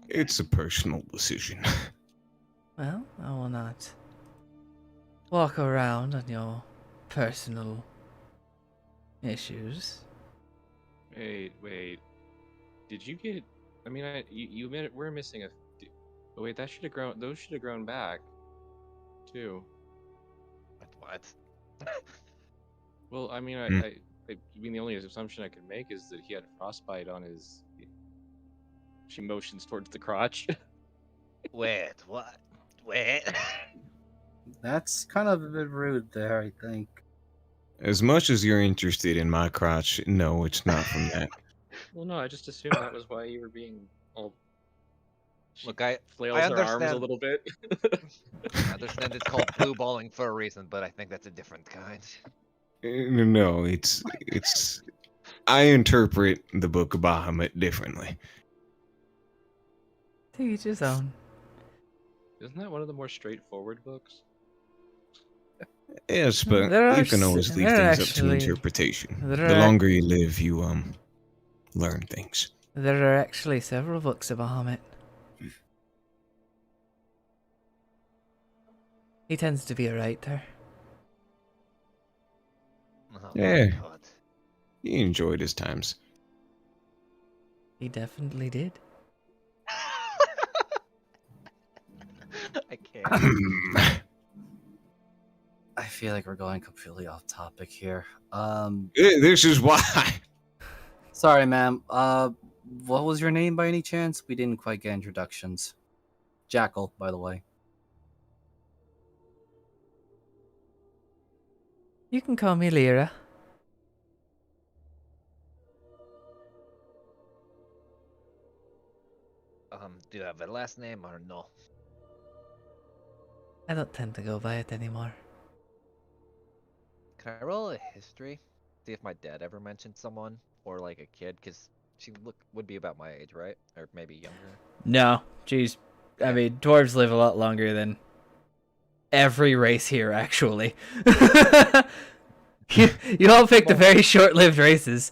It's a personal decision. Well, I will not walk around on your personal issues. Wait. Did you get? I mean, you admit we're missing a. Oh wait, that should have grown. Those should have grown back, too. What? Well, I mean, Hmm. I mean, the only assumption I could make is that he had frostbite on his. She motions towards the crotch. Wait, what? Wait. That's kind of a bit rude there, I think. As much as you're interested in my crotch, no, it's not from that. Well, no, I just assumed that was why you were being all. She Look, I flails her arms a understand. little bit. I understand it's called blue balling for a reason, but I think that's a different kind. No, it's. I interpret the Book of Bahamut differently. To each his own. Isn't that one of the more straightforward books? Yes, but There are you can always s- leave there are things up to actually- interpretation. there The are- longer you live, you learn things. There are actually several books of Bahamut. He tends to be a writer. Oh Yeah. my god. He enjoyed his times. He definitely did. I can't. I feel like we're going completely off topic here. This is why. Sorry, ma'am. What was your name by any chance? We didn't quite get introductions. Jackal, by the way. You can call me Lyra. Do you have a last name or no? I don't tend to go by it anymore. Can I roll a history? See if my dad ever mentioned someone or like a kid, because she would be about my age, right? Or maybe younger. No, jeez. I Yeah. mean, dwarves live a lot longer than every race here, actually. you all picked the very short-lived races.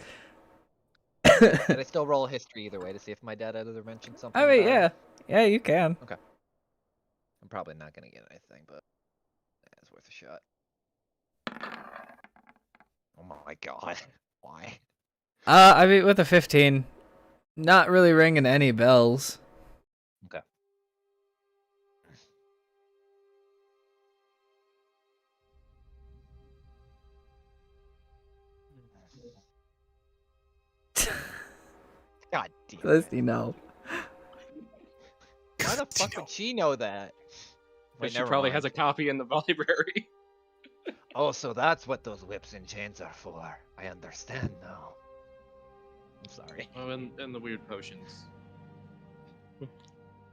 Can I still roll a history either way to see if my dad ever mentioned something? I mean, about yeah. her? Yeah, you can. I'm probably not gonna get anything, but it's worth a shot. Oh my god. Why? I mean, with a 15, not really ringing any bells. Okay. God damn Does it. he know? Why the fuck would she know that? But she never probably mind. has a copy in the library. Oh, so that's what those whips and chains are for. I understand now. I'm sorry. Oh, and the weird potions.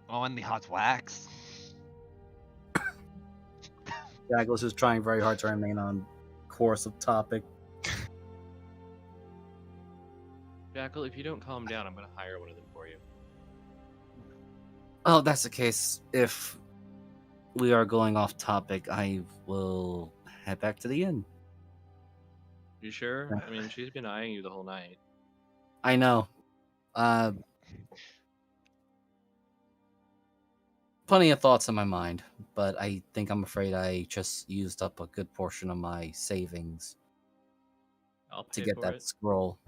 Oh, and the hot wax. Jackal's just trying very hard to remain on course of topic. Jackal, if you don't calm down, I'm gonna hire one of them for you. Oh, that's the case. If we are going off topic, I will head back to the inn. You sure? I mean, she's been eyeing you the whole night. I know. Plenty of thoughts in my mind, but I think I'm afraid I just used up a good portion of my savings I'll to pay get for that it. scroll.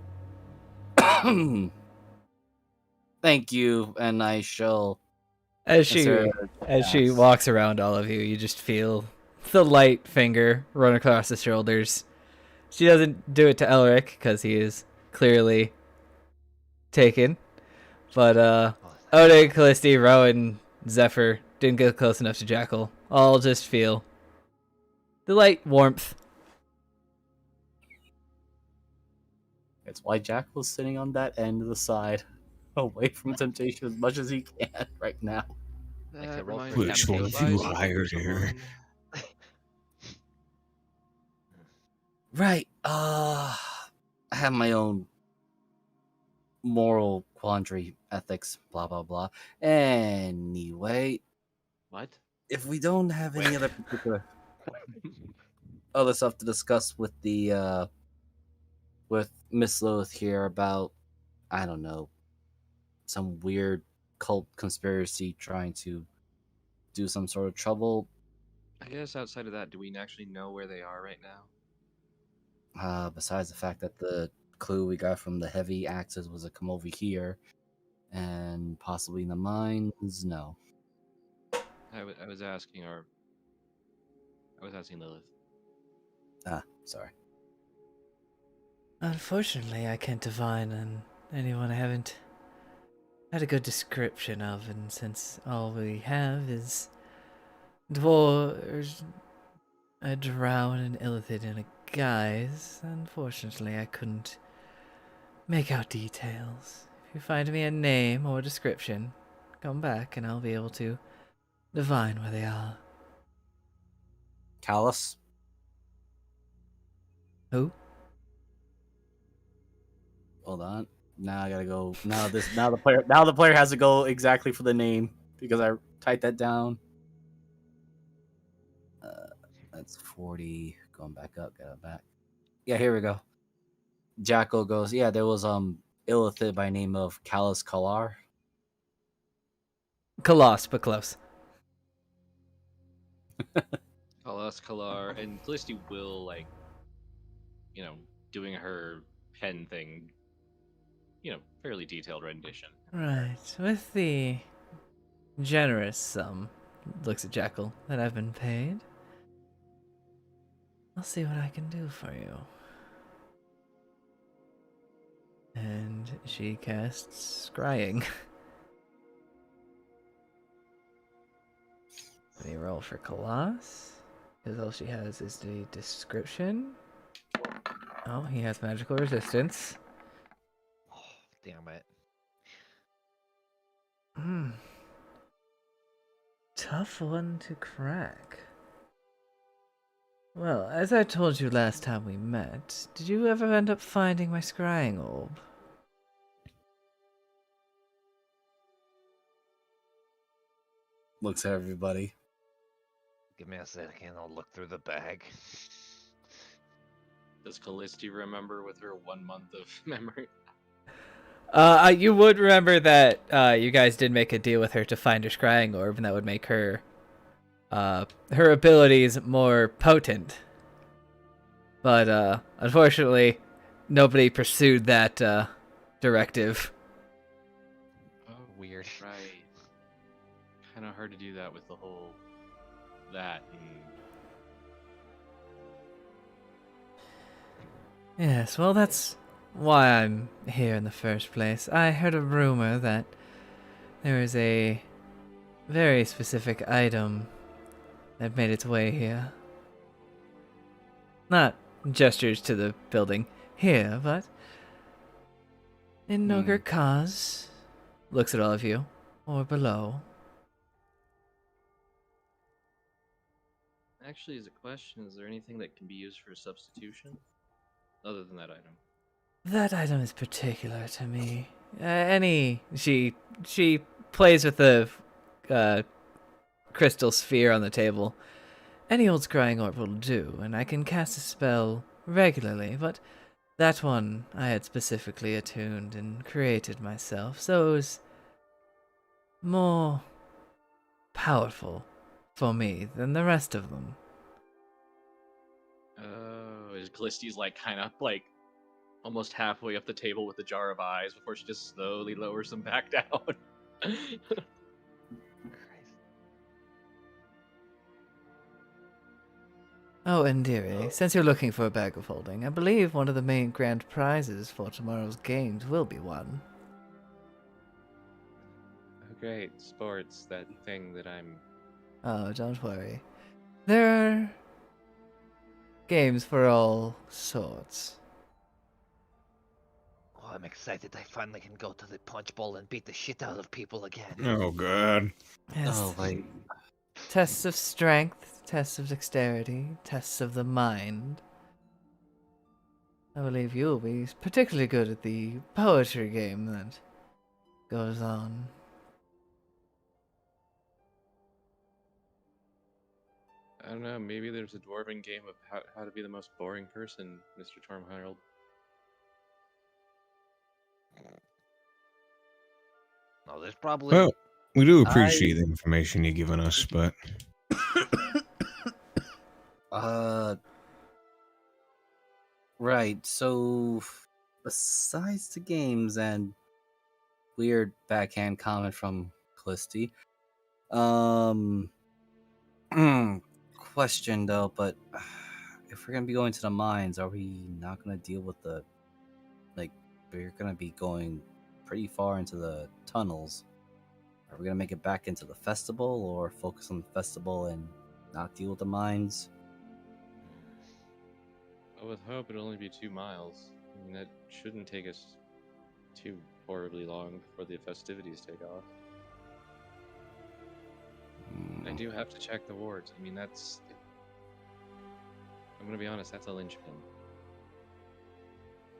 Thank you, and I shall. As she consider as she yes. walks around all of you, you just feel the light finger run across the shoulders. She doesn't do it to Elric because he is clearly taken, but Ode, Callisti, Rowan, Zephyr didn't get close enough to Jackal. All just feel the light warmth. It's why Jackal's sitting on that end of the side, away from temptation as much as he can right now. Makes it roll reminds for me Which of one temptation. of you advising hired her? someone. Right. I have my own moral quandary, ethics, blah blah blah. Anyway, What? if we don't have any other particular other stuff to discuss with the with Miss Lilith here about, I don't know, some weird cult conspiracy trying to do some sort of trouble. I guess outside of that, do we actually know where they are right now? Besides the fact that the clue we got from the heavy axes was to come over here and possibly in the mines, no. I was asking Lilith. Sorry. Unfortunately, I can't divine on anyone I haven't had a good description of, and since all we have is dwarves, a drow, and an illithid in a guise, unfortunately I couldn't make out details. If you find me a name or description, come back and I'll be able to divine where they are. Callus? Who? Hold on. Now I gotta go. Now the player has to go exactly for the name because I typed that down. That's 40. Going back up, get it back. Yeah, here we go. Jackal goes, yeah, there was illithid by name of Callus Kalar. Coloss, but close. Kalas Kalar and Callisti will like, doing her pen thing, fairly detailed rendition. Right. With the generous sum, looks at Jackal, that I've been paid, I'll see what I can do for you. And she casts Scrying. Let me roll for Colossus, because all she has is the description. Oh, he has magical resistance. Oh, damn it. Tough one to crack. Well, as I told you last time we met, did you ever end up finding my scrying orb? Looks at everybody. Give me a second, I'll look through the bag. Does Callisti remember with her 1 month of memory? You would remember that you guys did make a deal with her to find her scrying orb, and that would make her her abilities more potent. But unfortunately, nobody pursued that directive. Oh, Weird. right. Kind of hard to do that with the whole that. Yes, well, that's why I'm here in the first place. I heard a rumor that there is a very specific item that made its way here. Not gestures to the building here, but in Nogurt Kaz, looks at all of you, or below. Actually, as a question, is there anything that can be used for substitution other than that item? That item is particular to me. She plays with the crystal sphere on the table. Any old scrying orb will do, and I can cast a spell regularly, but that one I had specifically attuned and created myself, so it was more powerful for me than the rest of them. Oh, is Callisti's like kind of like almost halfway up the table with the jar of eyes before she just slowly lowers them back down? Oh, and dearie, since you're looking for a bag of holding, I believe one of the main grand prizes for tomorrow's games will be won. Oh, great. Sports, that thing that I'm... Oh, don't worry. There are games for all sorts. Oh, I'm excited I finally can go to the punch bowl and beat the shit out of people again. Oh god. Yes. Oh, wait. Tests of strength, tests of dexterity, tests of the mind. I believe you'll be particularly good at the poetry game that goes on. I don't know, maybe there's a dwarven game of how to be the most boring person, Mr. Tormharold. No, there's probably... Well, we do appreciate the information you've given us, but Right. So, besides the games and weird backhand comment from Callisti, question though, but if we're gonna be going to the mines, are we not gonna deal with the, like, we're gonna be going pretty far into the tunnels? Are we gonna make it back into the festival, or focus on the festival and not deal with the mines? I would hope it'd only be 2 miles. I mean, that shouldn't take us too horribly long before the festivities take off. I do have to check the wards. I mean, that's... I'm gonna be honest, that's a linchpin.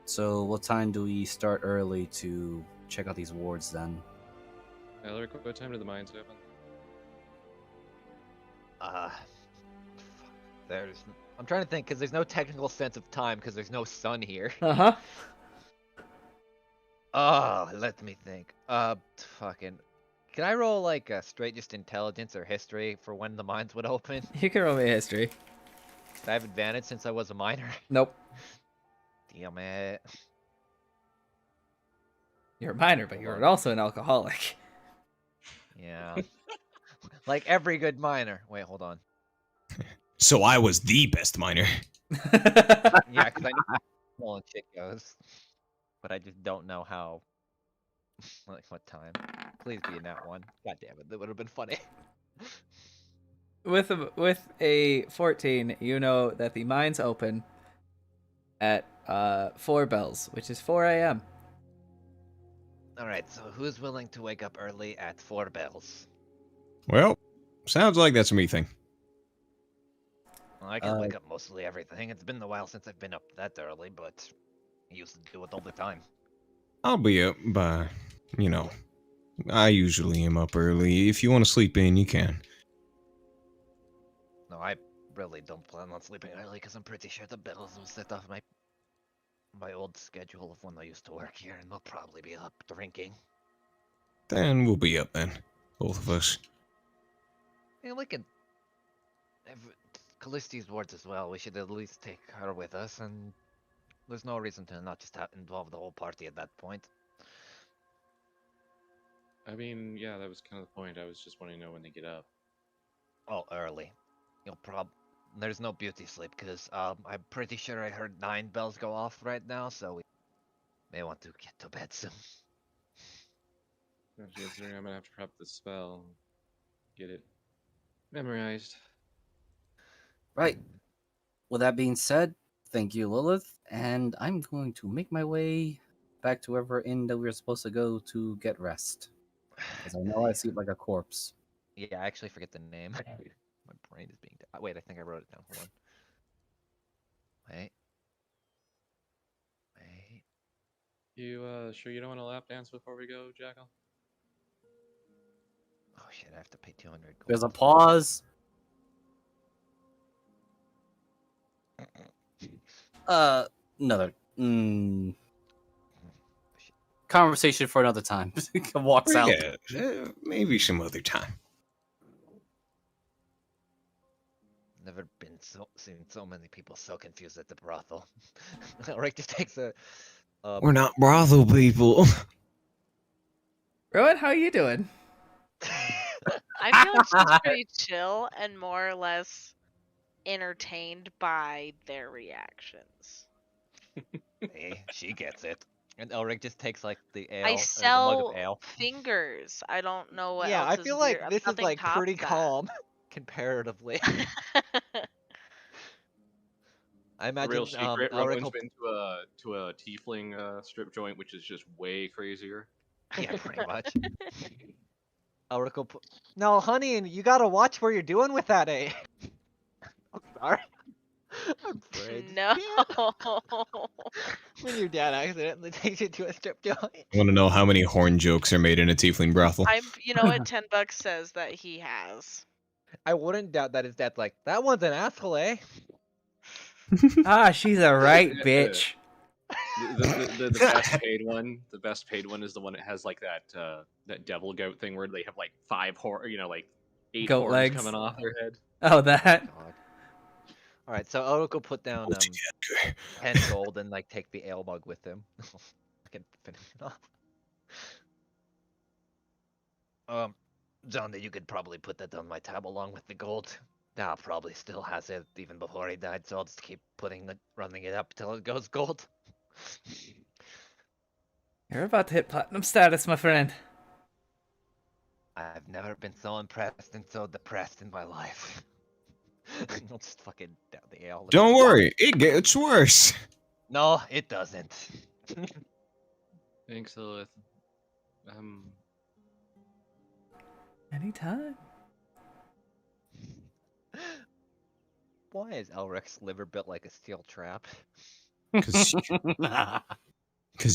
So, what time do we start early to check out these wards then? Alaric, what time do the mines open? I'm trying to think because there's no technical sense of time because there's no sun here. Uh-huh. Oh, let me think. Fucking. Can I roll like a straight just intelligence or history for when the mines would open? You can roll me a history. Do I have advantage since I was a miner? Nope. Damn it. You're a minor, but you're also an alcoholic. Yeah. Like every good miner. Wait, hold on. So I was the best miner. Yeah, because I know how and shit goes. But I just don't know how. Like, what time? Please be in that one. God damn it, that would have been funny. With a 14, you know that the mines open at 4 bells, which is 4 a.m. Alright, so who's willing to wake up early at 4 bells? Well, sounds like that's a me thing. Well, I can wake up mostly everything. It's been a while since I've been up that early, but I used to do it all the time. I'll be up by, I usually am up early. If you want to sleep in, you can. No, I really don't plan on sleeping early because I'm pretty sure the bells will set off my old schedule of when I used to work here, and they'll probably be up drinking. Then we'll be up then, both of us. Yeah, we can have Callisti's words as well. We should at least take her with us, and there's no reason to not just involve the whole party at that point. I mean, yeah, that was kind of the point. I was just wanting to know when they get up. Oh, early. There's no beauty sleep because I'm pretty sure I heard 9 bells go off right now, so we may want to get to bed soon. Considering I'm gonna have to prep the spell, get it memorized. Right. With that being said, thank you, Lilith, and I'm going to make my way back to wherever inn that we were supposed to go to get rest. Because I know I sleep like a corpse. Yeah, I actually forget the name. My brain is being. Wait, I think I wrote it down. Hold on. Wait. You sure you don't want to lap dance before we go, Jackal? Oh shit! I have to pay 200 gold. There's a pause. Another. Conversation for another time. Walks out. Yeah, maybe some other time. Never been seen so many people so confused at the brothel. Rick just takes a. We're not brothel people. Rowan, how you doing? I feel like she's pretty chill and more or less entertained by their reactions. Hey, she gets it. And Elric just takes like the ale, I the mug sell of ale. fingers. I don't know what Yeah, else I feel is like weird. this is Nothing like pretty tops calm comparatively. that. I A imagine real secret. Elric Rowan's will... been to a tiefling strip joint, which is just way crazier. Yeah, pretty much. Elric will put... No, honey, and you gotta watch where you're doing with that, eh? I'm sorry. I'm afraid. No. When your dad accidentally takes you to a strip joint. I want to know how many horn jokes are made in a tiefling brothel. You know what? $10 says that he has. I wouldn't doubt that his dad's like, that one's an asshole, eh? Ah, she's a right bitch. The best paid one. The best paid one is the one that has like that devil goat thing where they have like 8 Goat horns legs. coming off their head. Oh, that. God. Alright, so Elric will put down 10 gold and like take the ale mug with him. I can finish it off. Johnny, you could probably put that on my tab along with the gold. Nah, probably still has it even before he died, so I'll just keep running it up till it goes gold. You're about to hit platinum status, my friend. I've never been so impressed and so depressed in my life. I'll just fucking down the ale. Don't worry, it gets worse. No, it doesn't. Thanks, Lilith. Anytime. Why is Elric's liver built like a steel trap? Because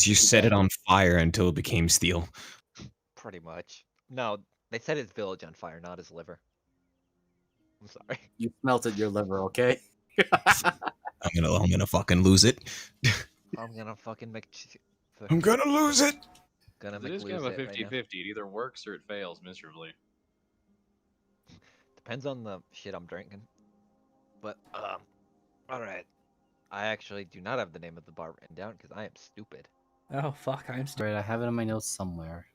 you set it on fire until it became steel. Pretty much. No, they set his village on fire, not his liver. I'm sorry. You melted your liver, okay? I'm gonna fucking lose it. I'm gonna fucking make. I'm gonna lose it. Gonna It make is lose kind of a it right now. 50-50. It either works or it fails miserably. Depends on the shit I'm drinking. But all right. I actually do not have the name of the bar written down because I am stupid. Oh fuck, I'm stupid. Right, I have it in my notes somewhere.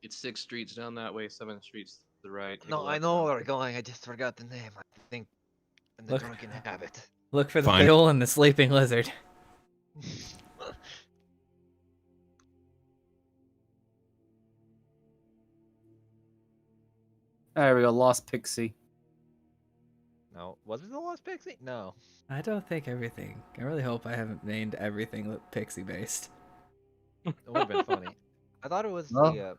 It's 6 streets down that way, 7 streets to the right. take a No, I left know down. where we're going. I just forgot the name. I think in the Look. drunken habit. Look for the Fine. bill and the sleeping lizard. There we go, Lost Pixie. No, was it the Lost Pixie? No. I don't think everything. I really hope I haven't named everything pixie based. It would have been funny. I thought it was Well. the.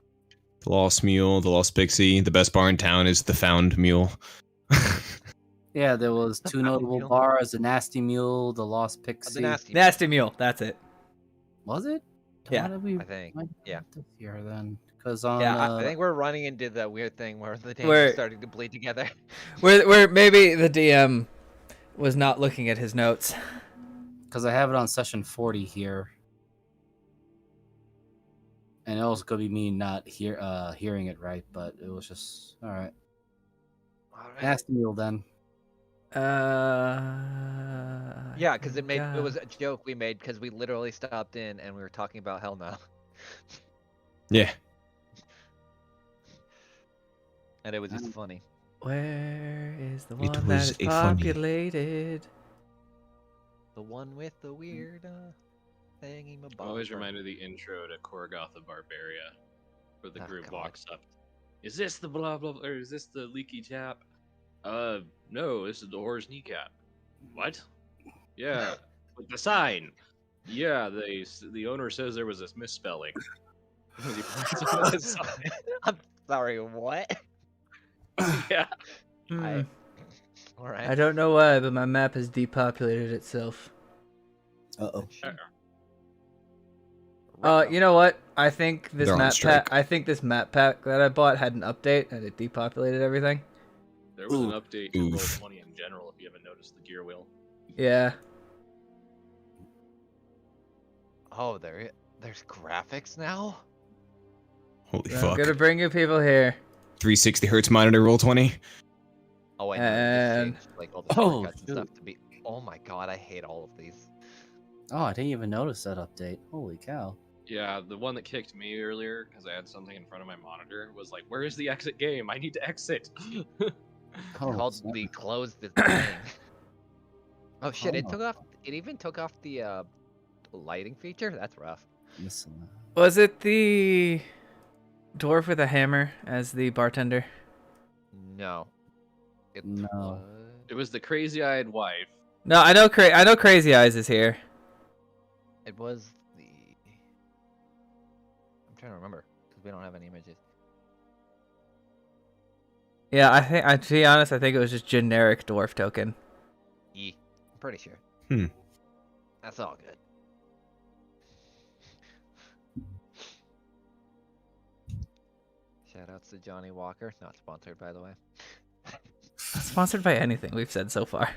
The Lost Mule, the Lost Pixie. The best bar in town is the Found Mule. Yeah, there was two notable Mule. bars: the Nasty Mule, the Lost Pixie. The nasty. Nasty Mule, that's it. Was it? Yeah, Why did we I think. why did Yeah. this here then? Because on Yeah, I think we're running into that weird thing where the names Where- are starting to bleed together. Where maybe the DM was not looking at his notes. because I have it on session 40 here, and it also could be me not hearing it right, but it was just all right. All right. Nasty Mule then. Yeah, because it was a joke we made because we literally stopped in and we were talking about Hell No. Yeah. And it was just funny. Where is the It one that was is a funny- populated? The one with the weird thingy I'm always reminded of the intro to Korgoth of Barbaria, where the Oh, group God. walks up. Is this the blah blah, or is this the leaky tap? No, this is the whore's kneecap. What? Yeah, with the sign. Yeah, the owner says there was this misspelling. He points out the sign. I'm sorry, what? Yeah. Hmm. All right. I don't know why, but my map has depopulated itself. Uh-oh. You know what? I think this They're on map strike. pack. I think this map pack that I bought had an update and it depopulated everything. There was an Ooh. update to Oof. Roll20 in general, if you haven't noticed the gear wheel. Yeah. Oh, there's graphics now? Holy I'm fuck. gonna bring you people here. 360 hertz monitor, roll 20. Oh, I know. They And- just changed, like all the Oh, shortcuts and stuff shoot. to be. Oh my god, I hate all of these. Oh, I didn't even notice that update. Holy cow. Yeah, the one that kicked me earlier because I had something in front of my monitor was like, "Where is the exit game? I need to exit." It's Oh, called snap. the close the thing. Oh shit! It Oh. took off. It even took off the lighting feature. That's rough. Missing that. Was it the dwarf with a hammer as the bartender? No. It No. was... It was the crazy-eyed wife. No, I know. I know Crazy Eyes is here. It was the. I'm trying to remember because we don't have any images. Yeah, I think. To be honest, I think it was just generic dwarf token. I'm pretty sure. Hmm. That's all good. Shoutouts to Johnny Walker. Not sponsored, by the way. Not sponsored by anything we've said so far.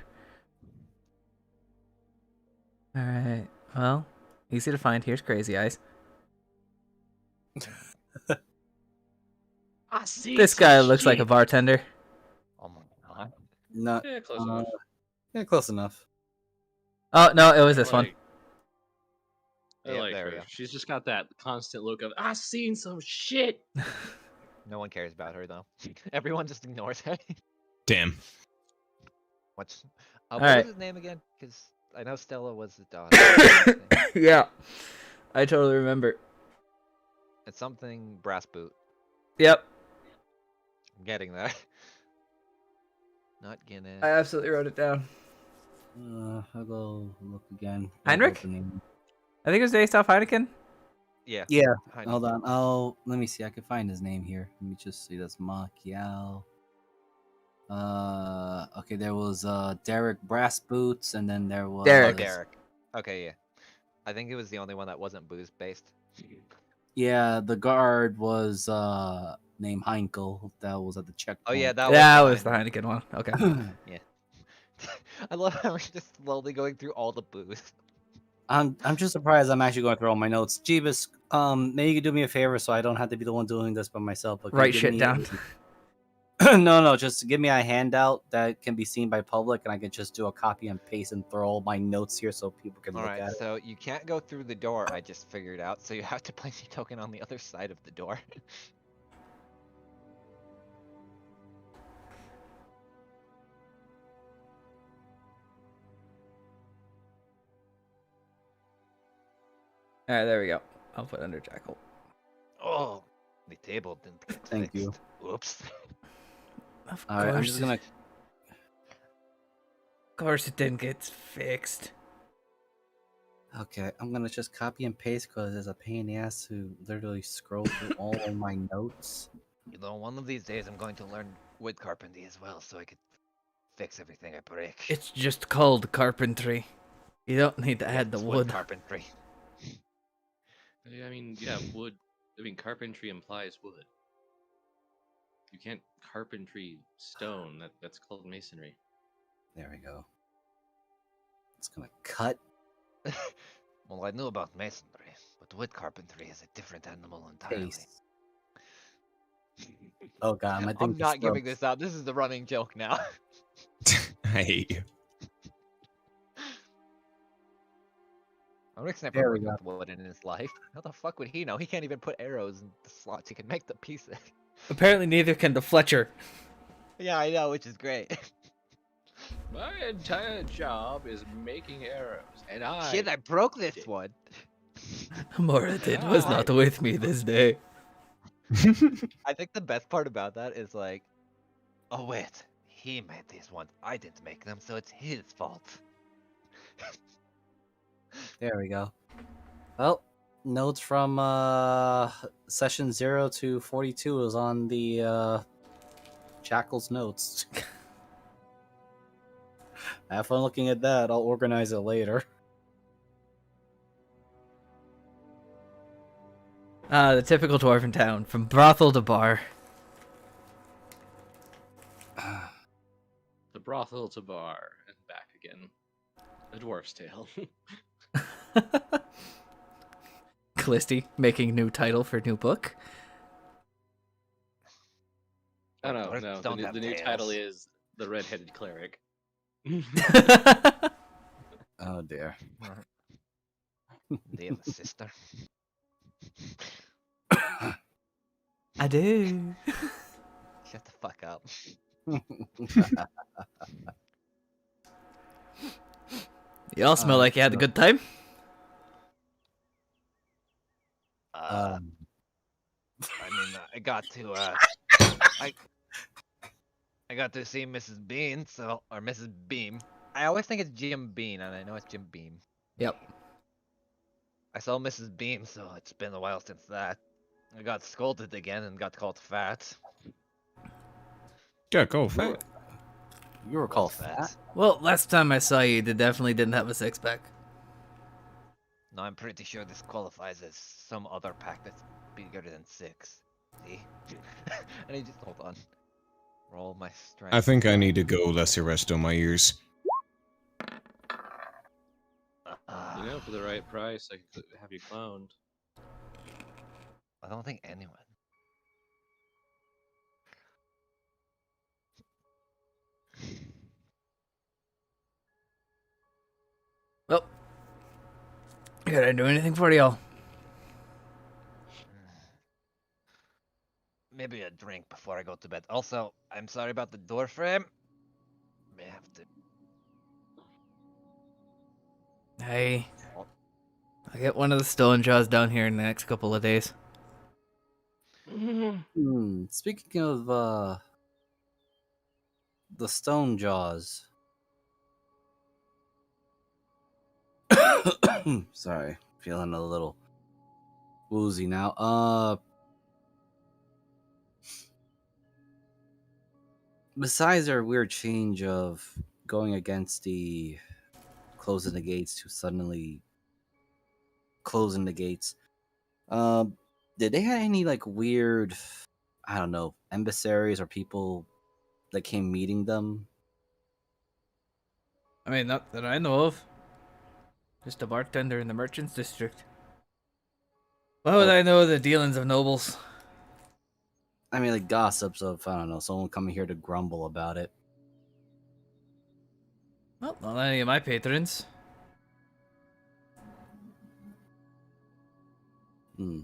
All right. Well, easy to find. Here's Crazy Eyes. I see. This guy looks like a bartender. Oh my god. Not. Yeah, close uh, enough. Yeah, close enough. Oh no, it was this one. I Yeah, like there her. we go. She's just got that constant look of "I seen some shit." No one cares about her though. Everyone just ignores her. Damn. What Alright. was his name again? Because I know Stella was the daughter. Yeah, I totally remember. It's something brass boot. Yep, I'm getting there. Not Guinness. I absolutely wrote it down. I'll go look again. Heinrich? Opening. I think it was based off Heineken. Yeah. Yeah. I Hold know. on. Let me see. I can find his name here. Let me just see. That's Macchial. Okay. There was Derek Brass Boots, and then there was Oh, Derek. Derek. Okay, yeah. I think it was the only one that wasn't booze based. Yeah, the guard was named Heinkel that was at the checkpoint. Oh yeah, that That was was the Heineken one. Okay. I love how we're just slowly going through all the booze. I'm just surprised I'm actually going through all my notes. Jeebus, maybe you could do me a favor so I don't have to be the one doing this by myself. But can you Write give shit me down. no, just give me a handout that can be seen by public, and I can just do a copy and paste and throw all my notes here so people can All look right, at it. so you can't go through the door. I just figured out. So you have to place your token on the other side of the door. All right, there we go. I'll put under Jackal. Oh, the table didn't get Thank you. fixed. Whoops. Of All right, I'm just gonna. Of course, it didn't get fixed. Okay, I'm gonna just copy and paste because it's a pain in the ass to literally scroll through all of my notes. You know, one of these days I'm going to learn wood carpentry as well, so I could fix everything I break. It's just called carpentry. You don't need to Yeah, add the it's wood. carpentry. Yeah, I mean, yeah, wood. I mean, carpentry implies wood. You can't carpentry stone. That's called masonry. There we go. It's gonna cut. Well, I knew about masonry, but wood carpentry is a different animal entirely. Paste. Oh god, my thing. I'm just not giving froze. this out. This is the running joke now. I hate you. Rick's never There we worked with wood in his life. How the fuck would he know? He can't even put arrows in the slots. He can make the pieces. Apparently, neither can the Fletcher. Yeah, I know, which is great. My entire job is making arrows, and Shit, I broke this one. Moradin was not with me this day. I think the best part about that is like, oh wait, he made these ones. I didn't make them, so it's his fault. There we go. Well, notes from session 0 to 42 is on the Jackal's notes. Have fun looking at that. I'll organize it later. The typical dwarven town, from brothel to bar. The brothel to bar and back again. A dwarf's tale. Callisti making new title for new book. Oh no, Dwarves no. don't have The new title tails. is the Red-Headed Cleric. Oh dear. They have a sister. I do. Shut the fuck up. You all smell like you had a good time. I mean, I got to, I got to see Mrs. Bean, or Mrs. Beam. I always think it's Jim Bean, and I know it's Jim Beam. Yep. I saw Mrs. Beam, so it's been a while since that. I got scolded again and got called fat. Yeah, go fat. You were called fat. Well, last time I saw you, you definitely didn't have a six-pack. No, I'm pretty sure this qualifies as some other pack that's bigger than 6. See? And he just, hold on. Roll my strength. I think I need to go lesser rest on my ears. You know, for the right price, I could have you cloned. I don't think anyone. Well, could I do anything for y'all? Maybe a drink before I go to bed. Also, I'm sorry about the door frame. May have to. Hey, I'll get one of the stone jaws down here in the next couple of days. Speaking of the stone jaws. Sorry, feeling a little woozy now. Besides our weird change of going against the closing the gates to suddenly closing the gates, did they have any like weird, I don't know, emissaries or people that came meeting them? I mean, not that I know of. Just a bartender in the merchants district. Why would I know the dealings of nobles? I mean, like gossips of, I don't know, someone coming here to grumble about it. Well, not any of my patrons. Hmm.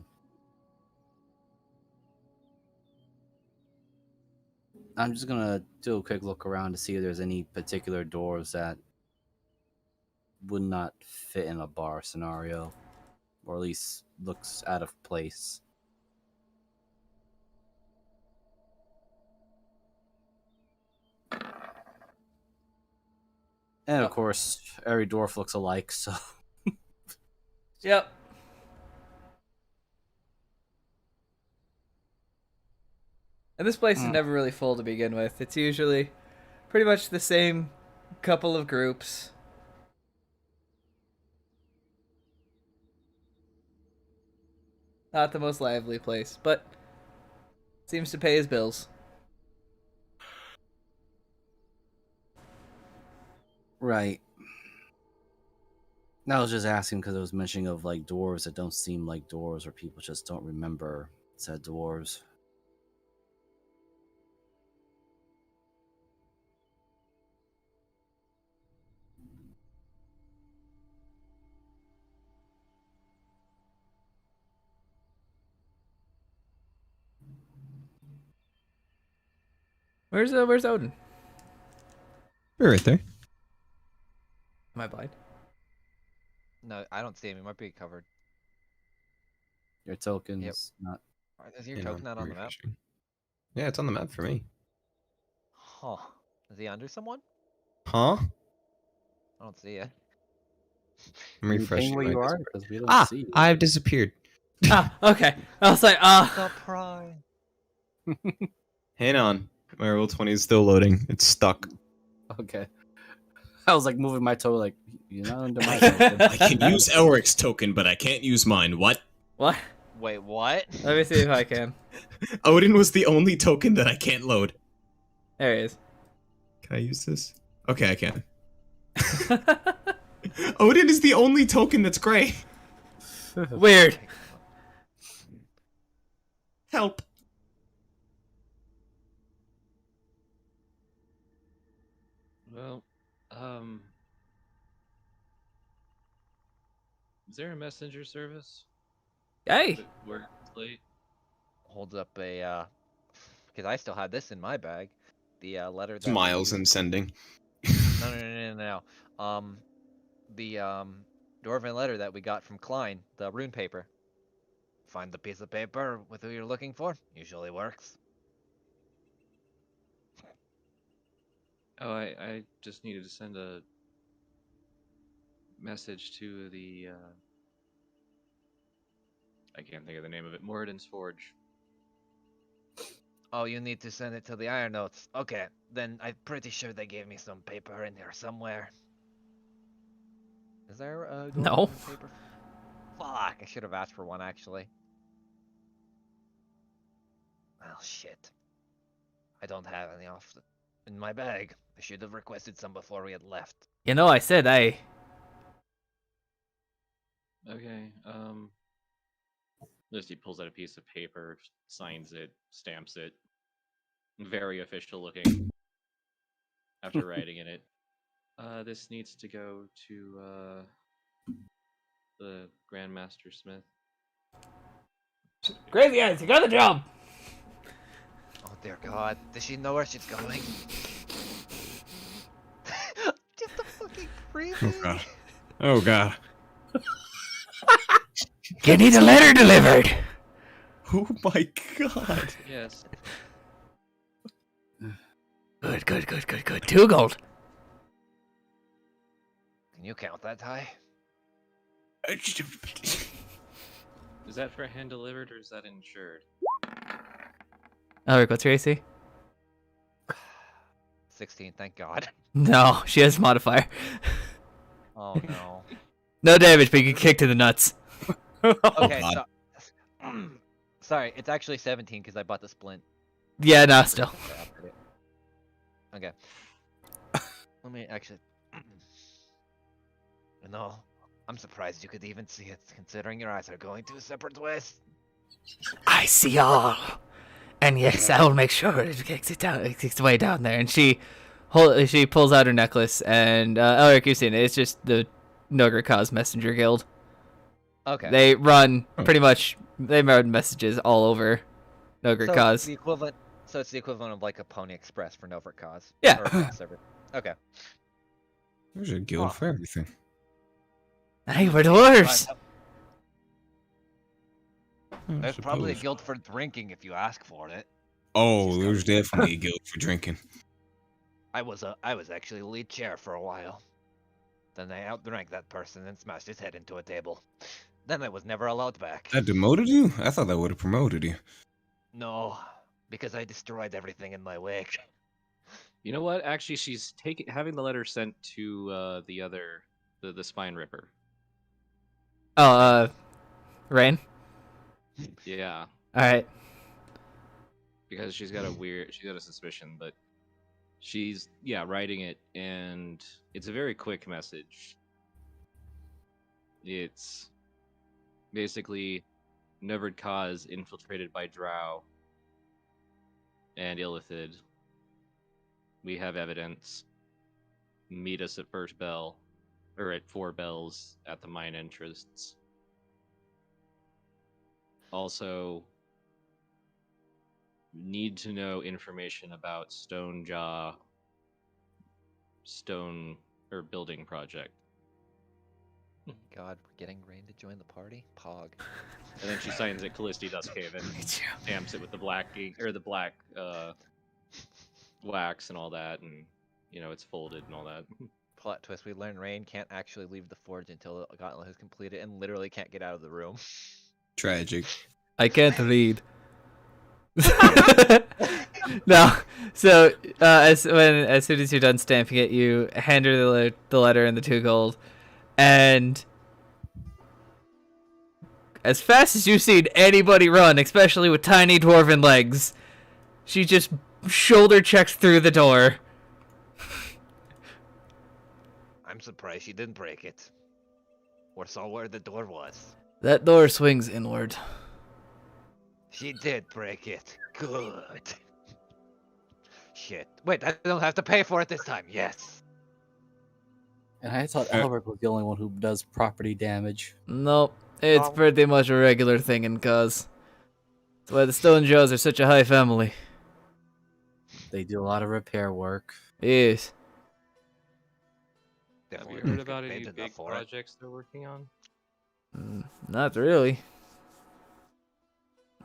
I'm just gonna do a quick look around to see if there's any particular doors that would not fit in a bar scenario, or at least looks out of place. And of course, every dwarf looks alike, so Yep. And this place is never really full to begin with. It's usually pretty much the same couple of groups. Not the most lively place, but seems to pay his bills. right. I was just asking because I was mentioning of like dwarves that don't seem like dwarves, or people just don't remember said dwarves. Where's Odin? We're right there. Am I blind? No, I don't see him. He might be covered. Your tokens, not. Is your Hang token on, not on the map? refreshing. Yeah, it's on the map for me. Huh. Is he under someone? Huh? I don't see it. I'm Are you refreshing saying where my you are? Discord. Because we don't see you. I've disappeared. Okay. I was like, Surprise. Hang on. My roll 20 is still loading. It's stuck. Okay. I was like moving my toe, like, you're not under my token. I can use Elric's token, but I can't use mine. What? What? Wait, what? Let me see if I can. Odin was the only token that I can't load. There he is. Can I use this? Okay, I can. Odin is the only token that's gray. Weird. Help. Well, is there a messenger service Hey. that works late? Holds up a, because I still had this in my bag. The letter It's that we Miles used- and sending. No. The dwarven letter that we got from Klein, the rune paper. Find the piece of paper with who you're looking for. Usually works. Oh, I just needed to send a message to the, I can't think of the name of it, Moradin's Forge. Oh, you need to send it to the Iron Notes. Okay, then I'm pretty sure they gave me some paper in there somewhere. Is there a No. dwarven paper? Fuck, I should have asked for one actually. Well, shit. I don't have any in my bag. I should have requested some before we had left. You know, I said hey. Okay, Misty pulls out a piece of paper, signs it, stamps it. Very official looking. After writing in it. This needs to go to, the Grandmaster Smith. Crazy eyes, you got the job. Oh dear God, does she know where she's going? Just a fucking creepy. Oh god. Oh god. You need a letter delivered. Oh my god. Yes. Good. 2 gold. Can you count that, Ty? Is that for hand delivered or is that insured? Alric, what's your AC? 16, thank God. No, she has modifier. Oh no. No damage, but you get kicked in the nuts. Okay, God. so sorry, it's actually 17 because I bought the splint. Yeah, no, still. Okay. Let me actually. No, I'm surprised you could even see it, considering your eyes are going two separate ways. I see all. And yes, I will make sure it gets it down. It gets way down there. And she pulls out her necklace, and Elric, you've seen it. It's just the Nograkaz Messenger Guild. Okay. They run pretty much. They run messages all over Nograkaz. So it's the equivalent of like a Pony Express for Novercause. Yeah. Or mass server. Okay. There's a guild for everything. Hey, we're dwarves. There's probably a guild for drinking if you ask for it. Oh, there's definitely a guild for drinking. I was actually lead chair for a while. Then I outdrank that person and smashed his head into a table. Then I was never allowed back. That demoted you? I thought that would have promoted you. No, because I destroyed everything in my wake. You know what? Actually, she's having the letter sent to the spine ripper. Oh, Rain. Yeah, All right. because she's got a suspicion, but she's writing it, and it's a very quick message. It's basically Neverd Kaz infiltrated by Drow and Illithid. We have evidence. Meet us at first bell, or at 4 bells at the mine entrance. Also, need to know information about Stonejaw building project. God, we're getting Rain to join the party? Pog. And then she signs it Callisti Dusthaven, stamps it with the black ink, or the black wax and all that, and it's folded and all that. Plot twist, we learn Rain can't actually leave the forge until the gauntlet is completed and literally can't get out of the room. Tragic. I can't read. No. So as soon as you're done stamping it, you hand her the letter and the 2 gold, and as fast as you've seen anybody run, especially with tiny dwarven legs, she just shoulder checks through the door. I'm surprised she didn't break it. Or saw where the door was. That door swings inward. She did break it. Good. Shit. Wait, I don't have to pay for it this time. Yes. And I thought Albert was the only one who does property damage. Nope. It's pretty much a regular thing in Kaz. That's why the Stone Jaws are such a high family. They do a lot of repair work. Yes. Have you heard about any big projects they're working on? Not really.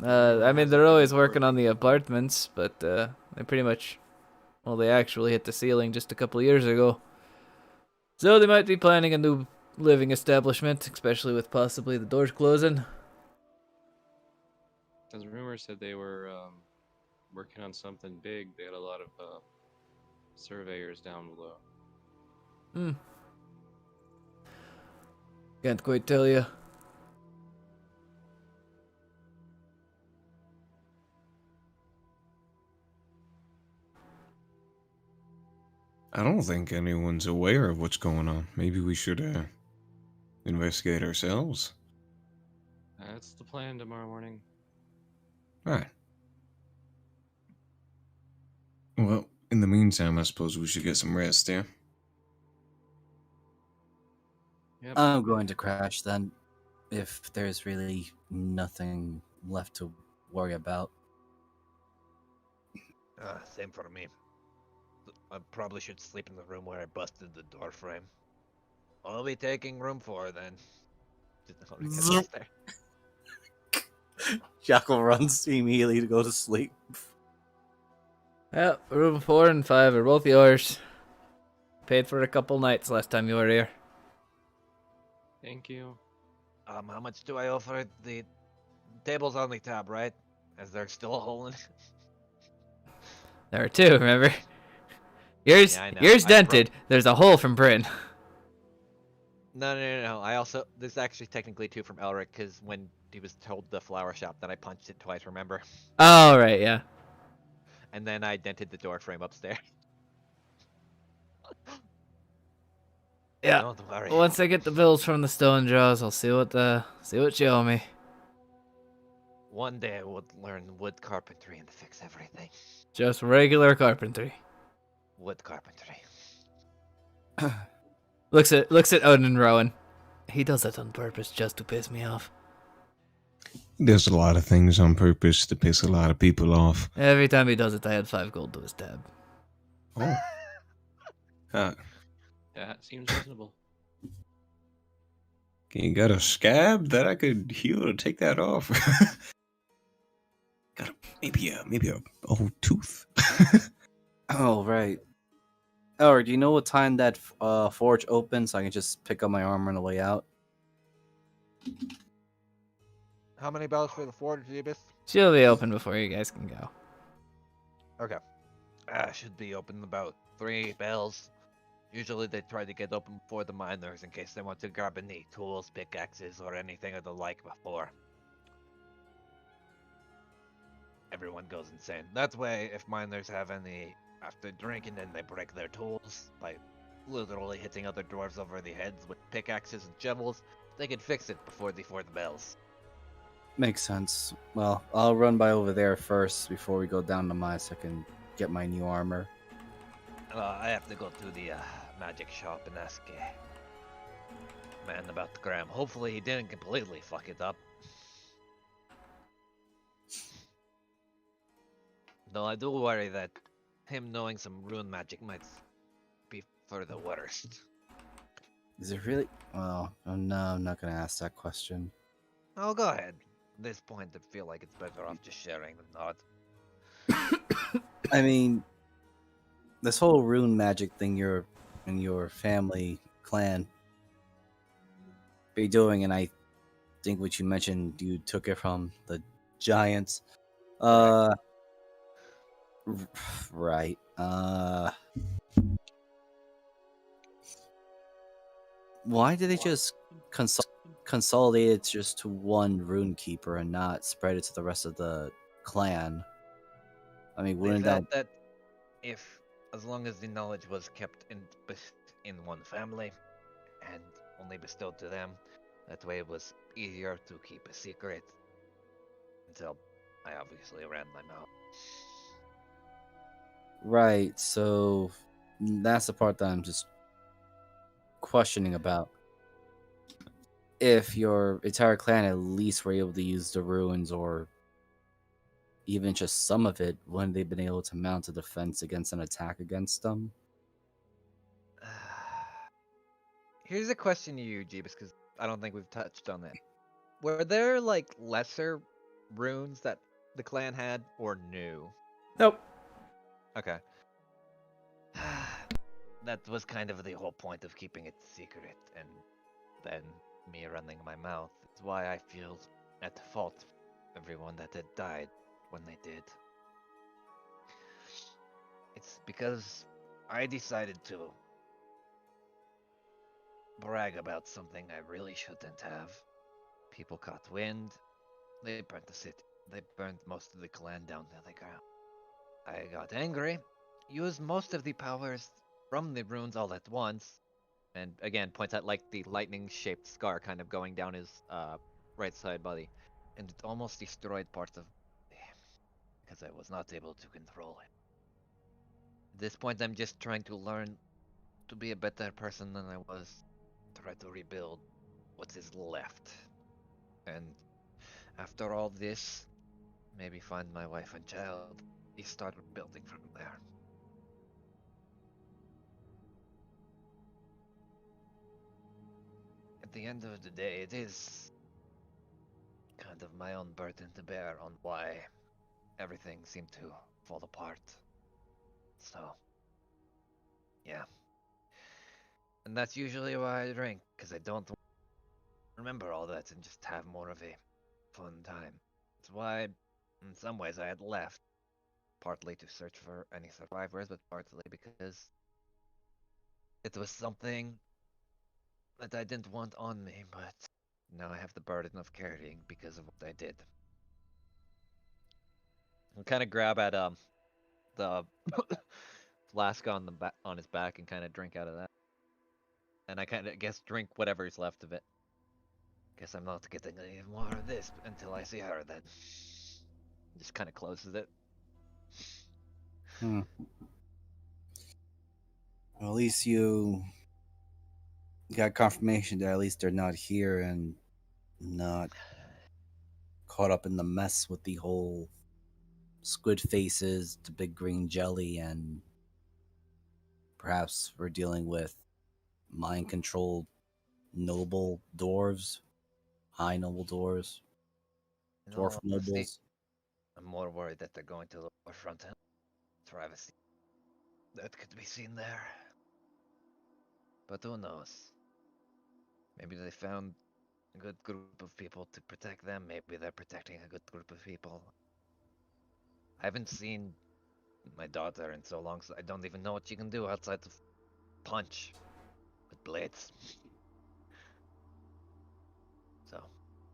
I mean, they're always working on the apartments, but they pretty much, well, they actually hit the ceiling just a couple of years ago. So they might be planning a new living establishment, especially with possibly the doors closing. As rumors said, they were working on something big. They had a lot of surveyors down below. Can't quite tell you. I don't think anyone's aware of what's going on. Maybe we should investigate ourselves. That's the plan tomorrow morning. All right. Well, in the meantime, I suppose we should get some rest, yeah? Yep. I'm going to crash then, if there's really nothing left to worry about. Same for me. I probably should sleep in the room where I busted the door frame. I'll be taking room 4 then. Jackal runs immediately to go to sleep. Yep, room 4 and 5 are both yours. Paid for a couple nights last time you were here. Thank you. How much do I owe for it? The table's on the tab, right? Is there still a hole in it? There are 2, remember? Yours, Yeah, I know. yours I dented. There's a hole from Bryn. No. I also, this is actually technically 2 from Elric, because when he was told the flower shop, that I punched it twice, remember? Oh, right, yeah. And then I dented the door frame upstairs. Yeah. Don't worry. Once I get the bills from the stone jaws, I'll see what you owe me. One day I would learn wood carpentry and fix everything. Just regular carpentry. Wood carpentry. Looks at Odin and Rowan. He does that on purpose just to piss me off. There's a lot of things on purpose to piss a lot of people off. Every time he does it, I add 5 gold to his tab. Oh. Yeah, it seems reasonable. You got a scab that I could heal to take that off? got maybe a old tooth. Oh, right. Or do you know what time that forge opens so I can just pick up my armor on the way out? How many bells for the forge, Jeebus? She'll be open before you guys can go. Okay. Should be open in about 3 bells. Usually they try to get open before the miners in case they want to grab any tools, pickaxes, or anything of the like before everyone goes insane. That way, if miners have any after drinking, then they break their tools by literally hitting other dwarves over the heads with pickaxes and shovels. They can fix it before the bells. Makes sense. Well, I'll run by over there first before we go down to mine so I can get my new armor. I have to go to the magic shop and ask man about the gram. Hopefully he didn't completely fuck it up. Though I do worry that him knowing some rune magic might be for the worst. Is it really? Well, oh, no, I'm not going to ask that question. Oh, go ahead. At this point, I feel like it's better off just sharing than not. I mean, this whole rune magic thing you're and your family clan be doing, and I think what you mentioned, you took it from the giants. Right. Why did they just consolidate it just to one rune keeper and not spread it to the rest of the clan? I mean, They wouldn't felt that? that if, as long as the knowledge was kept in one family and only bestowed to them, that way it was easier to keep a secret. Until I obviously ran my mouth. Right, so that's the part that I'm just questioning about. If your entire clan at least were able to use the ruins or even just some of it, wouldn't they been able to mount a defense against an attack against them? Here's a question to you, Jeebus, because I don't think we've touched on that. Were there like lesser runes that the clan had, or new? Nope. Okay. That was kind of the whole point of keeping it secret, and then me running my mouth. It's why I feel at fault for everyone that had died when they did. It's because I decided to brag about something I really shouldn't have. People caught wind. They burnt the city. They burned most of the clan down to the ground. I got angry, used most of the powers from the runes all at once, and again points at like the lightning-shaped scar kind of going down his right side body, and it almost destroyed parts of me because I was not able to control it. At this point, I'm just trying to learn to be a better person than I was, try to rebuild what is left, and after all this, maybe find my wife and child. He started building from there. At the end of the day, it is kind of my own burden to bear on why everything seemed to fall apart. So, yeah. And that's usually why I drink, because I don't remember all that and just have more of a fun time. That's why, in some ways, I had left. Partly to search for any survivors, but partly because it was something that I didn't want on me, but now I have the burden of carrying because of what I did. I'll kind of grab at the flask on the on his back and kind of drink out of that. And I kind of guess drink whatever's left of it. Guess I'm not getting any more of this until I see her then. Just kind of closes it. Hmm. Well, at least you got confirmation that at least they're not here and not caught up in the mess with the whole squid faces, the big green jelly, and perhaps we're dealing with mind controlled noble dwarves, high noble dwarves, In dwarf all honesty, nobles. I'm more worried that they're going to the lower front end. Privacy. That could be seen there. But who knows? Maybe they found a good group of people to protect them. Maybe they're protecting a good group of people. I haven't seen my daughter in so long, so I don't even know what she can do outside of punch with blades. So,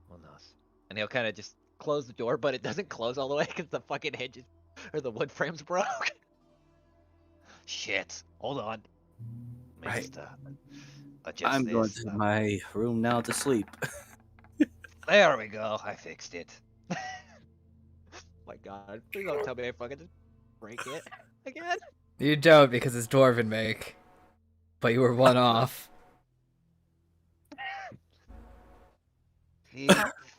who knows? And he'll kind of just close the door, but it doesn't close all the way because the fucking hinges or the wood frame's broke. Shit. Hold on. Let me Right. just adjust I'm going this. to my room now to sleep. There we go. I fixed it. My God, please don't tell me I fucking just break it again. You don't because it's dwarven make, but you were one off. He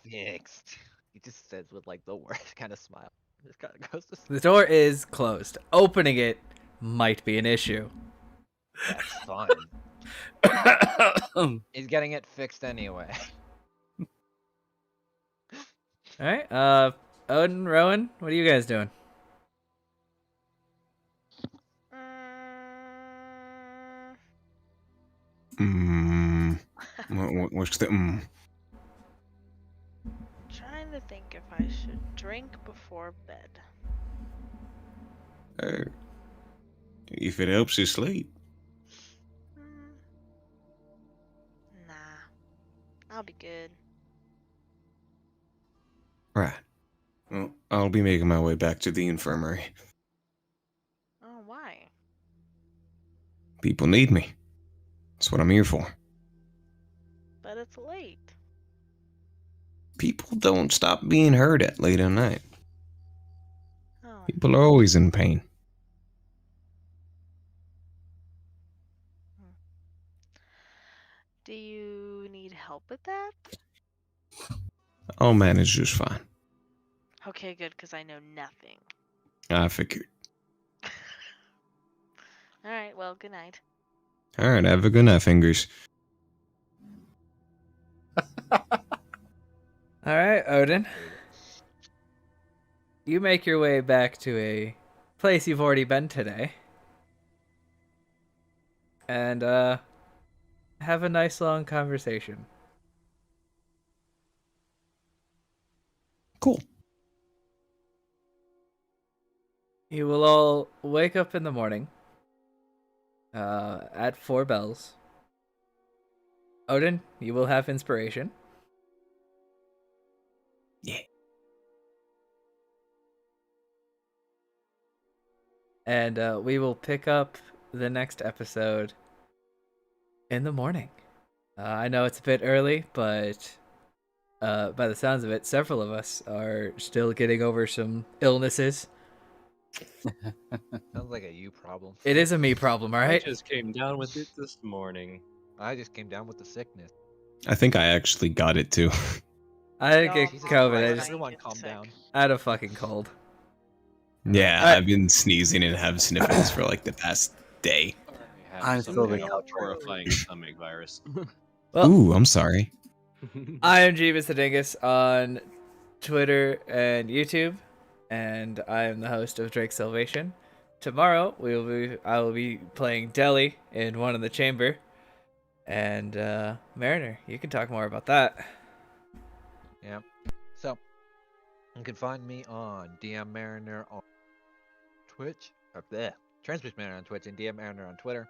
fixed. He just says with like the worst kind of smile. Just kind of goes to sleep. The door is closed. Opening it might be an issue. That's fine. All He's getting it fixed anyway. right. Odin, Rowan, what are you guys doing? What's the Trying to think if I should drink before bed. If it helps you sleep. Nah, I'll be good. Right. Well, I'll be making my way back to the infirmary. Oh, why? People need me. That's what I'm here for. But it's late. People don't stop being hurt at late at night. Oh, People are always in pain. do you need help with that? I'll manage just fine. Okay, good, because I know nothing. I figured. Alright, well, good night. Alright, have a good night, fingers. All right, Odin. You make your way back to a place you've already been today. And have a nice long conversation. Cool. You will all wake up in the morning at 4 bells. Odin, you will have inspiration. Yeah. And we will pick up the next episode in the morning. I know it's a bit early, but by the sounds of it, several of us are still getting over some illnesses. Sounds like a you problem. It is a me problem, all I right? just came down with it this morning. I just came down with the sickness. I think I actually got it too. I didn't No, get Jesus COVID. Christ, I I just Everyone get calm sick. down. I had a fucking cold. Yeah, Alright. I've been sneezing and have sniffles for like the past day. I have I'm some still kind of recovering. horrifying stomach virus. Well, Ooh, I'm sorry. I am Jeeves the Dingus on Twitter and YouTube, and I am the host of Drake Salvation. Tomorrow I will be playing Deli in One in the Chamber, and Mariner, you can talk more about that. Yeah. So, you can find me on DM Mariner on Twitch. Or bleh, Transmit Mariner on Twitch and DM Mariner on Twitter.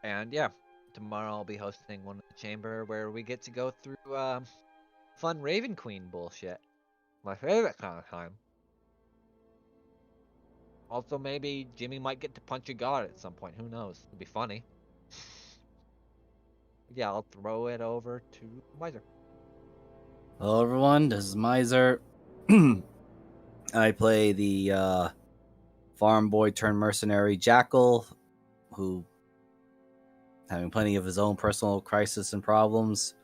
And yeah, tomorrow I'll be hosting One in the Chamber where we get to go through fun Raven Queen bullshit. My favorite kind of time. Also, maybe Jimmy might get to punch a god at some point. Who knows? It'd be funny. Yeah, I'll throw it over to Miser. Hello, everyone. This is Miser. I play the farm boy turned mercenary Jackal, who having plenty of his own personal crisis and problems.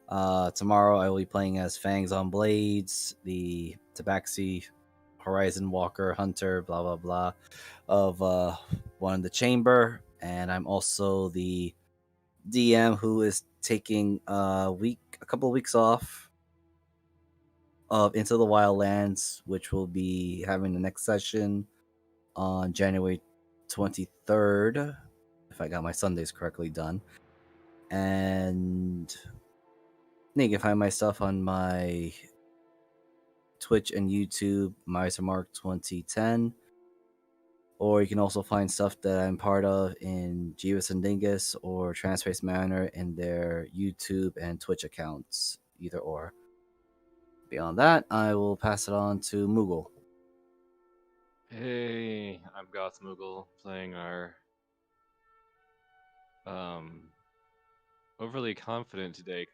Tomorrow, I will be playing as Fangs on Blades, the Tabaxi Horizon Walker Hunter, blah blah blah, of one in the chamber, and I'm also the DM who is taking a couple of weeks off of Into the Wildlands, which will be having the next session on January 23rd, if I got my Sundays correctly done. And you can find my stuff on my Twitch and YouTube, MiserMark2010. Or you can also find stuff that I'm part of in Jeeves and Dingus or Transpace Manor in their YouTube and Twitch accounts, either or. Beyond that, I will pass it on to Moogle. Hey, I'm Goth Moogle playing our overly confident today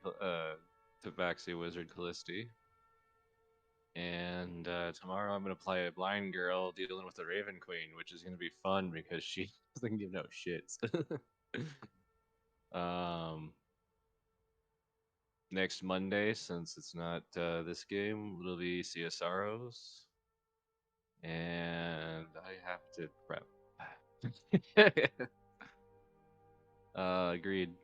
Tabaxi Wizard Callisti. And tomorrow I'm gonna play a blind girl dealing with the Raven Queen, which is gonna be fun because she doesn't give no shits. Next Monday, since it's not this game, it'll be CSROs. And I have to prep. Agreed.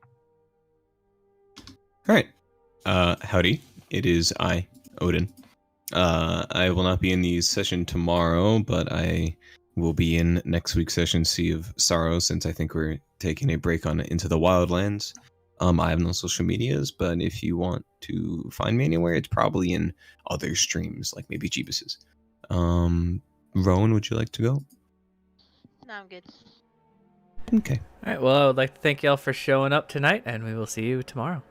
All right. Howdy. It is I, Odin. I will not be in the session tomorrow, but I will be in next week's session, Sea of Sorrow, since I think we're taking a break on Into the Wildlands. I have no social medias, but if you want to find me anywhere, it's probably in other streams, like maybe Jeebus's. Rowan, would you like to go? No, I'm good. Okay. All right. Well, I would like to thank y'all for showing up tonight, and we will see you tomorrow.